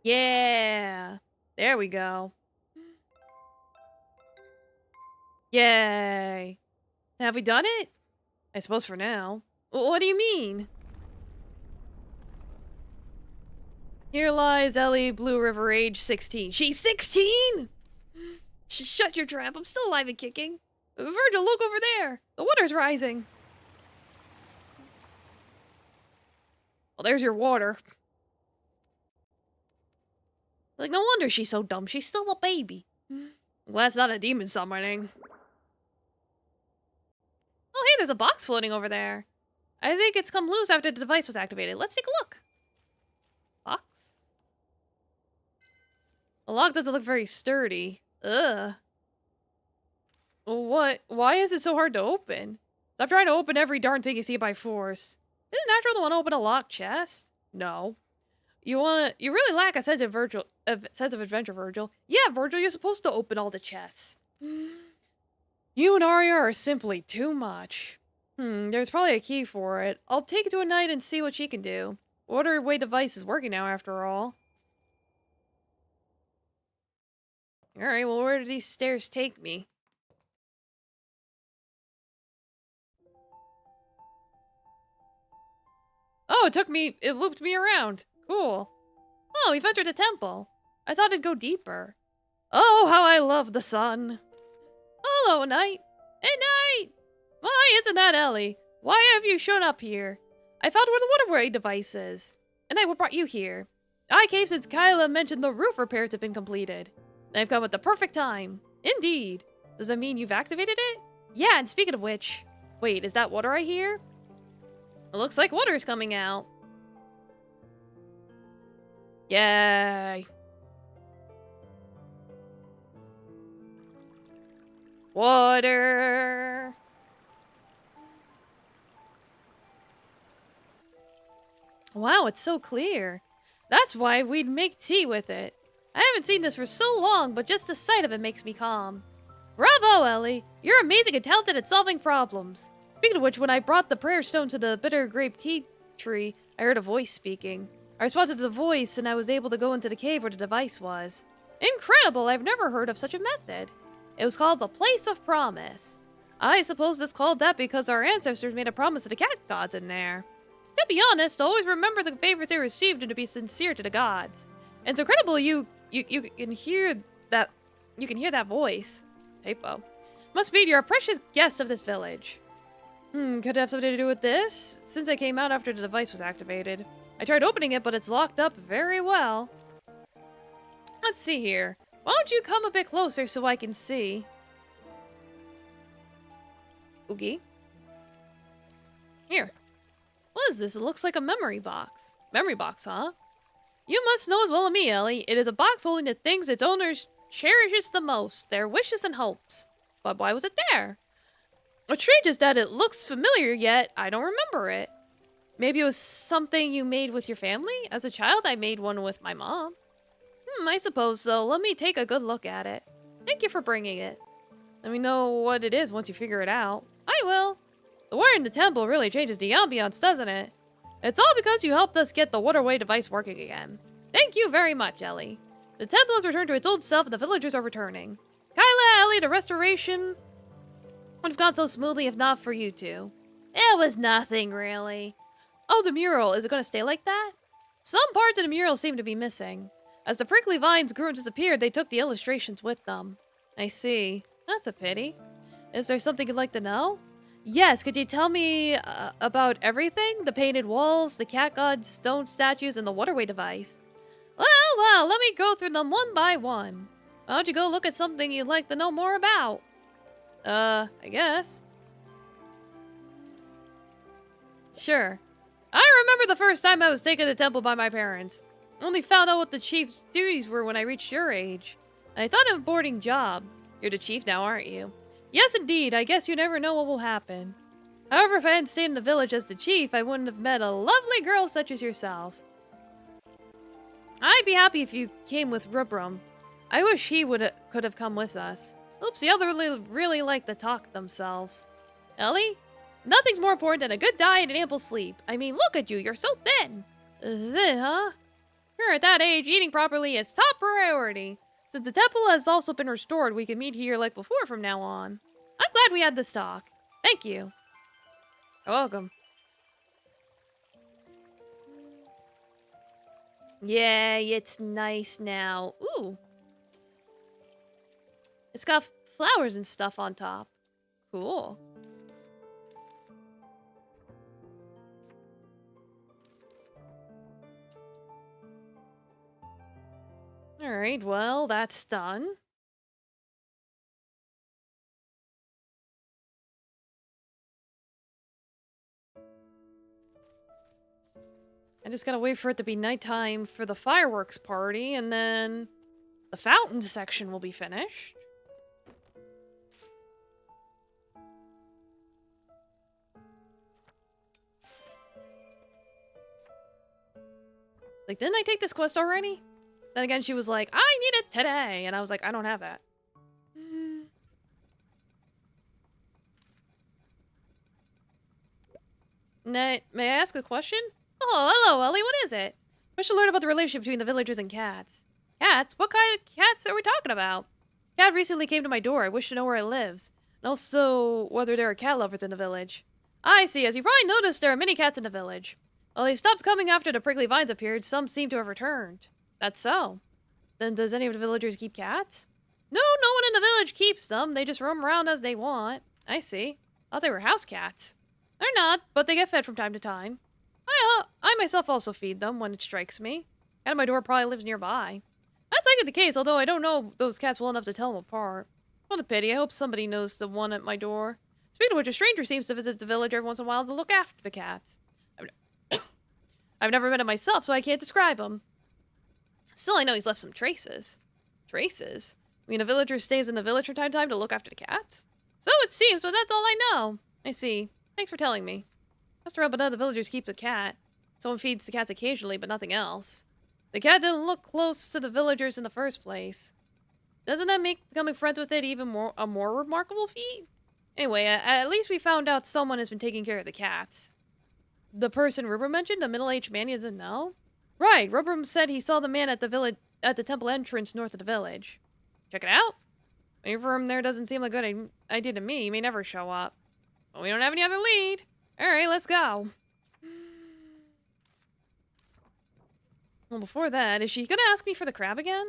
Yeah! There we go. Yay! Have we done it? I suppose for now. What do you mean? Here lies Ellie Blue River, age 16. She's 16?! Shut your trap, I'm still alive and kicking. Virgil, look over there! The water's rising. Well, there's your water. Like, no wonder she's so dumb. She's still a baby. Well, that's not a demon summoning. Oh, hey, there's a box floating over there. I think it's come loose after the device was activated. Let's take a look. Box? The lock doesn't look very sturdy. Ugh. What? Why is it so hard to open? Stop trying to open every darn thing you see by force. Is it natural to want to open a locked chest? No. You really lack a sense of adventure, Virgil. Yeah, Virgil, you're supposed to open all the chests. You and Arya are simply too much. There's probably a key for it. I'll take it to a knight and see what she can do. Waterway device is working now, after all. Alright, well, where do these stairs take me? Oh, it looped me around. Cool. Oh, we've entered a temple. I thought it'd go deeper. Oh, how I love the sun. Hello, Knight. Hey, Knight! Why, isn't that Ellie? Why have you shown up here? I found where the waterway device is. And what brought you here? I came since Kyla mentioned the roof repairs have been completed. I've come at the perfect time. Indeed. Does that mean you've activated it? Yeah, and speaking of which... wait, is that water I hear? It looks like water's coming out. Yay. Water. Wow, it's so clear. That's why we'd make tea with it. I haven't seen this for so long, but just the sight of it makes me calm. Bravo, Ellie! You're amazing and talented at solving problems. Speaking of which, when I brought the prayer stone to the bitter grape tea tree, I heard a voice speaking. I responded to the voice, and I was able to go into the cave where the device was. Incredible! I've never heard of such a method. It was called the Place of Promise. I suppose it's called that because our ancestors made a promise to the cat gods in there. To be honest, always remember the favors they received and to be sincere to the gods. And it's incredible you can hear that voice. Typo. Must be you're a precious guest of this village. Could it have something to do with this? Since I came out after the device was activated. I tried opening it, but it's locked up very well. Let's see here. Why don't you come a bit closer so I can see? Oogie. Here. What is this? It looks like a memory box. Memory box, huh? You must know as well as me, Ellie. It is a box holding the things its owners cherishes the most, their wishes and hopes. But why was it there? What's strange is that it looks familiar, yet I don't remember it. Maybe it was something you made with your family? As a child, I made one with my mom. I suppose so. Let me take a good look at it. Thank you for bringing it. Let me know what it is once you figure it out. I will. The war in the temple really changes the ambiance, doesn't it? It's all because you helped us get the waterway device working again. Thank you very much, Ellie. The temple has returned to its old self and the villagers are returning. Kyla, Ellie, the restoration would have gone so smoothly if not for you two. It was nothing, really. Oh, the mural. Is it going to stay like that? Some parts of the mural seem to be missing. As the prickly vines grew and disappeared, they took the illustrations with them. I see. That's a pity. Is there something you'd like to know? Yes, could you tell me about everything? The painted walls, the cat god stone statues, and the waterway device. Well, let me go through them one by one. Why don't you go look at something you'd like to know more about? I guess. Sure. I remember the first time I was taken to the temple by my parents. Only found out what the chief's duties were when I reached your age. I thought it was a boarding job. You're the chief now, aren't you? Yes, indeed. I guess you never know what will happen. However, if I hadn't stayed in the village as the chief, I wouldn't have met a lovely girl such as yourself. I'd be happy if you came with Rubrum. I wish he could have come with us. Oops, the other really like to talk themselves. Ellie? Nothing's more important than a good diet and ample sleep. I mean, look at you. You're so thin. Thin, huh? You're at that age, eating properly is top priority. Since the temple has also been restored, we can meet here like before from now on. I'm glad we had this talk. Thank you. You're welcome. Yeah, it's nice now. Ooh. It's got flowers and stuff on top. Cool. Alright, well, that's done. I just gotta wait for it to be nighttime for the fireworks party, and then the fountain section will be finished. Like, didn't I take this quest already? Then again, she was like, I need it today. And I was like, I don't have that. May I ask a question? Oh, hello, Ellie. What is it? I wish to learn about the relationship between the villagers and cats. Cats? What kind of cats are we talking about? Cat recently came to my door. I wish to know where it lives. And also, whether there are cat lovers in the village. I see. As you probably noticed, there are many cats in the village. Well, they stopped coming after the prickly vines appeared. Some seem to have returned. That's so. Then does any of the villagers keep cats? No, no one in the village keeps them. They just roam around as they want. I see. Thought they were house cats. They're not, but they get fed from time to time. I myself also feed them when it strikes me. Cat at my door probably lives nearby. That's likely the case, although I don't know those cats well enough to tell them apart. What a pity. I hope somebody knows the one at my door. Speaking of which, a stranger seems to visit the village every once in a while to look after the cats. I've never met him myself, so I can't describe him. Still, I know he's left some traces. Traces? I mean, a villager stays in the village from time to time to look after the cats? So it seems, but that's all I know. I see. Thanks for telling me. Must rub another villagers keeps a cat. Someone feeds the cats occasionally, but nothing else. The cat didn't look close to the villagers in the first place. Doesn't that make becoming friends with it even a more remarkable feat? Anyway, at least we found out someone has been taking care of the cats. The person Rubrum mentioned, a middle-aged man, he doesn't know? Right, Rubrum said he saw the man at the temple entrance north of the village. Check it out. Waiting for him there doesn't seem like a good idea to me. He may never show up. But we don't have any other lead. Alright, let's go. Well, before that, is she gonna ask me for the crab again?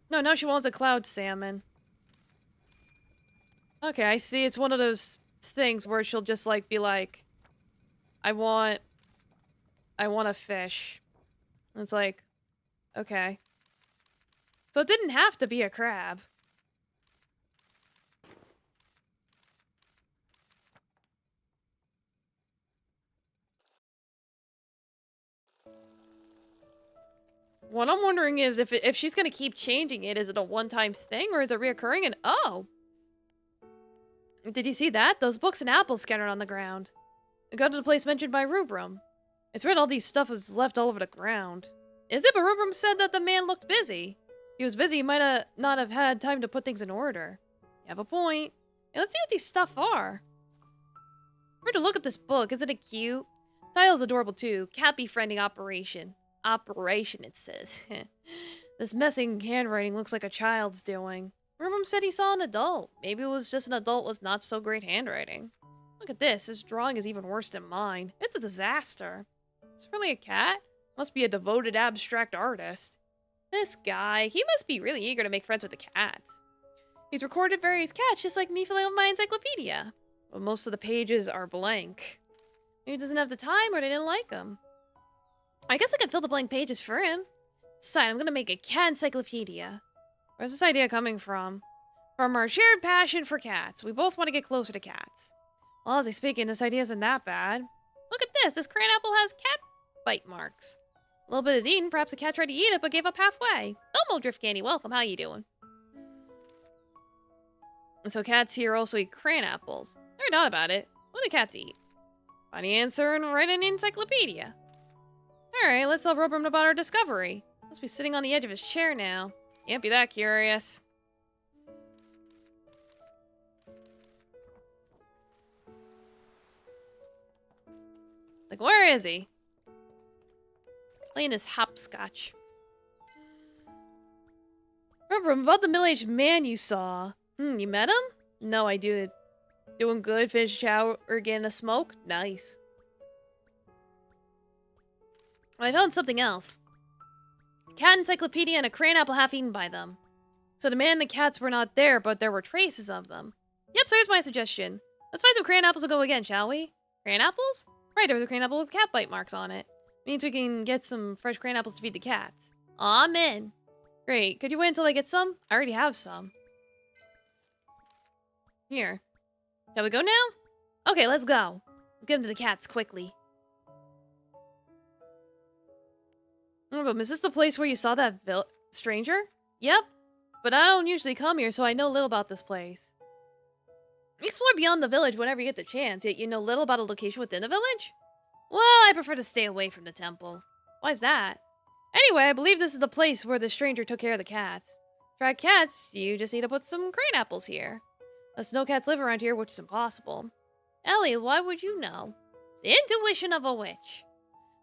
No, now she wants a cloud salmon. Okay, I see. It's one of those things where she'll just, like, be like, I want a fish. And it's like, okay. So it didn't have to be a crab. What I'm wondering is if she's gonna keep changing it, is it a one-time thing or is it reoccurring? And oh! Did you see that? Those books and apples scattered on the ground. Go to the place mentioned by Rubrum. It's read all these stuff was left all over the ground. Is it? But Rubrum said that the man looked busy. If he was busy, he might not have had time to put things in order. You have a point. Hey, let's see what these stuff are. Where to look at this book? Isn't it cute? Title's adorable too. Cat befriending operation. Operation, it says. This messing handwriting looks like a child's doing. Rubrum said he saw an adult. Maybe it was just an adult with not so great handwriting. Look at this. His drawing is even worse than mine. It's a disaster. Is it really a cat? Must be a devoted abstract artist. This guy, he must be really eager to make friends with the cats. He's recorded various cats just like me filling up my encyclopedia. But most of the pages are blank. Maybe he doesn't have the time or they didn't like him. I guess I could fill the blank pages for him. Decide, I'm gonna make a cat encyclopedia. Where's this idea coming from? From our shared passion for cats. We both want to get closer to cats. Well, honestly speaking, this idea isn't that bad. Look at this. This crayon apple has cat bite marks. A little bit is eaten. Perhaps the cat tried to eat it, but gave up halfway. Elmo Drift Candy, welcome. How you doing? So cats here also eat crayon apples. Never thought about it. What do cats eat? Find the answer and write an encyclopedia. Alright, let's tell Rubrum about our discovery. Must be sitting on the edge of his chair now. Can't be that curious. Like, where is he? Playing his hopscotch. Rubrum, about the middle-aged man you saw. You met him? No, I did. Doing good, fish shower, or getting a smoke? Nice. I found something else. Cat encyclopedia and a crayon apple half eaten by them. So the man and the cats were not there, but there were traces of them. Yep, so here's my suggestion. Let's find some crayon apples and go again, shall we? Crayon apples? Right, there was a crayon apple with cat bite marks on it. Means we can get some fresh crayon apples to feed the cats. Amen. Great, could you wait until I get some? I already have some. Here. Shall we go now? Okay, let's go. Let's give them to the cats quickly. But is this the place where you saw that stranger? Yep. But I don't usually come here, so I know little about this place. Explore beyond the village whenever you get the chance, yet you know little about a location within the village? Well, I prefer to stay away from the temple. Why's that? Anyway, I believe this is the place where the stranger took care of the cats. Track cats, you just need to put some crayon apples here. Unless no cats live around here, which is impossible. Ellie, why would you know? It's the intuition of a witch.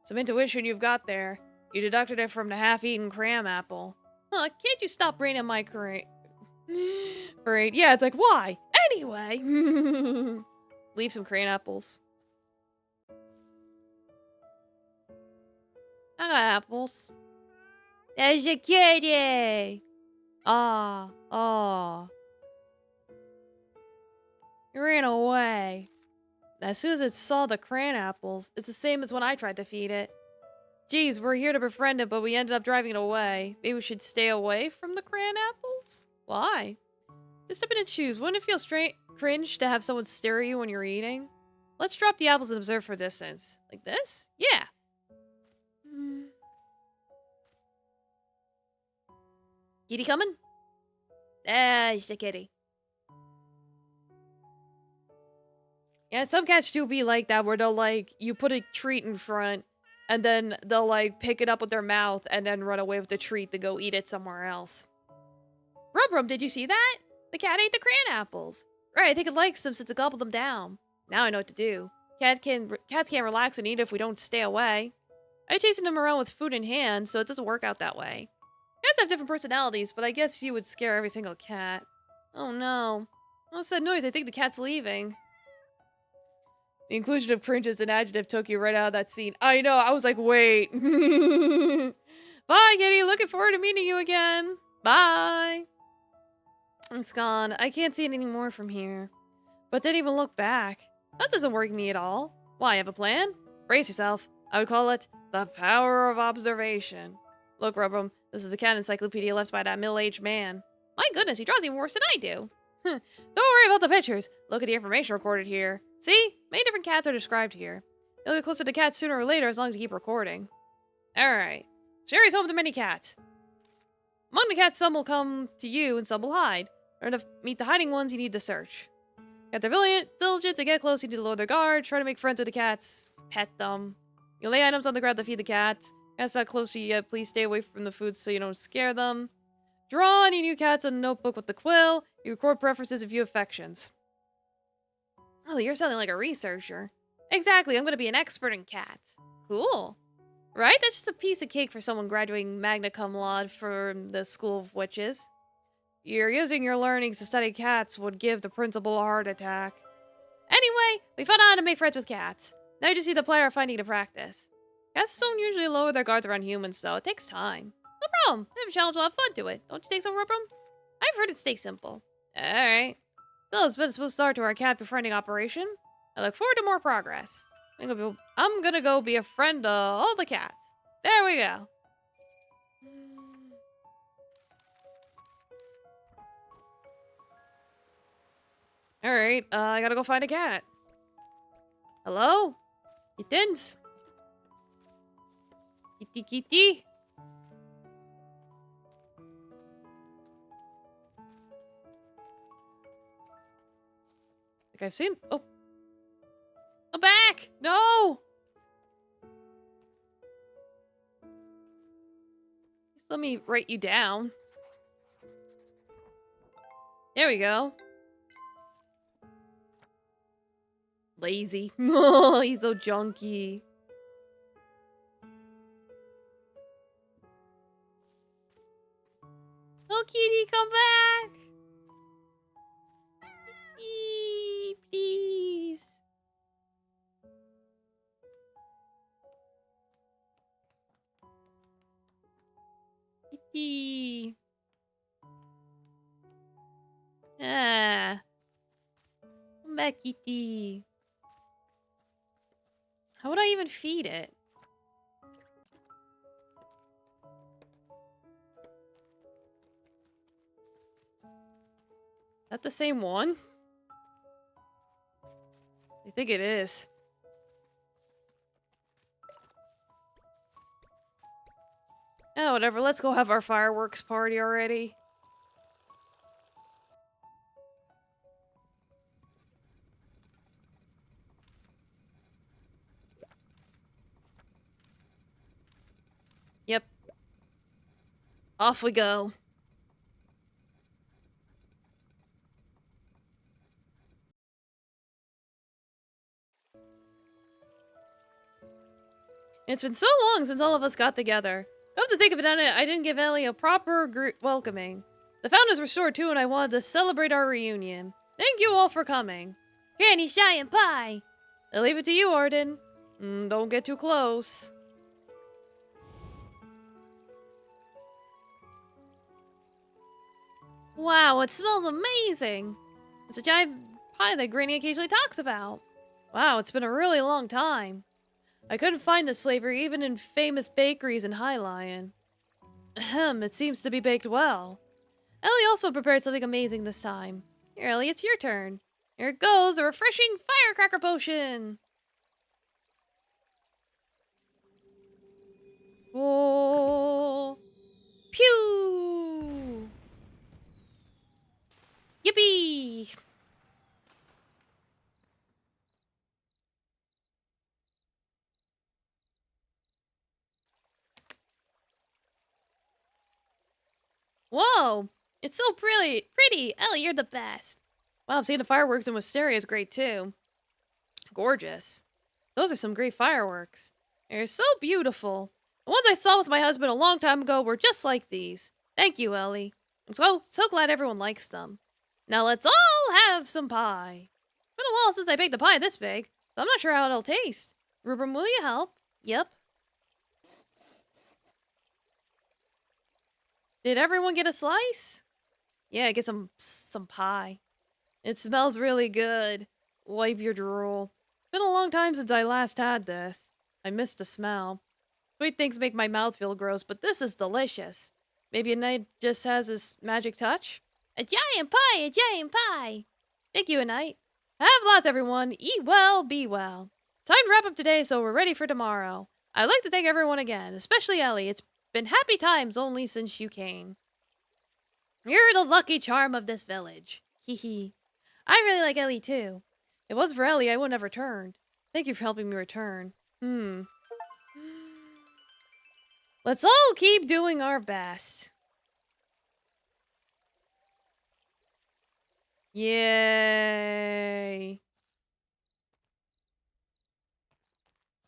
Some intuition you've got there. You deducted it from the half-eaten cram apple. Huh, can't you stop raining my parade? Yeah, it's like, why? Anyway. Leave some crayon apples. I got apples. There's a kitty. Ah. It ran away. As soon as it saw the crayon apples, it's the same as when I tried to feed it. Geez, we're here to befriend it, but we ended up driving it away. Maybe we should stay away from the crayon apples? Why? Just step in its shoes. Wouldn't it feel cringe to have someone stare at you when you're eating? Let's drop the apples and observe for distance. Like this? Yeah. Kitty coming? It's the kitty. Yeah, some cats do be like that, where they'll, like, you put a treat in front, and then they'll, like, pick it up with their mouth and then run away with the treat to go eat it somewhere else. Rubrum, did you see that? The cat ate the crayon apples. Right, I think it likes them since it gobbled them down. Now I know what to do. Cats can't relax and eat if we don't stay away. I chasing them around with food in hand, so it doesn't work out that way. Cats have different personalities, but I guess you would scare every single cat. Oh no. What's that noise? I think the cat's leaving. The inclusion of cringe as an adjective took you right out of that scene. I know, I was like, wait. Bye, kitty. Looking forward to meeting you again. Bye. It's gone. I can't see it anymore from here. But didn't even look back. That doesn't work me at all. Why, have a plan? Brace yourself. I would call it the power of observation. Look, Rubrum, this is a cat encyclopedia left by that middle-aged man. My goodness, he draws even worse than I do. Don't worry about the pictures. Look at the information recorded here. See? Many different cats are described here. You'll get closer to cats sooner or later as long as you keep recording. Alright. Sherry's home to many cats. Among the cats, some will come to you and some will hide. In order to meet the hiding ones, you need to search. Got they're diligent to get close, you need to lower their guard, try to make friends with the cats, pet them. You lay items on the ground to feed the cats. Cats not close to you yet, please stay away from the food so you don't scare them. Draw any new cats in a notebook with the quill. You record preferences and view affections. Oh, you're sounding like a researcher. Exactly, I'm gonna be an expert in cats. Cool. Right? That's just a piece of cake for someone graduating magna cum laude from the School of Witches. You're using your learnings to study cats would give the principal a heart attack. Anyway, we found out how to make friends with cats. Now you just need to apply our finding to practice. Cats don't usually lower their guards around humans, though. It takes time. No problem. They have a challenge, we'll have fun to it. Don't you think so, Rubrum? I've heard it stay simple. Alright. Still, it's been a smooth start to our cat befriending operation. I look forward to more progress. I'm gonna go be a friend to all the cats. There we go. Alright, I gotta go find a cat. Hello? Kittens? Kitty kitty? Like I've seen... Oh. Come back! No! Just let me write you down. There we go. Lazy. Oh, he's so junky. Oh, kitty, come back! Kitty, please. Kitty. Ah. Come back, kitty. How would I even feed it? Is that the same one? I think it is. Oh, whatever. Let's go have our fireworks party already. Yep. Off we go. It's been so long since all of us got together. Come to think of it, I didn't give Ellie a proper welcoming. The fountain is restored too, and I wanted to celebrate our reunion. Thank you all for coming. Granny, Shy, and Pie. I'll leave it to you, Arden. Don't get too close. Wow, it smells amazing. It's a giant pie that Granny occasionally talks about. Wow, it's been a really long time. I couldn't find this flavor even in famous bakeries in High Lion. Ahem, it seems to be baked well. Ellie also prepared something amazing this time. Here, Ellie, it's your turn. Here it goes, a refreshing firecracker potion! Oh! Pew! Yippee! Whoa! It's so pretty! Ellie, you're the best! Wow, seeing the fireworks in Wisteria is great too. Gorgeous. Those are some great fireworks. They're so beautiful. The ones I saw with my husband a long time ago were just like these. Thank you, Ellie. I'm so glad everyone likes them. Now let's all have some pie. It's been a while since I baked a pie this big, so I'm not sure how it'll taste. Rubrum, will you help? Yep. Did everyone get a slice? Yeah, get some pie. It smells really good. Wipe your drool. Been a long time since I last had this. I missed the smell. Sweet things make my mouth feel gross, but this is delicious. Maybe a night just has this magic touch? A giant pie! A giant pie! Thank you, a night. Have lots, everyone. Eat well, be well. Time to wrap up today, so we're ready for tomorrow. I'd like to thank everyone again, especially Ellie. It's been happy times only since you came. You're the lucky charm of this village. Hee hee. I really like Ellie too. If it wasn't for Ellie, I wouldn't have returned. Thank you for helping me return. Let's all keep doing our best. Yay.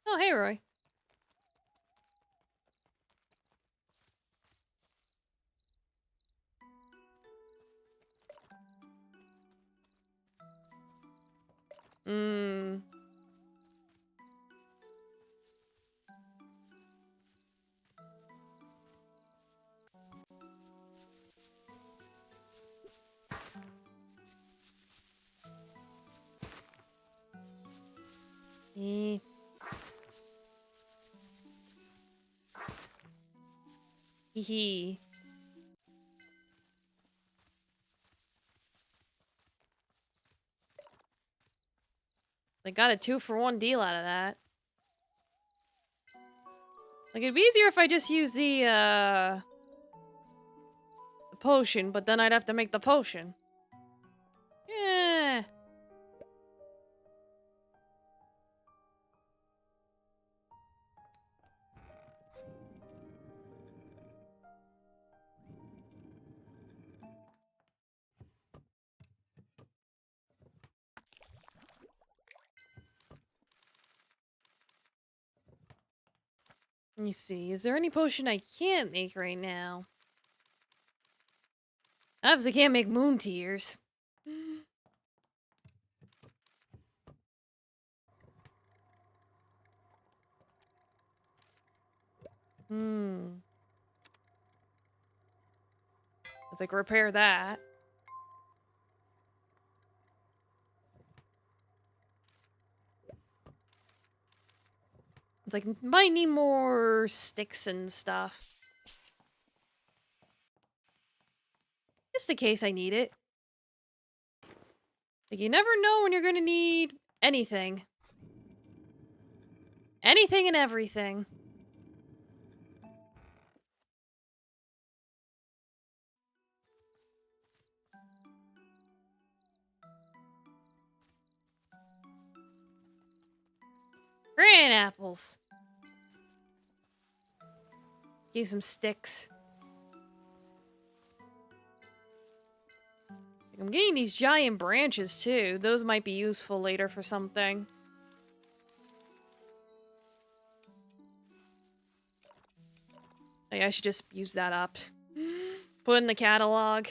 Oh, hey, Roy. Hee hee. They got a 2-for-1 deal out of that. Like, it'd be easier if I just use the potion, but then I'd have to make the potion. Yeah. Let me see. Is there any potion I can't make right now? I obviously can't make moon tears. Let's like repair that. It's like might need more sticks and stuff. Just in case I need it. Like you never know when you're gonna need anything. Anything and everything. Gran apples. Give some sticks. I'm getting these giant branches too. Those might be useful later for something. Hey, I should just use that up. Put in the catalog.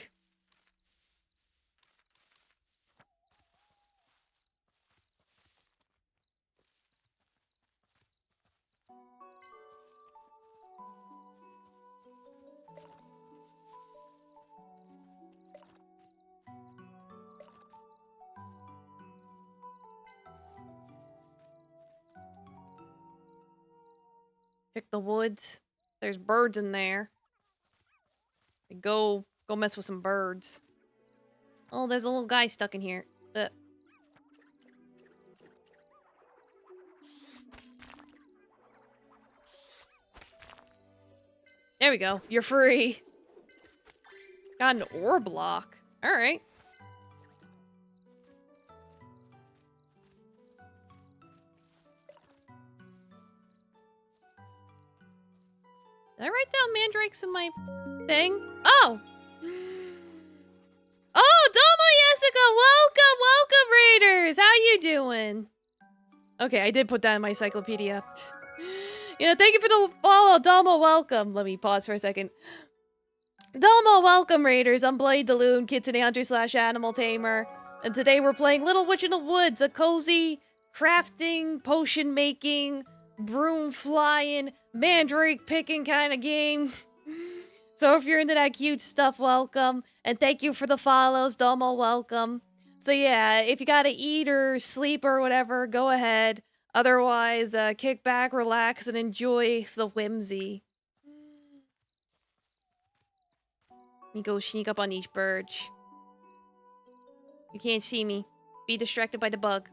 Pick the woods. There's birds in there. Go mess with some birds. Oh, there's a little guy stuck in here. There we go. You're free. Got an ore block. Alright. Did I write down mandrakes in my thing? Oh! Oh, Domo Jessica! Welcome, raiders! How you doing? Okay, I did put that in my encyclopedia. Yeah, thank you for the follow, Domo, welcome. Let me pause for a second. Domo, welcome, raiders. I'm Blade the Loon, Kitsune Hunter / Animal Tamer. And today we're playing Little Witch in the Woods, a cozy crafting, potion making, broom flying, mandrake picking kind of game. So if you're into that cute stuff, welcome. And thank you for the follows, Domo, welcome. So yeah, if you gotta eat or sleep or whatever, go ahead. Otherwise, kick back, relax, and enjoy the whimsy. Let me go sneak up on each bird. You can't see me. Be distracted by the bug.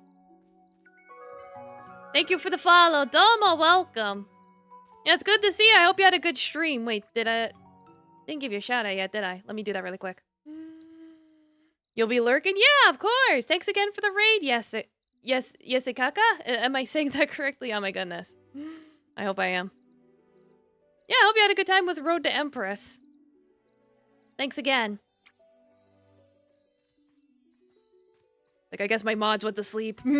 Thank you for the follow. Domo, welcome. Yeah, it's good to see you. I hope you had a good stream. Wait, didn't give you a shout out yet, did I? Let me do that really quick. You'll be lurking? Yeah, of course. Thanks again for the raid. Yes, Ikaka? Am I saying that correctly? Oh my goodness. I hope I am. Yeah, I hope you had a good time with Road to Empress. Thanks again. Like, I guess my mods went to sleep. Let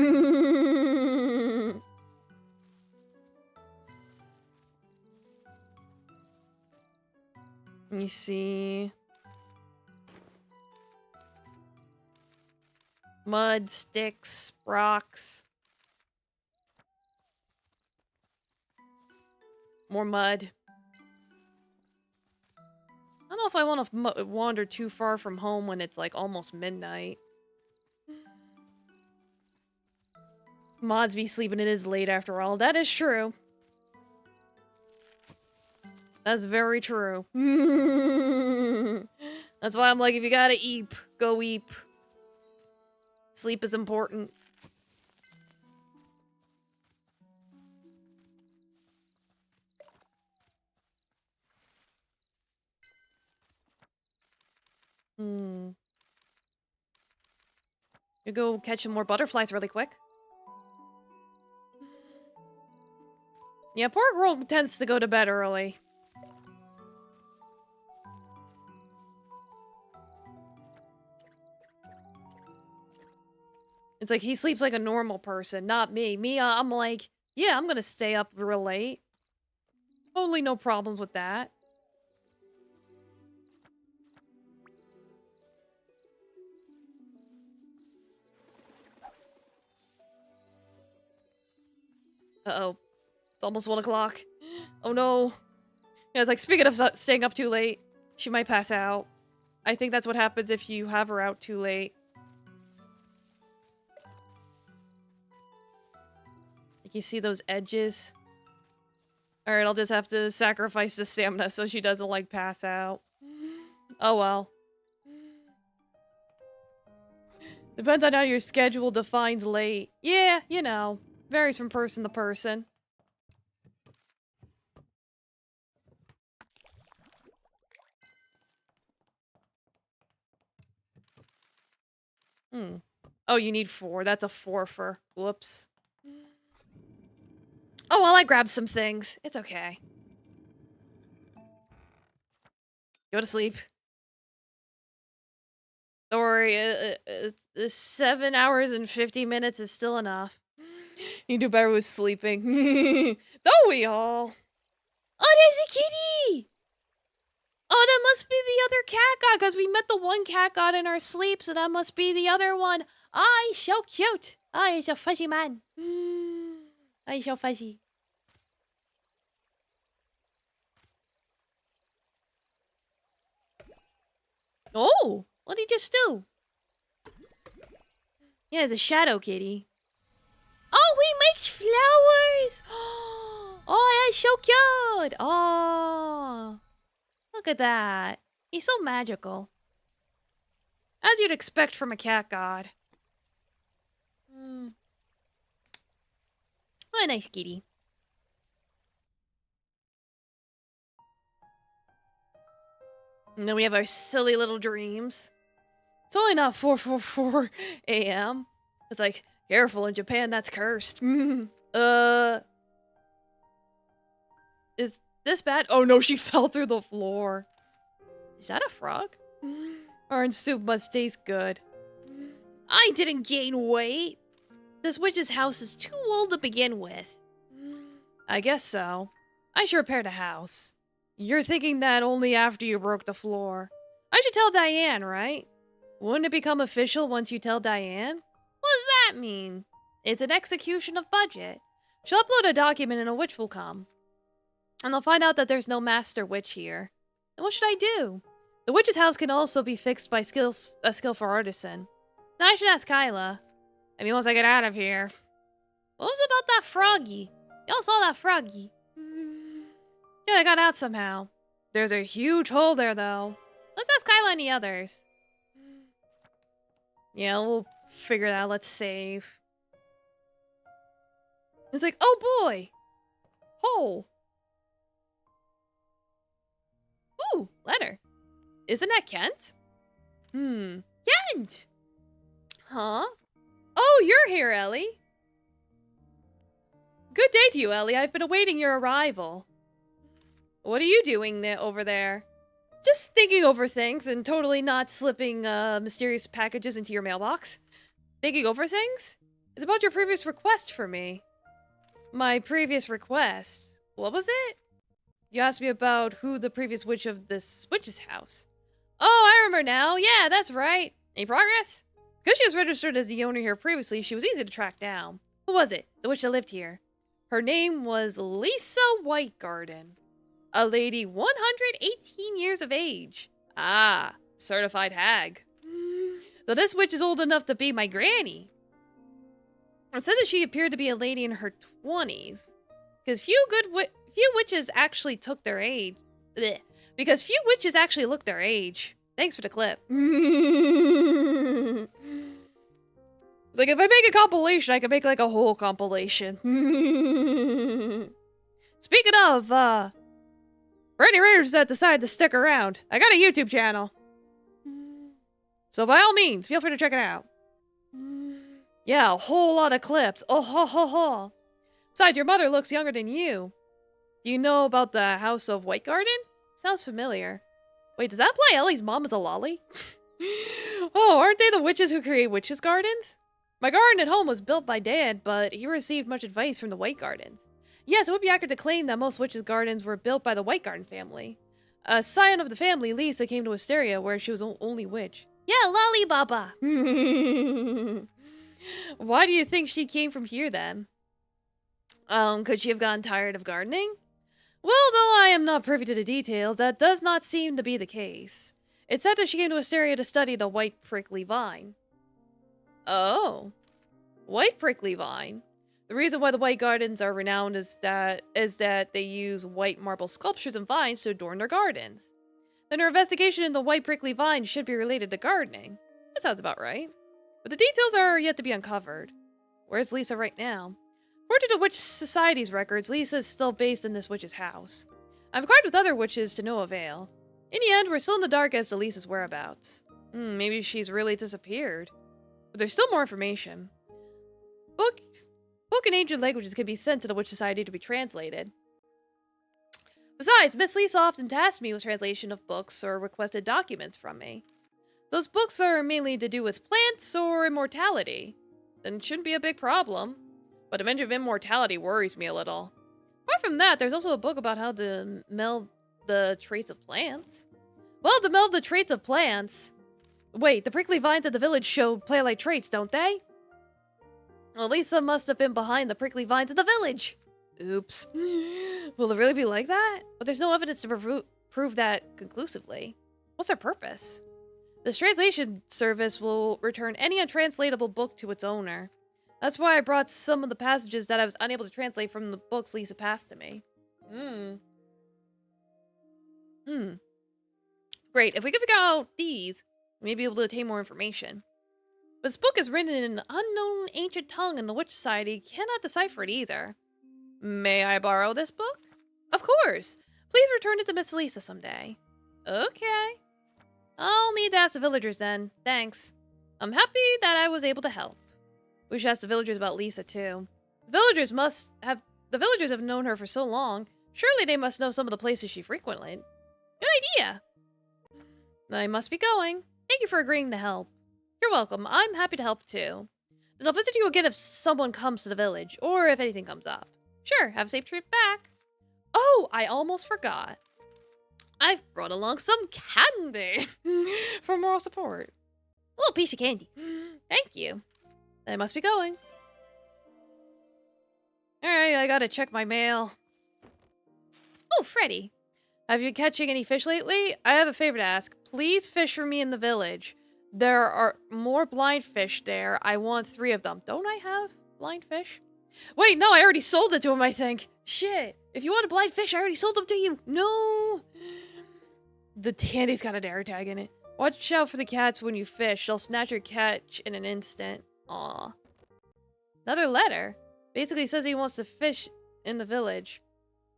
me see. Mud, sticks, rocks. More mud. I don't know if I want to wander too far from home when it's like almost midnight. Mods be sleeping, it is late after all. That is true. That's very true. That's why I'm like, if you gotta eep, go eep. Sleep is important. You go catch some more butterflies really quick. Yeah, poor girl tends to go to bed early. It's like he sleeps like a normal person, not me. I'm like, yeah, I'm gonna stay up real late. Totally no problems with that. Uh-oh. It's almost 1 o'clock. Oh no. Yeah, it's like, speaking of staying up too late, she might pass out. I think that's what happens if you have her out too late. Like, you see those edges? Alright, I'll just have to sacrifice the stamina so she doesn't, like, pass out. Oh well. Depends on how your schedule defines late. Yeah, you know. Varies from person to person. Oh, you need 4. That's a 4-fer. Whoops. Oh, well, I grabbed some things. It's okay. Go to sleep. Don't worry, 7 hours and 50 minutes is still enough. You do better with sleeping. Don't we all? Oh, there's a kitty! Oh, that must be the other cat god, because we met the one cat god in our sleep, so that must be the other one. Oh, he's so cute. Oh, he's a fuzzy man. Oh, he's so fuzzy. Oh, what did he just do? Yeah, it's a shadow kitty. Oh, he makes flowers! Oh, that's so cute! Oh, look at that. He's so magical. As you'd expect from a cat god. What a nice kitty. And then we have our silly little dreams. It's only not 4:44 a.m. It's like, careful, in Japan, that's cursed. Is this bad? Oh no, she fell through the floor. Is that a frog? Orange soup must taste good. I didn't gain weight. This witch's house is too old to begin with. I guess so. I should repair the house. You're thinking that only after you broke the floor. I should tell Diane, right? Wouldn't it become official once you tell Diane? What does that mean? It's an execution of budget. She'll upload a document and a witch will come. And they'll find out that there's no master witch here. And what should I do? The witch's house can also be fixed by a skillful artisan. Now I should ask Kyla. I mean, once I get out of here. What was it about that froggy? Y'all saw that froggy. Yeah, they got out somehow. There's a huge hole there, though. Let's ask Kyla and the others. Yeah, we'll figure that out. Let's save. It's like, oh boy! Hole! Letter. Isn't that Kent? Kent! Huh? Oh, you're here, Ellie. Good day to you, Ellie. I've been awaiting your arrival. What are you doing over there? Just thinking over things and totally not slipping mysterious packages into your mailbox. Thinking over things? It's about your previous request for me. My previous request? What was it? You asked me about who the previous witch of this witch's house. Oh, I remember now. Yeah, that's right. Any progress? Because she was registered as the owner here previously, she was easy to track down. Who was it? The witch that lived here. Her name was Lisa Whitegarden. A lady 118 years of age. Ah, certified hag. So this witch is old enough to be my granny. It said that she appeared to be a lady in her 20s. Because few witches actually took their age. Blech. Because few witches actually look their age. Thanks for the clip. It's like, if I make a compilation, I can make like a whole compilation. Speaking of, for any readers that decide to stick around, I got a YouTube channel. So by all means, feel free to check it out. Yeah, a whole lot of clips. Oh, ho, ho, ho. Besides, your mother looks younger than you. Do you know about the House of Whitegarden? Sounds familiar. Wait, does that imply Ellie's mom is a lolly? Oh, aren't they the witches who create witches' gardens? My garden at home was built by Dad, but he received much advice from the Whitegardens. Yes, it would be accurate to claim that most witches' gardens were built by the Whitegarden family. A scion of the family, Lisa, came to Wisteria, where she was the only witch. Yeah, lolly baba. Why do you think she came from here, then? Could she have gotten tired of gardening? Well, though I am not privy to the details, that does not seem to be the case. It said that she came to Wisteria to study the white prickly vine. Oh. White prickly vine. The reason why the White Gardens are renowned is that they use white marble sculptures and vines to adorn their gardens. Then her investigation in the white prickly vine should be related to gardening. That sounds about right. But the details are yet to be uncovered. Where's Lisa right now? According to the Witch Society's records, Lisa is still based in this witch's house. I've inquired with other witches to no avail. In the end, we're still in the dark as to Lisa's whereabouts. Maybe she's really disappeared. But there's still more information. Books in ancient languages can be sent to the Witch Society to be translated. Besides, Miss Lisa often tasks me with translation of books or requested documents from me. Those books are mainly to do with plants or immortality. Then it shouldn't be a big problem. But the mention of immortality worries me a little. Apart from that, there's also a book about how to meld the traits of plants. Well, to meld the traits of plants... Wait, the prickly vines at the village show plant-like traits, don't they? Well, Lisa must have been behind the prickly vines at the village. Oops. Will it really be like that? But there's no evidence to prove that conclusively. What's their purpose? This translation service will return any untranslatable book to its owner. That's why I brought some of the passages that I was unable to translate from the books Lisa passed to me. Great, if we could figure out these, we may be able to obtain more information. But this book is written in an unknown ancient tongue, and the Witch Society cannot decipher it either. May I borrow this book? Of course! Please return it to Miss Lisa someday. Okay. I'll need to ask the villagers then. Thanks. I'm happy that I was able to help. We should ask the villagers about Lisa, too. The villagers have known her for so long. Surely they must know some of the places she frequented. Good idea! I must be going. Thank you for agreeing to help. You're welcome. I'm happy to help, too. Then I'll visit you again if someone comes to the village, or if anything comes up. Sure, have a safe trip back. Oh, I almost forgot. I've brought along some candy for moral support. A little piece of candy. Thank you. I must be going. Alright, I gotta check my mail. Oh, Freddy. Have you been catching any fish lately? I have a favor to ask. Please fish for me in the village. There are more blind fish there. I want 3 of them. Don't I have blind fish? Wait, no, I already sold it to him, I think. Shit. If you want a blind fish, I already sold them to you. No. The candy's got an air tag in it. Watch out for the cats when you fish. They'll snatch your catch in an instant. Aw. Another letter. Basically says he wants to fish in the village.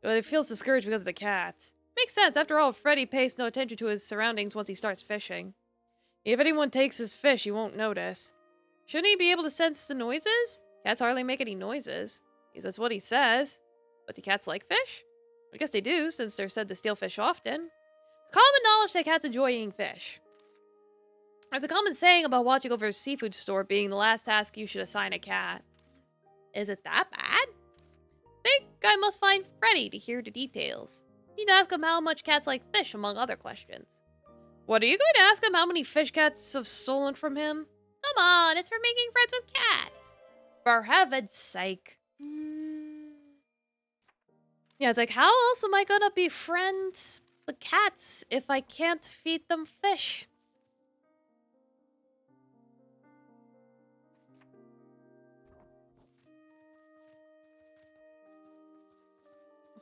But he feels discouraged because of the cats. Makes sense. After all, Freddy pays no attention to his surroundings once he starts fishing. If anyone takes his fish, he won't notice. Shouldn't he be able to sense the noises? Cats hardly make any noises. That's what he says. But do cats like fish? I guess they do, since they're said to steal fish often. It's common knowledge that cats enjoy eating fish. There's a common saying about watching over a seafood store being the last task you should assign a cat. Is it that bad? Think I must find Freddy to hear the details. Need to ask him how much cats like fish, among other questions. What, are you going to ask him how many fish cats have stolen from him? Come on, it's for making friends with cats. For heaven's sake. Yeah, it's like, how else am I gonna befriend the cats if I can't feed them fish?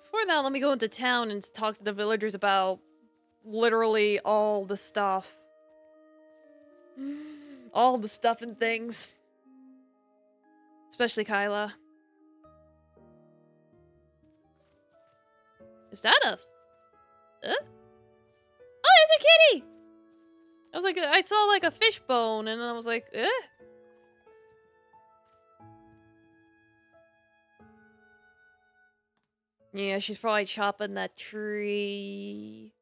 Before that, let me go into town and talk to the villagers about literally all the stuff. All the stuff and things. Especially Kyla. Is that a... Oh, it's a kitty! I was like, I saw like a fish bone and I was like, Yeah, she's probably chopping that tree.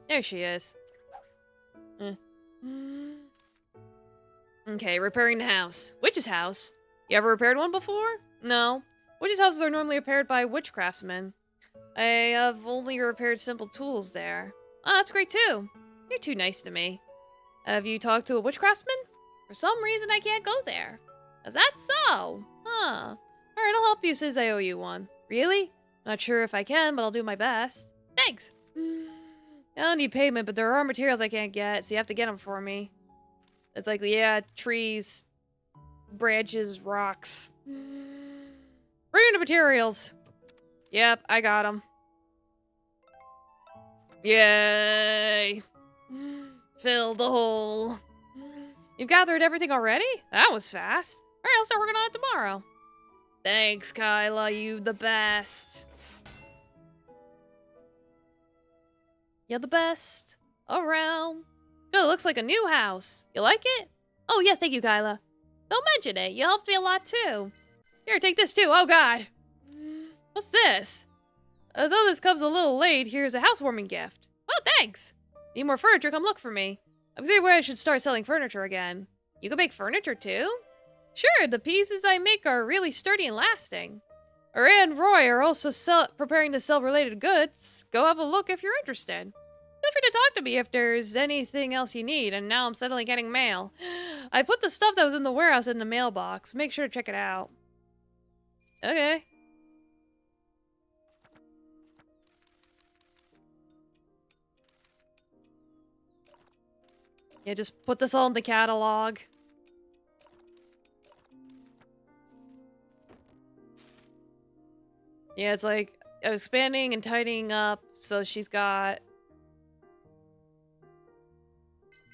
There she is. Okay, repairing the house. Witch's house? You ever repaired one before? No. Witch's houses are normally repaired by witch craftsmen. I have only repaired simple tools there. Oh, that's great too. You're too nice to me. Have you talked to a witch craftsman? For some reason I can't go there. Is that so? Huh. Alright, I'll help you since I owe you one. Really? Not sure if I can, but I'll do my best. Thanks. I don't need payment, but there are materials I can't get, so you have to get them for me. It's like, yeah, trees, branches, rocks. Bring the materials. Yep, I got them. Yay! Fill the hole. You've gathered everything already? That was fast. Alright, I'll start working on it tomorrow. Thanks, Kyla, you the best. You're the best around. Good, it looks like a new house. You like it? Oh, yes, thank you, Kyla. Don't mention it. You helped me a lot, too. Here, take this, too. Oh, God. What's this? Although this comes a little late, here's a housewarming gift. Oh, thanks. Need more furniture? Come look for me. I'm thinking where I should start selling furniture again. You can make furniture, too? Sure, the pieces I make are really sturdy and lasting. Ray and Roy are also preparing to sell related goods. Go have a look if you're interested. Feel free to talk to me if there's anything else you need, and now I'm suddenly getting mail. I put the stuff that was in the warehouse in the mailbox. Make sure to check it out. Okay. Yeah, just put this all in the catalog. Yeah, it's like expanding and tidying up, so she's got...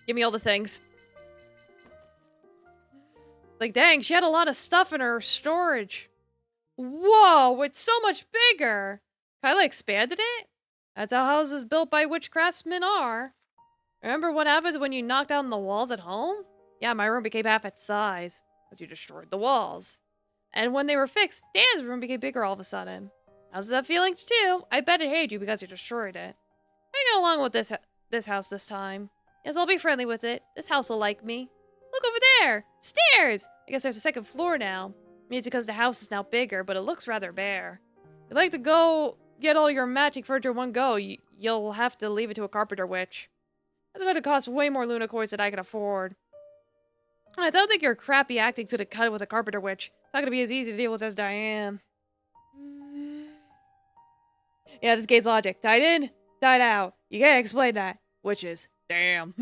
Give me all the things. Like, dang, she had a lot of stuff in her storage. Whoa, it's so much bigger. Kyla expanded it? That's how houses built by witch craftsmen are. Remember what happens when you knock down the walls at home? Yeah, my room became half its size, because you destroyed the walls. And when they were fixed, Dan's room became bigger all of a sudden. How's that feelings too? I bet it hated you because you destroyed it. I get along with this house this time. Yes, I'll be friendly with it. This house will like me. Look over there! Stairs! I guess there's a second floor now. Maybe it's because the house is now bigger, but it looks rather bare. If you'd like to go get all your magic furniture in one go, you'll have to leave it to a carpenter witch. That's going to cost way more Luna coins than I can afford. I don't think your crappy acting's gonna cut it with a carpenter witch. It's not gonna be as easy to deal with as Diane. Yeah, this game's logic. Died in, died out. You can't explain that. Witches. Damn.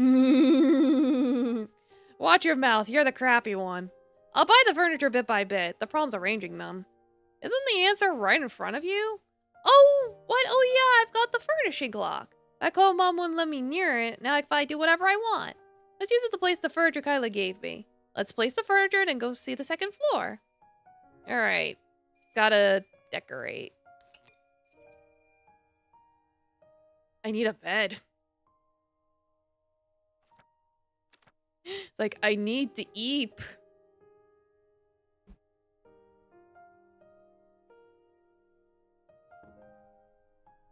Watch your mouth. You're the crappy one. I'll buy the furniture bit by bit. The problem's arranging them. Isn't the answer right in front of you? Oh, what? Oh yeah, I've got the furnishing clock. Back home, Mom wouldn't let me near it. Now I can do whatever I want. Let's use it to place the furniture Kyla gave me. Let's place the furniture and then go see the second floor. Alright. gotta decorate. I need a bed. It's like, I need to eat.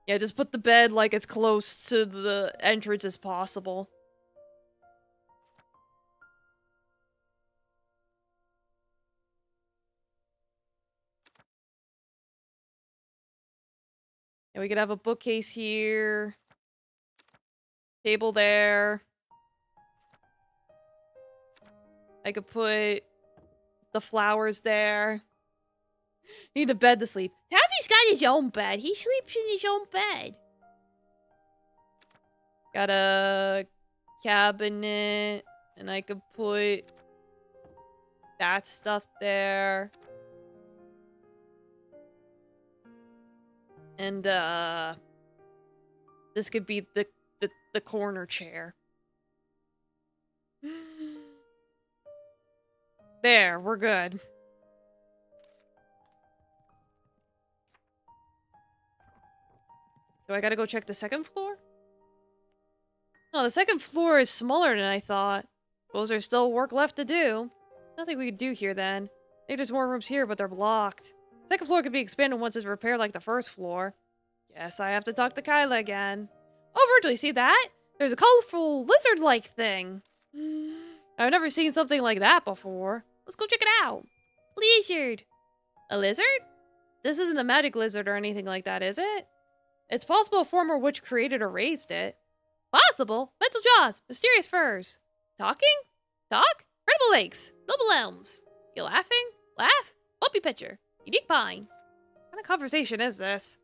Yeah, just put the bed like as close to the entrance as possible. And we could have a bookcase here. Table there. I could put the flowers there. Need a bed to sleep. Taffy's got his own bed. He sleeps in his own bed. Got a cabinet. And I could put that stuff there. And, this could be the corner chair. There, we're good. Do I gotta go check the second floor? Oh, the second floor is smaller than I thought. Suppose there's still work left to do. Nothing we could do here then. Maybe there's more rooms here, but they're blocked. Second floor could be expanded once it's repaired like the first floor. Guess I have to talk to Kyla again. Oh, Virgil, you see that? There's a colorful lizard-like thing. I've never seen something like that before. Let's go check it out. Lizard. A lizard? This isn't a magic lizard or anything like that, is it? It's possible a former witch created or raised it. Possible? Mental jaws. Mysterious furs. Talking? Talk? Credible lakes. Noble elms. You laughing? Laugh? Bumpy pitcher. Unique pine. What kind of conversation is this?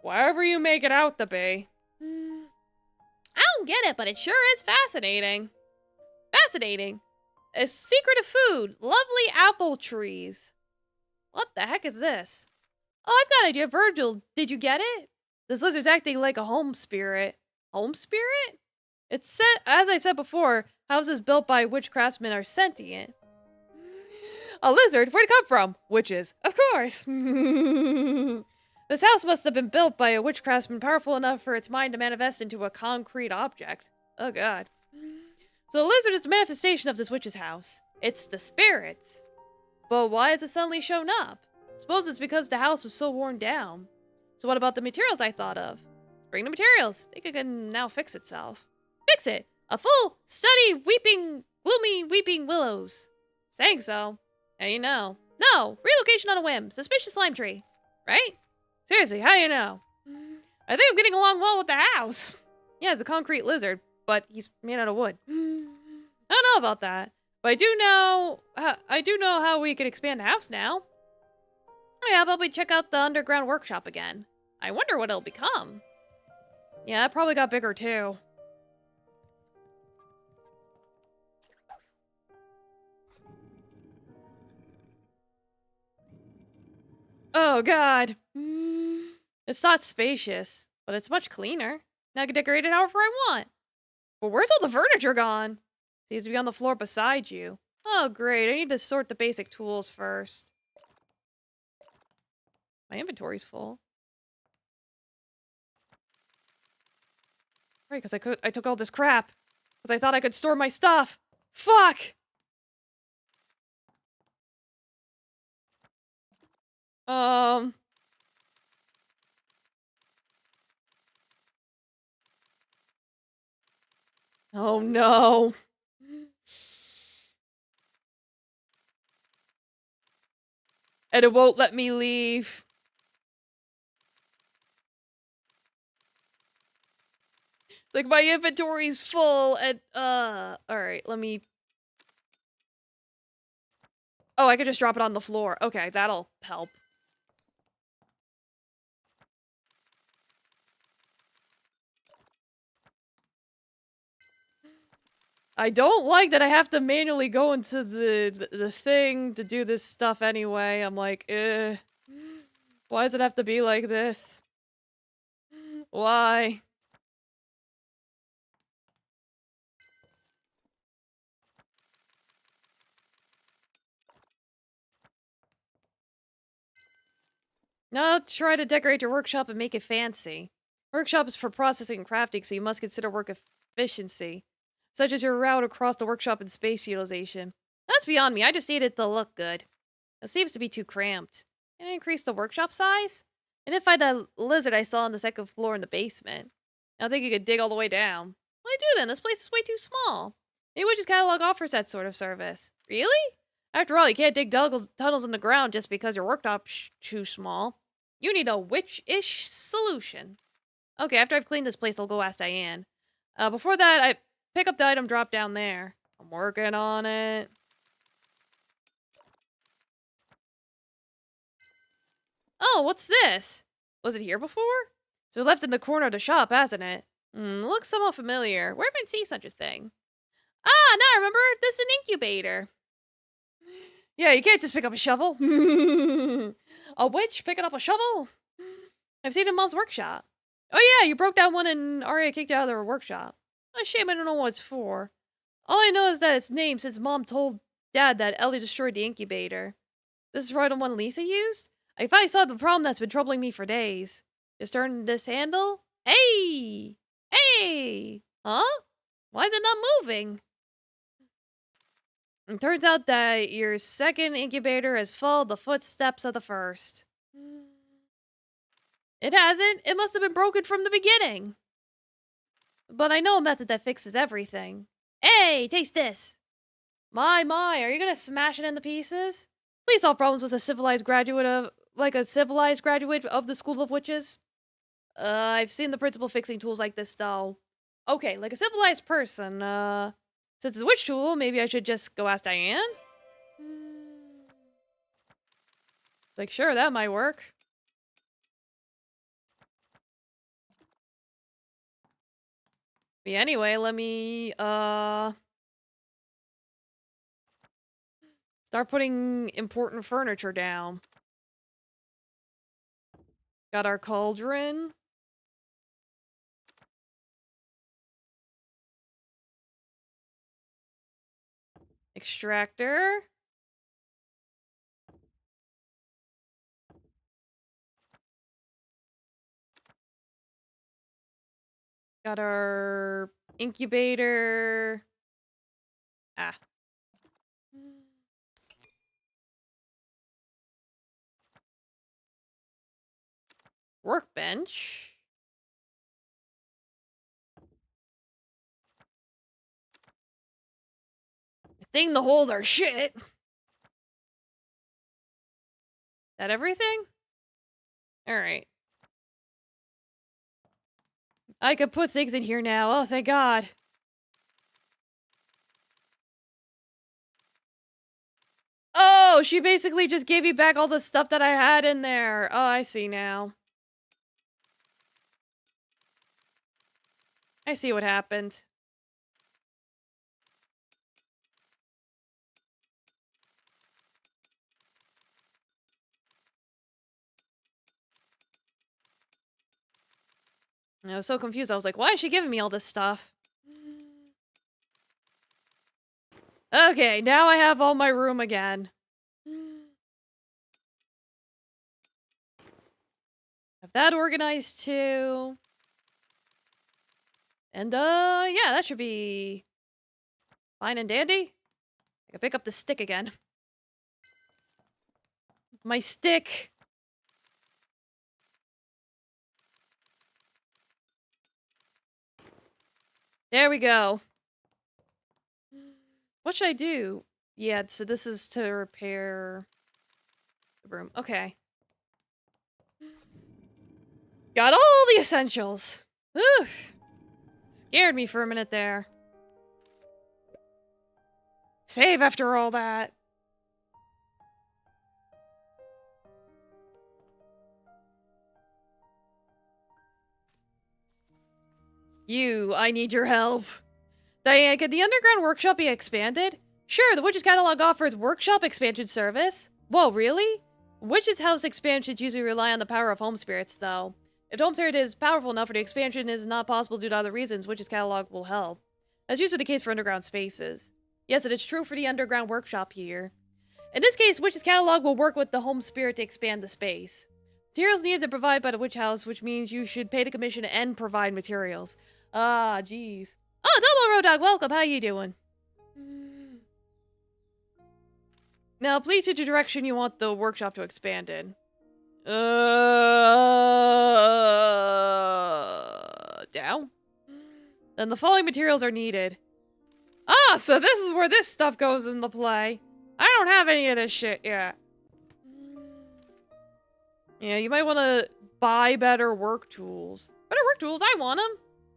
Wherever you make it out to be. I don't get it, but it sure is fascinating. Fascinating. A secret of food. Lovely apple trees. What the heck is this? Oh, I've got an idea. Virgil, did you get it? This lizard's acting like a home spirit. Home spirit? It's said, as I've said before, houses built by witch craftsmen are sentient. A lizard? Where'd it come from? Witches. Of course. This house must have been built by a witch craftsman powerful enough for its mind to manifest into a concrete object. Oh god. So the lizard is the manifestation of this witch's house. It's the spirits. But why has it suddenly shown up? Suppose it's because the house was so worn down. So what about the materials I thought of? Bring the materials. Think it can now fix itself. Fix it! A full study gloomy weeping willows. Saying so. How do you know? No! Relocation on a whim. Suspicious lime tree. Right? Seriously, how do you know? I think I'm getting along well with the house. Yeah, it's a concrete lizard, but he's made out of wood. I don't know about that. But I do know how we could expand the house now. Oh yeah, how about we check out the underground workshop again? I wonder what it'll become. Yeah, that probably got bigger too. Oh god. It's not spacious, but it's much cleaner. Now I can decorate it however I want. But where's all the furniture gone? Seems to be on the floor beside you. Oh great, I need to sort the basic tools first. My inventory's full. Right, because I took all this crap. Because I thought I could store my stuff. Fuck! Oh no. And it won't let me leave. Like, my inventory's full and, alright, let me... Oh, I could just drop it on the floor. Okay, that'll help. I don't like that I have to manually go into the thing to do this stuff anyway. I'm like, why does it have to be like this? Why? Now try to decorate your workshop and make it fancy. Workshop is for processing and crafting, so you must consider work efficiency, such as your route across the workshop and space utilization. That's beyond me. I just need it to look good. It seems to be too cramped. Can I increase the workshop size? I didn't find that lizard I saw on the second floor in the basement. I don't think you could dig all the way down. Why do then? This place is way too small. Maybe Witch's Catalog offers that sort of service. Really? After all, you can't dig tunnels in the ground just because your worktop's too small. You need a witch-ish solution. Okay, after I've cleaned this place, I'll go ask Diane. Before that, I pick up the item drop down there. I'm working on it. Oh, what's this? Was it here before? So left in the corner of the shop, hasn't it? Looks somewhat familiar. Where have I seen such a thing? Ah, now I remember. This is an incubator. Yeah, you can't just pick up a shovel. A witch picking up a shovel? I've seen it in Mom's workshop. Oh yeah, you broke down one and Arya kicked you out of her workshop. A shame I don't know what it's for. All I know is that it's named since Mom told Dad that Ellie destroyed the incubator. This is right on one Lisa used? I finally solved the problem that's been troubling me for days. Just turn this handle? Hey! Hey! Huh? Why is it not moving? It turns out that your second incubator has followed the footsteps of the first. It hasn't. It must have been broken from the beginning. But I know a method that fixes everything. Hey, taste this. My, are you gonna smash it into pieces? Please solve problems with a civilized graduate of the School of Witches. I've seen the principal fixing tools like this though. Okay, like a civilized person, since it's a witch tool, maybe I should just go ask Diane? Like, sure, that might work. But anyway, let me, start putting important furniture down. Got our cauldron. Extractor. Got our incubator. Ah. Workbench. I think the holes are shit. That everything? Alright. I could put things in here now. Oh, thank God. Oh, she basically just gave me back all the stuff that I had in there. Oh, I see now. I see what happened. I was so confused. I was like, why is she giving me all this stuff? Okay, now I have all my room again. Have that organized too. And, yeah, that should be fine and dandy. I can pick up the stick again. My stick! There we go. What should I do? Yeah, so this is to repair the room. Okay. Got all the essentials. Oof. Scared me for a minute there. Save after all that. I need your help. Diane, could the underground workshop be expanded? Sure, the Witch's Catalog offers workshop expansion service. Whoa, really? Witch's House expansions usually rely on the power of home spirits, though. If the home spirit is powerful enough for the expansion is not possible due to other reasons, Witch's Catalog will help. That's usually the case for underground spaces. Yes, it is true for the underground workshop here. In this case, Witch's Catalog will work with the home spirit to expand the space. Materials needed to provide by the witch house, which means you should pay the commission and provide materials. Ah, jeez. Oh, Double Road Dog, welcome. How you doing? Now, please hit your direction you want the workshop to expand in. Down. Then the following materials are needed. Ah, so this is where this stuff goes into play. I don't have any of this shit yet. Yeah, you might want to buy better work tools. Better work tools? I want them.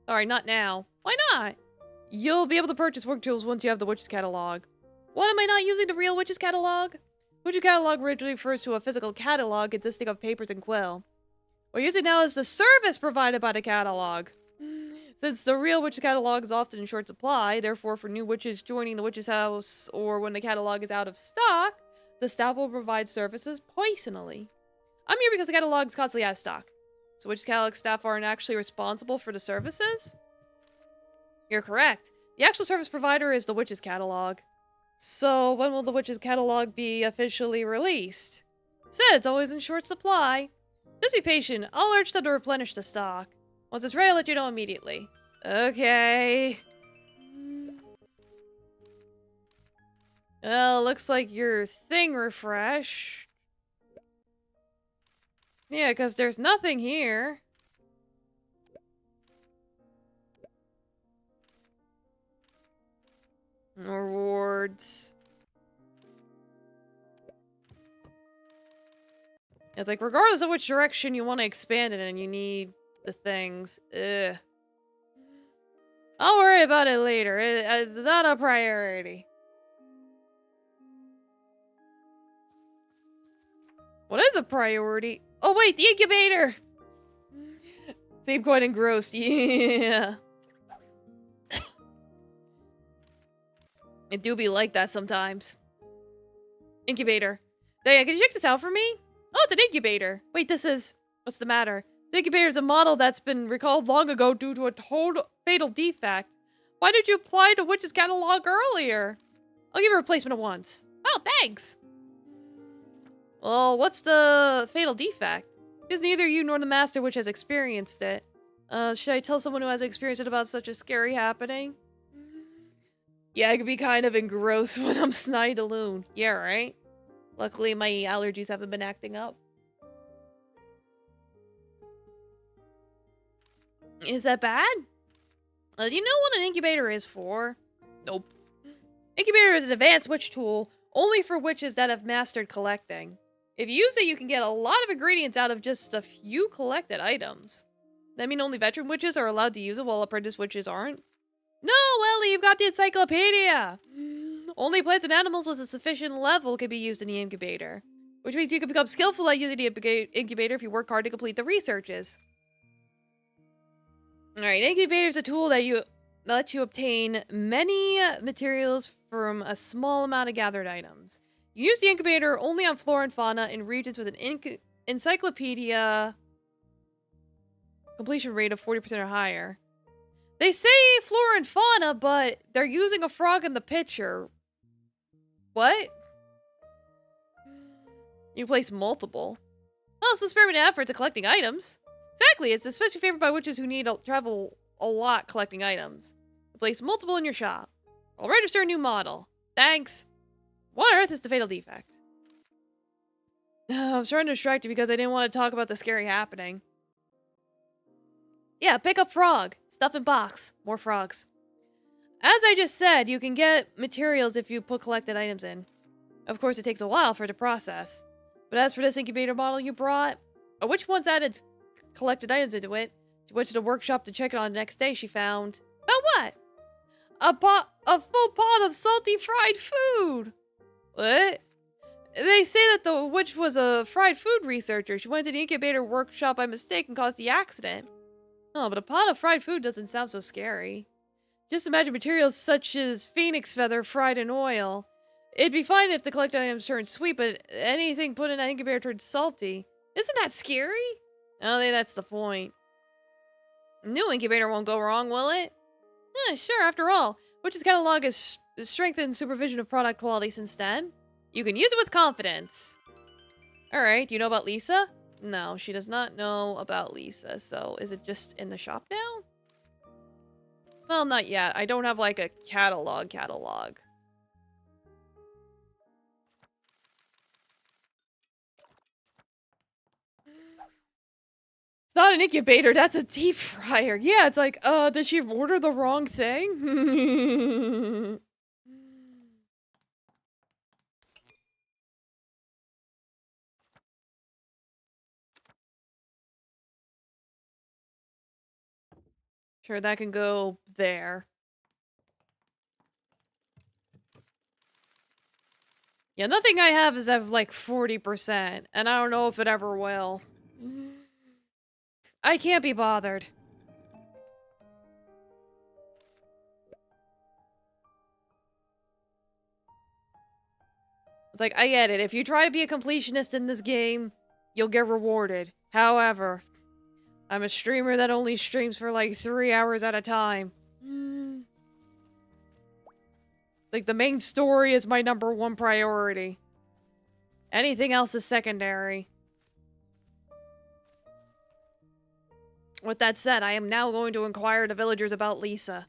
Alright, not now. Why not? You'll be able to purchase work tools once you have the Witch's Catalog. What, am I not using the real Witch's Catalog? Witch's Catalog originally refers to a physical catalog consisting of papers and quill. What you're using now is the service provided by the catalog. Since the real Witch's Catalog is often in short supply, therefore for new witches joining the witch's house or when the catalog is out of stock, the staff will provide services personally. I'm here because the catalog is constantly out of stock. So Witch's Catalog staff aren't actually responsible for the services? You're correct. The actual service provider is the Witch's Catalog. So when will the Witch's Catalog be officially released? Said it's always in short supply. Just be patient. I'll urge them to replenish the stock. Once it's ready, I'll let you know immediately. Okay. Well, looks like your thing refreshed. Yeah, because there's nothing here. Rewards. It's like, regardless of which direction you want to expand it in, you need the things. Ugh. I'll worry about it later. It's not a priority. What is a priority? Oh wait, the incubator! Seem quite engrossed, yeah. It do be like that sometimes. Incubator. Diane, can you check this out for me? Oh, it's an incubator. Wait, this is... What's the matter? The incubator is a model that's been recalled long ago due to a total fatal defect. Why did you apply to Witch's Catalog earlier? I'll give you a replacement at once. Oh, thanks! Well, what's the fatal defect? Because neither you nor the Master Witch has experienced it. Should I tell someone who has experienced it about such a scary happening? Yeah, I can be kind of engrossed when I'm snide alone. Yeah, right? Luckily, my allergies haven't been acting up. Is that bad? Do you know what an incubator is for? Nope. Incubator is an advanced witch tool only for witches that have mastered collecting. If you use it, you can get a lot of ingredients out of just a few collected items. That mean only veteran witches are allowed to use it while apprentice witches aren't? No, Ellie, you've got the encyclopedia! Only plants and animals with a sufficient level can be used in the incubator. Which means you can become skillful at using the incubator if you work hard to complete the researches. Alright, incubator is a tool that lets you obtain many materials from a small amount of gathered items. You use the incubator only on flora and fauna in regions with an encyclopedia completion rate of 40% or higher. They say flora and fauna, but they're using a frog in the picture. What? You place multiple. Well, it's a experiment effort to collecting items. Exactly, it's especially favored by witches who need to travel a lot collecting items. Place multiple in your shop. I'll register a new model. Thanks. What on earth is the fatal defect? I was trying to distract you because I didn't want to talk about the scary happening. Yeah, pick up frog. Stuff in box. More frogs. As I just said, you can get materials if you put collected items in. Of course, it takes a while for it to process. But as for this incubator model you brought, which ones added collected items into it? She went to the workshop to check it on the next day. She found... About what? A full pot of salty fried food! What? They say that the witch was a fried food researcher. She went to the incubator workshop by mistake and caused the accident. Oh, but a pot of fried food doesn't sound so scary. Just imagine materials such as phoenix feather fried in oil. It'd be fine if the collected items turned sweet, but anything put in that incubator turned salty. Isn't that scary? I don't think that's the point. A new incubator won't go wrong, will it? Sure, after all. Witch's Catalog has strengthened supervision of product quality since then. You can use it with confidence. Alright, do you know about Lisa? No, she does not know about Lisa. So is it just in the shop now? Well, not yet. I don't have like a catalog. It's not an incubator, that's a deep fryer. Yeah, it's like, did she order the wrong thing? Sure, that can go there. Yeah, nothing I have is at like 40%, and I don't know if it ever will. I can't be bothered. It's like, I get it. If you try to be a completionist in this game, you'll get rewarded. However, I'm a streamer that only streams for like 3 hours at a time. Like, the main story is my #1 priority. Anything else is secondary. With that said, I am now going to inquire the villagers about Lisa.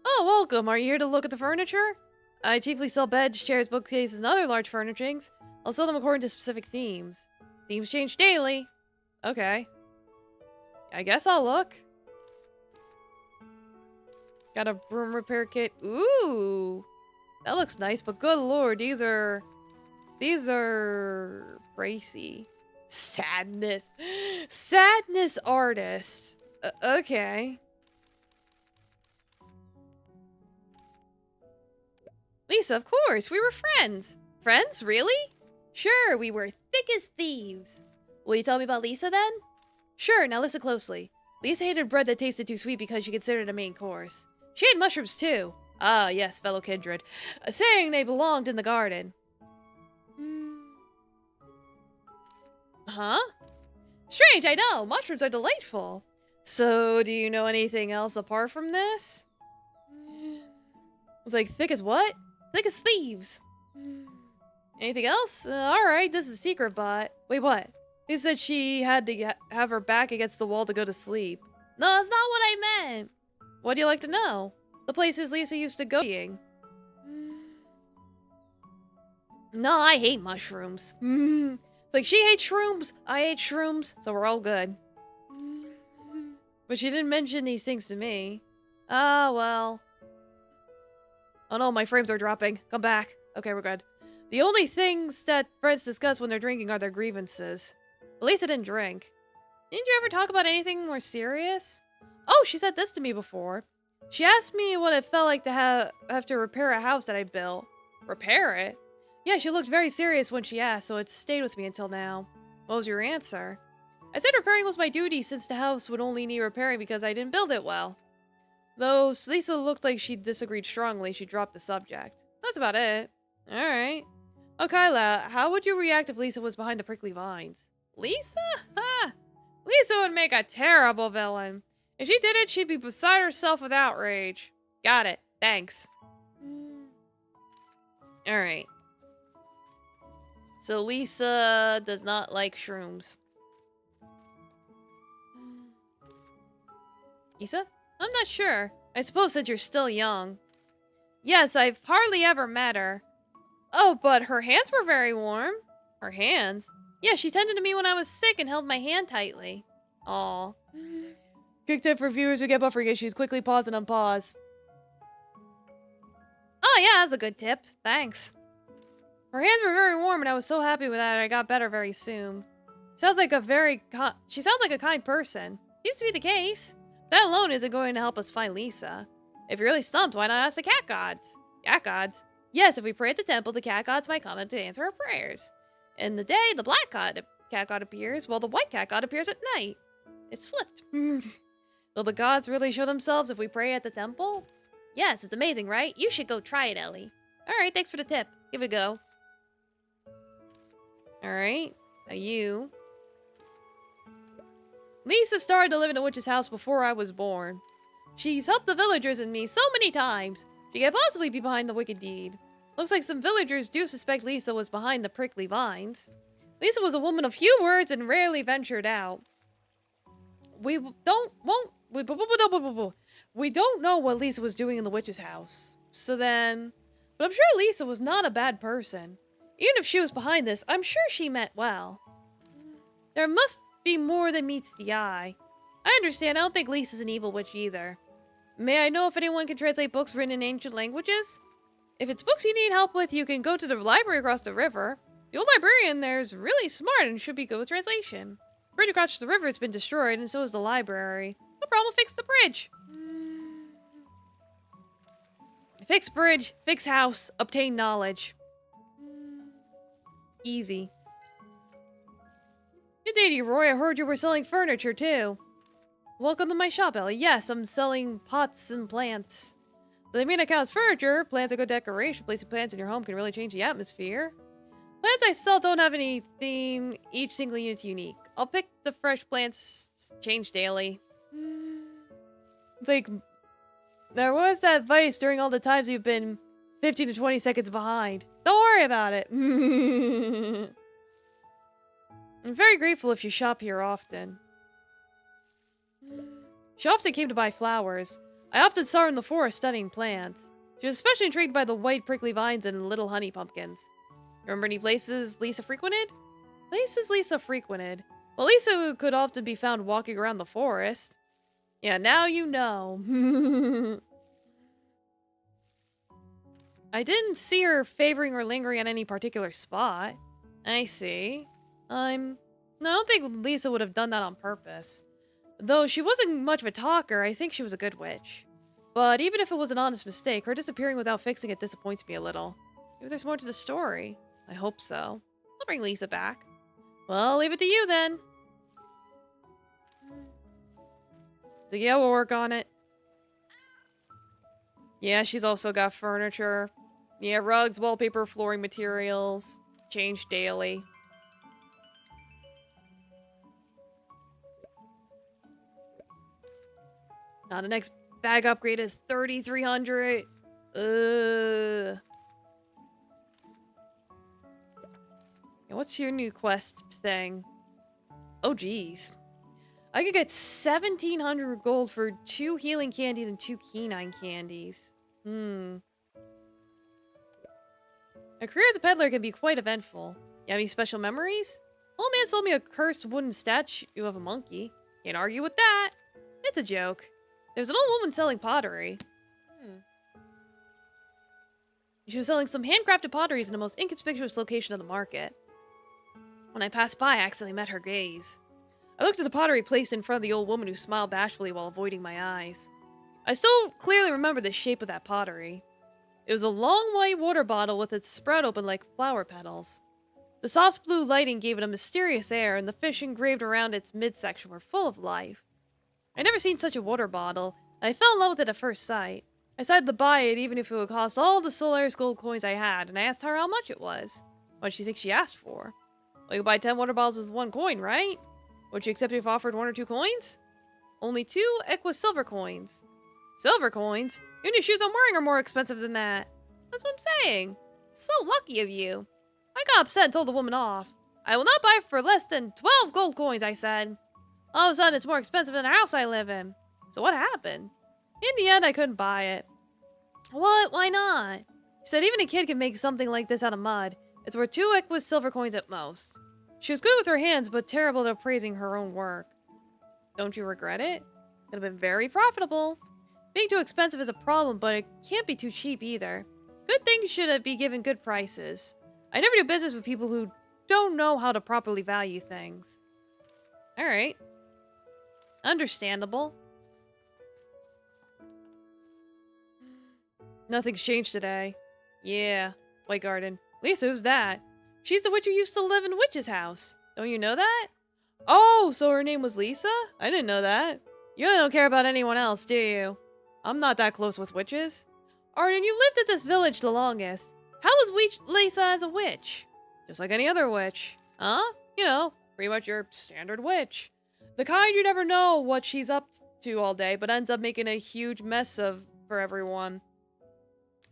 Oh, welcome. Are you here to look at the furniture? I chiefly sell beds, chairs, bookcases, and other large furnishings. I'll sell them according to specific themes. Themes change daily. Okay. I guess I'll look. Got a broom repair kit. Ooh. That looks nice, but good lord, these are pricey. Sadness. Sadness artist. Okay. Lisa, of course, we were friends. Friends? Really? Sure, we were thick as thieves. Will you tell me about Lisa then? Sure, now listen closely. Lisa hated bread that tasted too sweet because she considered it a main course. She ate mushrooms too. Ah, yes, fellow kindred. Saying they belonged in the garden. Huh? Strange, I know. Mushrooms are delightful. So, do you know anything else apart from this? It's like, thick as what? Thick as thieves. Anything else? Alright, this is a secret, but... Wait, what? You said she had to have her back against the wall to go to sleep. No, that's not what I meant. What do you like to know? The places Lisa used to go eating. No, I hate mushrooms. It's like, she hates shrooms, I hate shrooms, so we're all good. But she didn't mention these things to me. Ah, well. Oh no, my frames are dropping. Come back. Okay, we're good. The only things that friends discuss when they're drinking are their grievances. At least I didn't drink. Didn't you ever talk about anything more serious? Oh, she said this to me before. She asked me what it felt like to have to repair a house that I built. Repair it? Yeah, she looked very serious when she asked, so it stayed with me until now. What was your answer? I said repairing was my duty since the house would only need repairing because I didn't build it well. Though Lisa looked like she disagreed strongly, she dropped the subject. That's about it. Alright. Oh, Kyla, how would you react if Lisa was behind the prickly vines? Lisa? Ha! Lisa would make a terrible villain. If she did it, she'd be beside herself with outrage. Got it. Thanks. Alright. So Lisa does not like shrooms. Lisa? I'm not sure. I suppose that you're still young. Yes, I've hardly ever met her. Oh, but her hands were very warm. Her hands? Yeah, she tended to me when I was sick and held my hand tightly. Aw. Quick tip for viewers who get buffering issues. Quickly pause and unpause. Oh, yeah, that's a good tip. Thanks. Her hands were very warm and I was so happy with that I got better very soon. Sounds like she sounds like a kind person. Seems to be the case. That alone isn't going to help us find Lisa. If you're really stumped, why not ask the cat gods? Cat gods? Yes, if we pray at the temple, the cat gods might come to answer our prayers. In the day, the black cat god appears, while the white cat god appears at night. It's flipped. Will the gods really show themselves if we pray at the temple? Yes, it's amazing, right? You should go try it, Ellie. Alright, thanks for the tip. Give it a go. Alright, now you. Lisa started to live in a witch's house before I was born. She's helped the villagers and me so many times. She can't possibly be behind the wicked deed. Looks like some villagers do suspect Lisa was behind the prickly vines. Lisa was a woman of few words and rarely ventured out. We don't know what Lisa was doing in the witch's house. But I'm sure Lisa was not a bad person. Even if she was behind this, I'm sure she meant well. There must be more than meets the eye. I understand, I don't think Lisa's an evil witch either. May I know if anyone can translate books written in ancient languages? If it's books you need help with, you can go to the library across the river. The old librarian there's really smart and should be good with translation. The bridge across the river has been destroyed, and so is the library. No problem, fix the bridge. Fix bridge, fix house, obtain knowledge. Easy. Good day to you, Roy. I heard you were selling furniture, too. Welcome to my shop, Ellie. Yes, I'm selling pots and plants. But they may not count as furniture. Plants are good decoration. Placing plants in your home can really change the atmosphere. Plants I sell don't have any theme. Each single unit's unique. I'll pick the fresh plants. Change daily. It's like, there was that advice during all the times you've been 15 to 20 seconds behind. Don't worry about it. I'm very grateful if you shop here often. She often came to buy flowers. I often saw her in the forest studying plants. She was especially intrigued by the white prickly vines and little honey pumpkins. Remember any places Lisa frequented? Places Lisa frequented? Well, Lisa could often be found walking around the forest. Yeah, now you know. I didn't see her favoring or lingering on any particular spot. I see. No, I don't think Lisa would have done that on purpose. Though she wasn't much of a talker, I think she was a good witch. But even if it was an honest mistake, her disappearing without fixing it disappoints me a little. Maybe there's more to the story. I hope so. I'll bring Lisa back. Well, I'll leave it to you then. So yeah, we'll work on it. Yeah, she's also got furniture. Yeah, rugs, wallpaper, flooring materials. Change daily. Now the next bag upgrade is 3,300. Yeah, what's your new quest thing? Oh, geez. I could get 1,700 gold for 2 healing candies and 2 canine candies. A career as a peddler can be quite eventful. You have any special memories? Old man sold me a cursed wooden statue of a monkey. Can't argue with that. It's a joke. There's an old woman selling pottery. She was selling some handcrafted potteries in the most inconspicuous location of the market. When I passed by, I accidentally met her gaze. I looked at the pottery placed in front of the old woman who smiled bashfully while avoiding my eyes. I still clearly remember the shape of that pottery. It was a long white water bottle with its spread open like flower petals. The soft blue lighting gave it a mysterious air, and the fish engraved around its midsection were full of life. I'd never seen such a water bottle, and I fell in love with it at first sight. I decided to buy it even if it would cost all the Solaris gold coins I had, and I asked her how much it was. What did she think she asked for? Well, you could buy 10 water bottles with 1 coin, right? Would you accept if offered 1 or 2 coins? Only 2 Equus silver coins. Silver coins? Even the shoes I'm wearing are more expensive than that. That's what I'm saying. So lucky of you. I got upset and told the woman off. I will not buy for less than 12 gold coins, I said. All of a sudden, it's more expensive than the house I live in. So what happened? In the end, I couldn't buy it. What? Why not? She said even a kid can make something like this out of mud. It's worth 2 Equus silver coins at most. She was good with her hands, but terrible at appraising her own work. Don't you regret it? Could have been very profitable. Being too expensive is a problem, but it can't be too cheap either. Good things should be given good prices. I never do business with people who don't know how to properly value things. Alright. Understandable. Nothing's changed today. Yeah, White Garden. Lisa, who's that? She's the witch who used to live in Witch's house. Don't you know that? Oh, so her name was Lisa? I didn't know that. You really don't care about anyone else, do you? I'm not that close with witches. Arden, you lived at this village the longest. How was Lisa as a witch? Just like any other witch. Huh? You know, pretty much your standard witch. The kind you never know what she's up to all day, but ends up making a huge mess for everyone.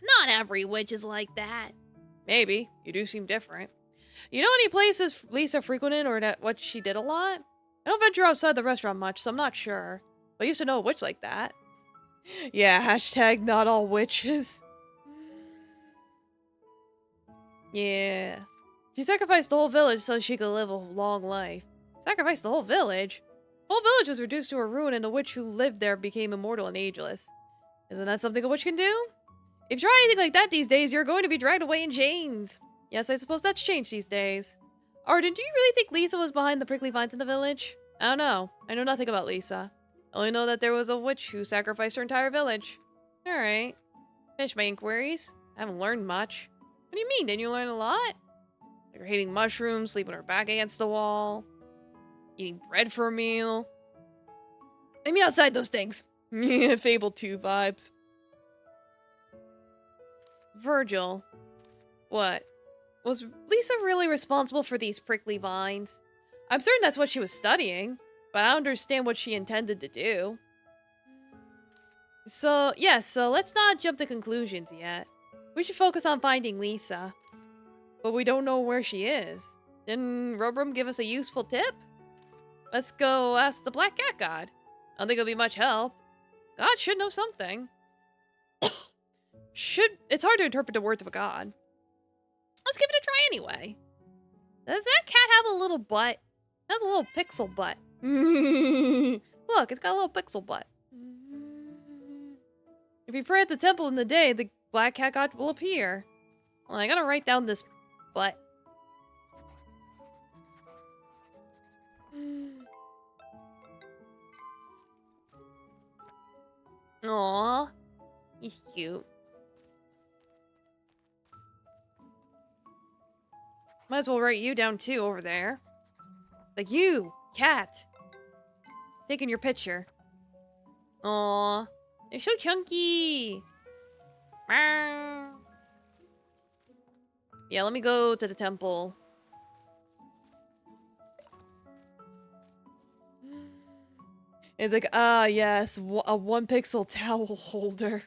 Not every witch is like that. Maybe. You do seem different. You know any places Lisa frequented or what she did a lot? I don't venture outside the restaurant much, so I'm not sure. But I used to know a witch like that. Yeah, hashtag not all witches. Yeah. She sacrificed the whole village so she could live a long life. Sacrificed the whole village? The whole village was reduced to a ruin and the witch who lived there became immortal and ageless. Isn't that something a witch can do? If you try anything like that these days, you're going to be dragged away in chains. Yes, I suppose that's changed these days. Arden, do you really think Lisa was behind the prickly vines in the village? I don't know. I know nothing about Lisa. I only know that there was a witch who sacrificed her entire village. Alright. Finished my inquiries. I haven't learned much. What do you mean? Didn't you learn a lot? Like her hating mushrooms, sleeping her back against the wall, eating bread for a meal. I mean outside those things. Fable 2 vibes. Virgil. What? Was Lisa really responsible for these prickly vines? I'm certain that's what she was studying, but I don't understand what she intended to do. So let's not jump to conclusions yet. We should focus on finding Lisa. But we don't know where she is. Didn't Rubrum give us a useful tip? Let's go ask the Black Cat God. I don't think it'll be much help. God should know something. It's hard to interpret the words of a god. Let's give it a try anyway. Does that cat have a little butt? It has a little pixel butt. Look, it's got a little pixel butt. If you pray at the temple in the day, the Black Cat God will appear. Well, I gotta write down this butt. Aww. He's cute. Might as well write you down too over there. Like you, cat. Taking your picture. Aww. They're so chunky. Meow. Yeah, let me go to the temple. It's like, ah, yes, a 1 pixel towel holder.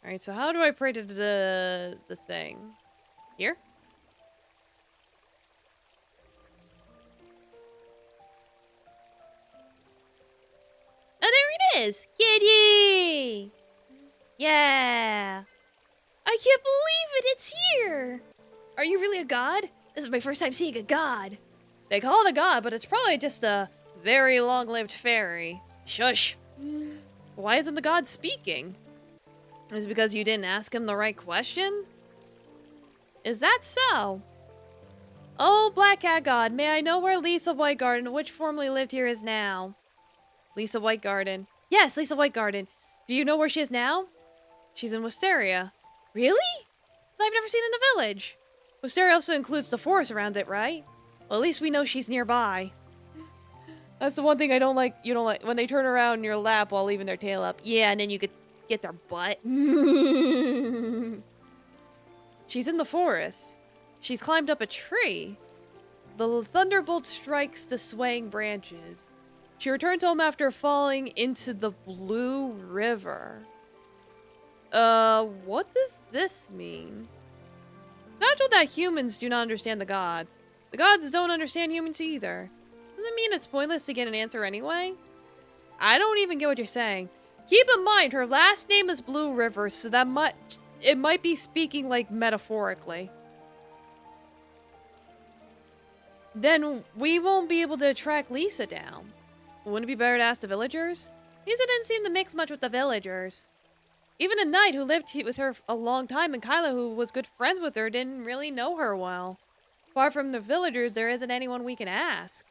Alright, so how do I pray to the thing? Here? Oh, there it is! Kitty! Yeah! I can't believe it! It's here! Are you really a god? This is my first time seeing a god. They call it a god, but it's probably just a very long-lived fairy. Shush! Why isn't the god speaking? Is it because you didn't ask him the right question? Is that so? Oh, Black Cat God, may I know where Lisa Whitegarden, which formerly lived here, is now? Lisa Whitegarden. Yes, Lisa Whitegarden. Do you know where she is now? She's in Wisteria. Really? I've never seen in the village. Wisteria also includes the forest around it, right? Well, at least we know she's nearby. That's the one thing I don't like. You don't like when they turn around in your lap while leaving their tail up. Yeah, and then you could get their butt. She's in the forest. She's climbed up a tree. The thunderbolt strikes the swaying branches. She returns home after falling into the Blue River. What does this mean? Natural that humans do not understand the gods. The gods don't understand humans either. Doesn't that mean it's pointless to get an answer anyway? I don't even get what you're saying. Keep in mind, her last name is Blue River, so that it might be speaking, like, metaphorically. Then we won't be able to track Lisa down. Wouldn't it be better to ask the villagers? Lisa didn't seem to mix much with the villagers. Even a knight who lived with her a long time, and Kyla, who was good friends with her, didn't really know her well. Apart from the villagers, there isn't anyone we can ask.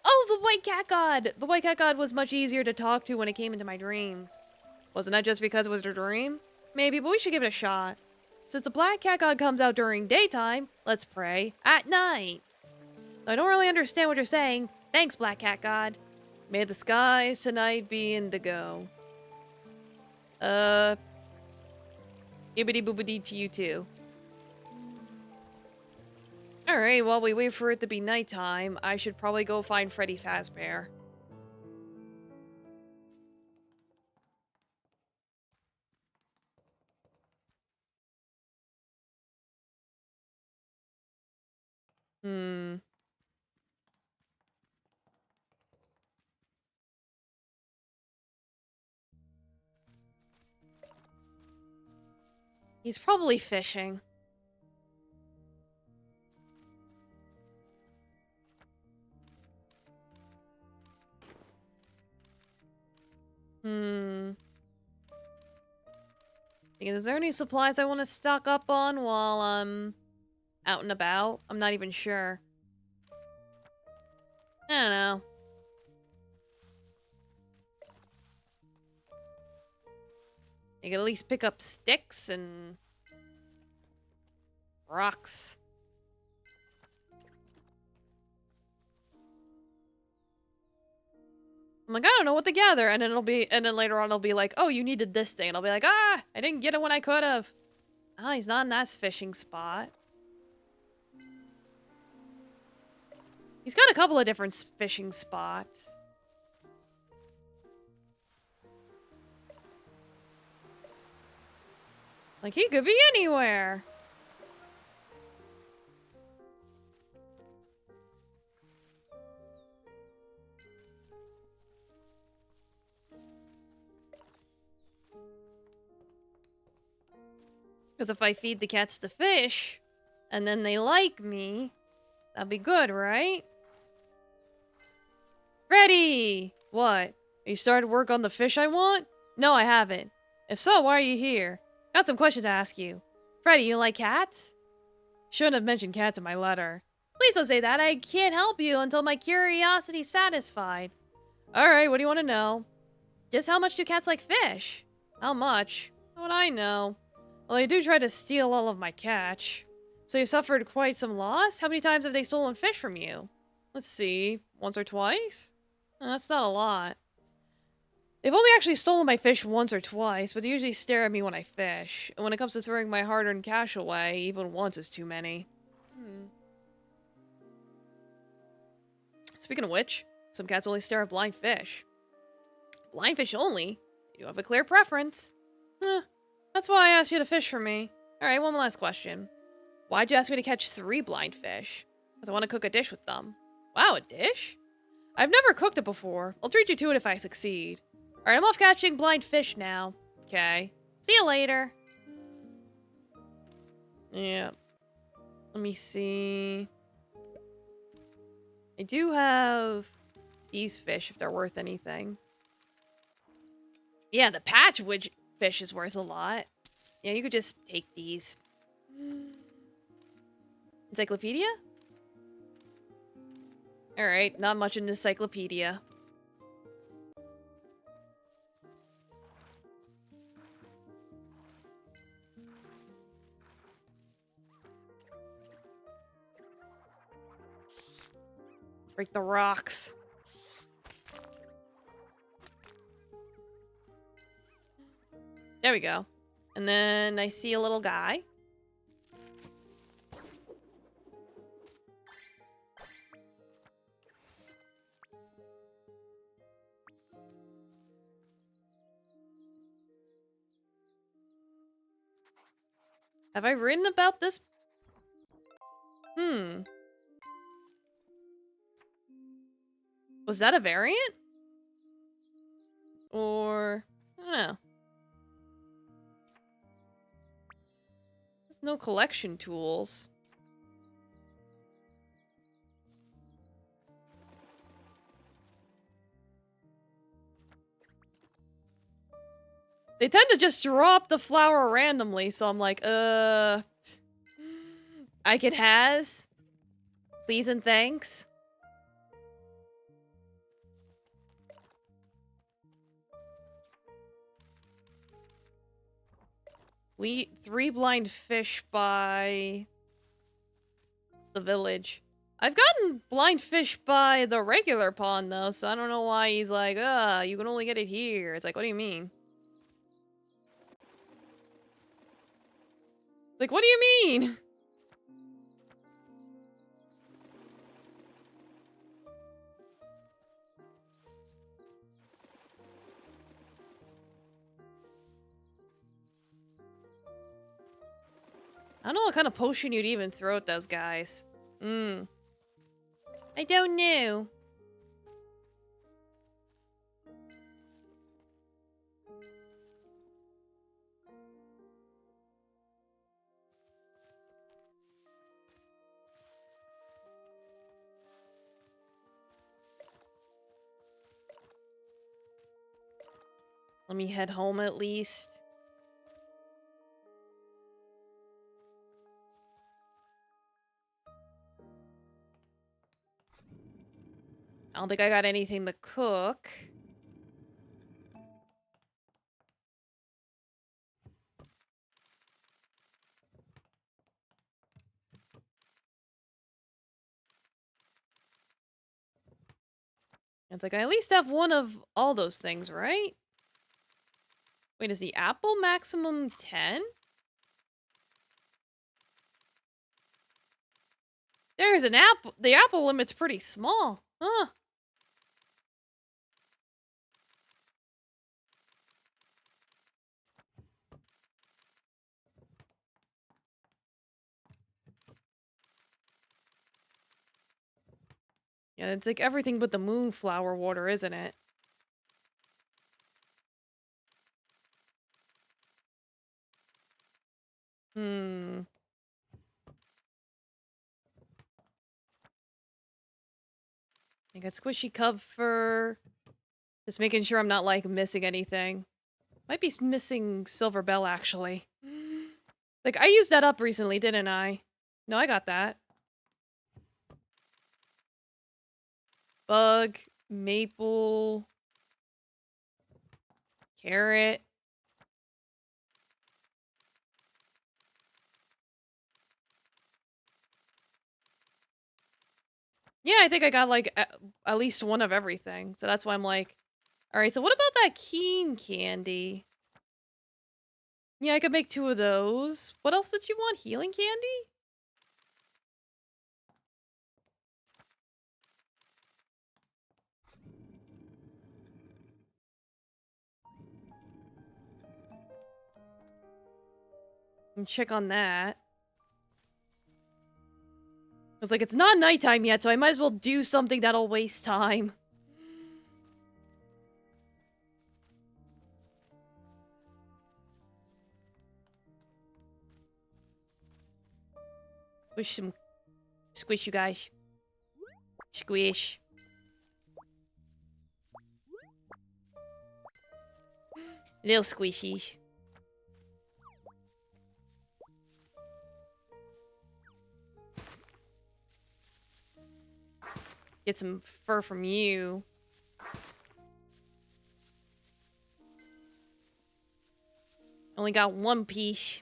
Oh, the White Cat God! The White Cat God was much easier to talk to when it came into my dreams. Wasn't that just because it was a dream? Maybe, but we should give it a shot. Since the Black Cat God comes out during daytime, let's pray at night. I don't really understand what you're saying. Thanks, Black Cat God. May the skies tonight be indigo. Ibbity boobity to you too. Alright, while we wait for it to be nighttime, I should probably go find Freddy Fazbear. He's probably fishing. Is there any supplies I want to stock up on while I'm out and about? I'm not even sure. I don't know. You can at least pick up sticks and rocks. I'm like, I don't know what to gather, and then later on it'll be like, oh, you needed this thing, and I'll be like, ah, I didn't get it when I could have. Ah, he's not in that fishing spot. He's got a couple of different fishing spots. Like, he could be anywhere. Because if I feed the cats the fish, and then they like me, that'd be good, right? Freddy! What? You started work on the fish I want? No, I haven't. If so, why are you here? Got some questions to ask you. Freddy, you like cats? Shouldn't have mentioned cats in my letter. Please don't say that. I can't help you until my curiosity's satisfied. Alright, what do you want to know? Just how much do cats like fish? How much? How would I know? Well, they do try to steal all of my catch. So you suffered quite some loss? How many times have they stolen fish from you? Let's see. Once or twice? That's not a lot. They've only actually stolen my fish once or twice, but they usually stare at me when I fish. And when it comes to throwing my hard-earned cash away, even once is too many. Speaking of which, some cats only stare at blind fish. Blind fish only? You have a clear preference. That's why I asked you to fish for me. Alright, one last question. Why'd you ask me to catch 3 blind fish? Because I want to cook a dish with them. Wow, a dish? I've never cooked it before. I'll treat you to it if I succeed. Alright, I'm off catching blind fish now. Okay. See you later. Yeah. Let me see. I do have these fish if they're worth anything. Yeah, the patchwood fish is worth a lot. Yeah, you could just take these. Encyclopedia? Alright, not much in the encyclopedia. Break the rocks. There we go. And then I see a little guy. Have I written about this? Was that a variant? Or... I don't know. There's no collection tools. They tend to just drop the flower randomly, so I'm like, I could has. Please and thanks. We 3 blind fish by the village. I've gotten blind fish by the regular pond though, so I don't know why he's like, you can only get it here. It's like, what do you mean? Like, what do you mean? I don't know what kind of potion you'd even throw at those guys. I don't know. Let me head home at least. I don't think I got anything to cook. It's like I at least have one of all those things, right? Wait, is the apple maximum 10? There's an apple. The apple limit's pretty small. Huh. Yeah, it's like everything but the moonflower water, isn't it? I got squishy cover. Just making sure I'm not, like, missing anything. Might be missing Silver Bell, actually. Like, I used that up recently, didn't I? No, I got that. Bug, maple, carrot. Yeah, I think I got, like, at least one of everything. So that's why I'm like, alright, so what about that Keen candy? Yeah, I could make 2 of those. What else did you want? Healing candy? And check on that. I was like, it's not nighttime yet, so I might as well do something that'll waste time. Squish some... Squish, you guys. Squish. Little squishies. Get some fur from you. Only got 1 piece.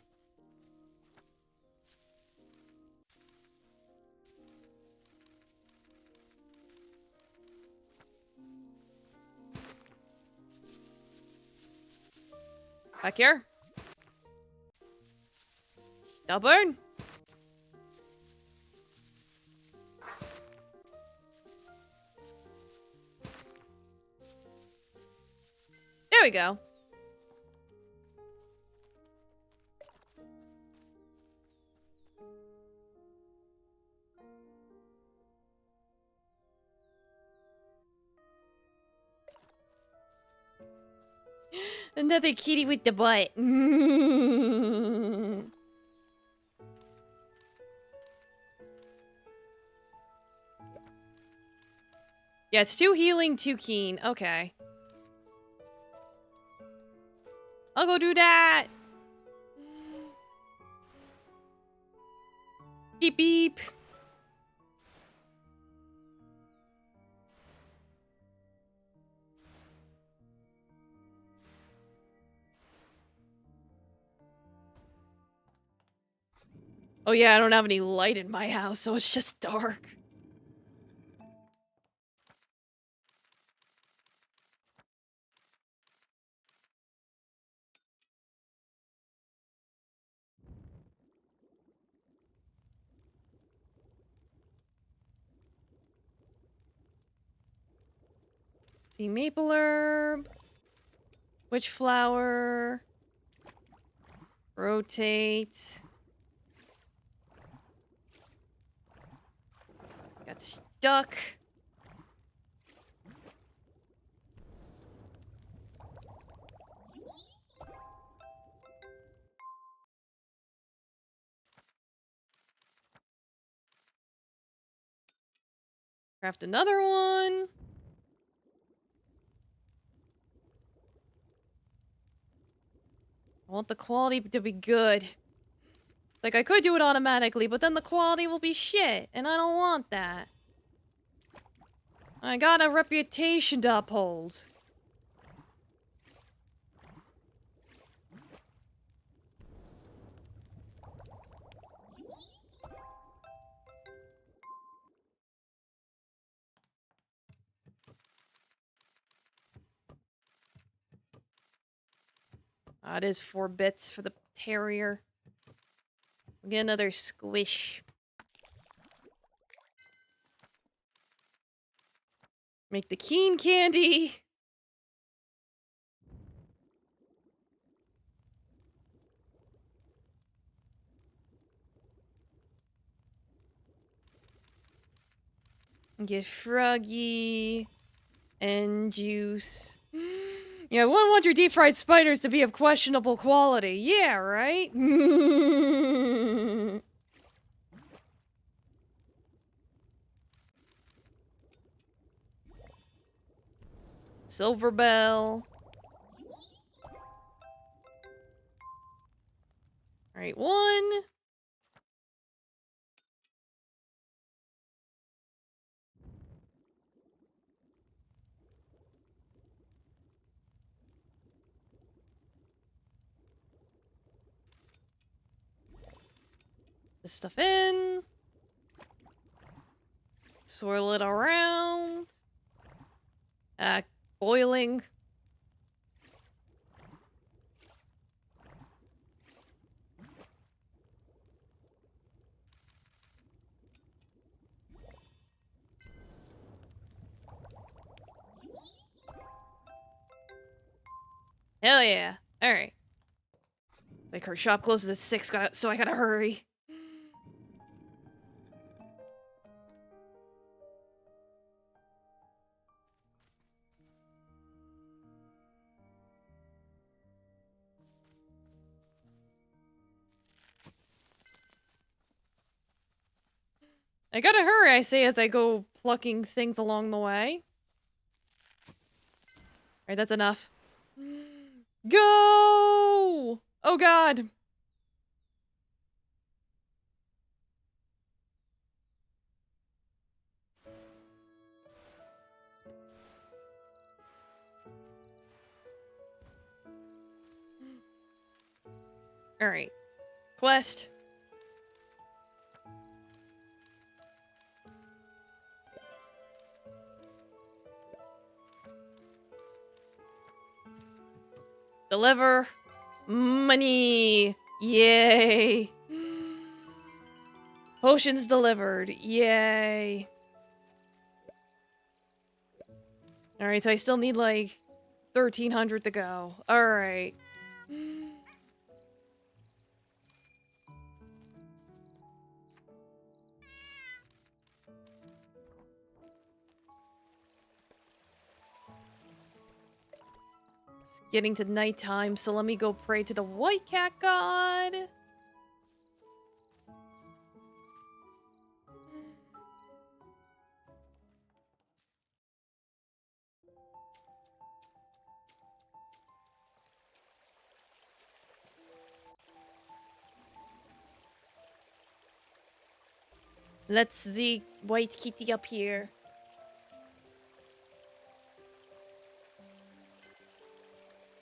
Back here. Stubborn. There we go. Another kitty with the butt. Yeah, it's 2 healing, 2 keen. Okay. I'll go do that. Beep beep. Oh yeah, I don't have any light in my house, so it's just dark. See, maple herb. Witch flower. Rotate. Got stuck. Craft another one. I want the quality to be good. Like, I could do it automatically, but then the quality will be shit, and I don't want that. I got a reputation to uphold. It is 4 bits for the terrier. We'll get another squish. Make the keen candy. Get froggy and juice. Yeah, wouldn't want your deep fried spiders to be of questionable quality. Yeah, right? Silver bell. Alright, 1. This stuff in. Swirl it around. Boiling. Hell yeah. Alright. Like, her shop closes at 6, so I gotta hurry. I gotta hurry, I say as I go plucking things along the way. Alright, that's enough. Go! Oh god. Alright. Quest. Deliver. Money. Yay. Potions delivered. Yay. Alright, so I still need like 1,300 to go. Alright. Getting to nighttime, so let me go pray to the white cat god. Let's the white kitty up here.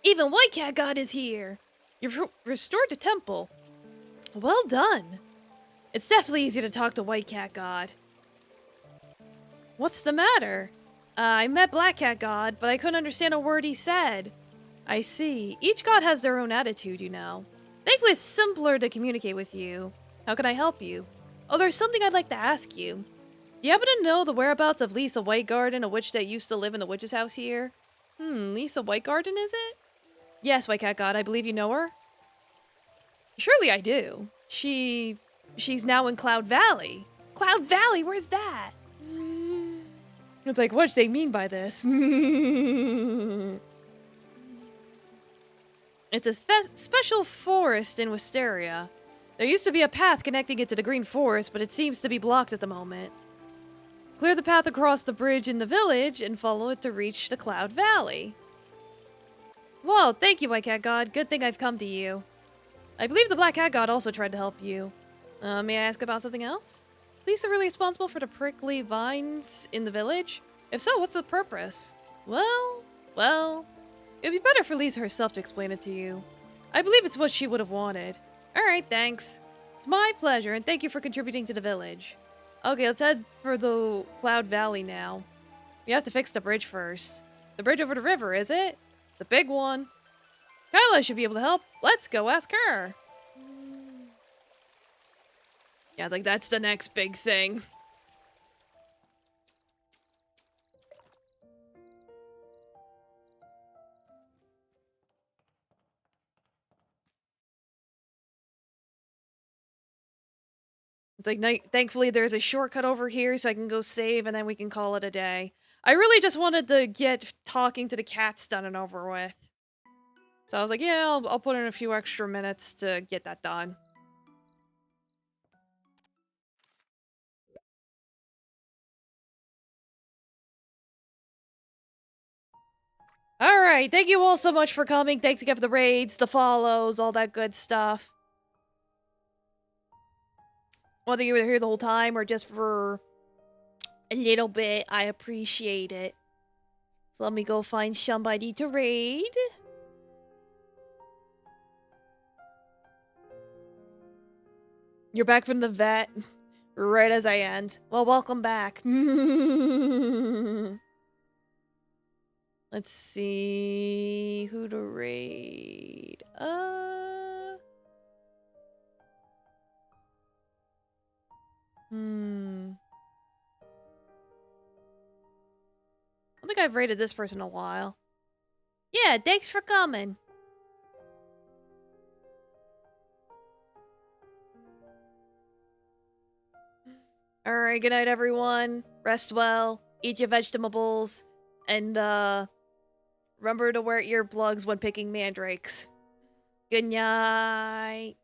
Even White Cat God is here! You've restored the temple. Well done. It's definitely easy to talk to White Cat God. What's the matter? I met Black Cat God, but I couldn't understand a word he said. I see. Each god has their own attitude, you know. Thankfully, it's simpler to communicate with you. How can I help you? Oh, there's something I'd like to ask you. Do you happen to know the whereabouts of Lisa Whitegarden, a witch that used to live in the witch's house here? Lisa Whitegarden, is it? Yes, White Cat God, I believe you know her. Surely I do. She's now in Cloud Valley. Cloud Valley, where's that? It's like, what do they mean by this? It's a special forest in Wisteria. There used to be a path connecting it to the Green Forest, but it seems to be blocked at the moment. Clear the path across the bridge in the village and follow it to reach the Cloud Valley. Whoa, thank you, White Cat God. Good thing I've come to you. I believe the Black Cat God also tried to help you. May I ask about something else? Is Lisa really responsible for the prickly vines in the village? If so, what's the purpose? Well, it'd be better for Lisa herself to explain it to you. I believe it's what she would have wanted. Alright, thanks. It's my pleasure, and thank you for contributing to the village. Okay, let's head for the Cloud Valley now. We have to fix the bridge first. The bridge over the river, is it? The big one. Kyla should be able to help. Let's go ask her. Yeah, it's like, that's the next big thing. It's like, thankfully there's a shortcut over here so I can go save and then we can call it a day. I really just wanted to get talking to the cats done and over with. So I was like, yeah, I'll put in a few extra minutes to get that done. Alright, thank you all so much for coming. Thanks again for the raids, the follows, all that good stuff. Whether you were here the whole time or just for a little bit, I appreciate it. So let me go find somebody to raid. You're back from the vet, right as I end. Well, welcome back. Let's see who to raid. I don't think I've raided this person in a while. Yeah, thanks for coming. Alright, good night, everyone. Rest well, eat your vegetables, and, remember to wear earplugs when picking mandrakes. Good night.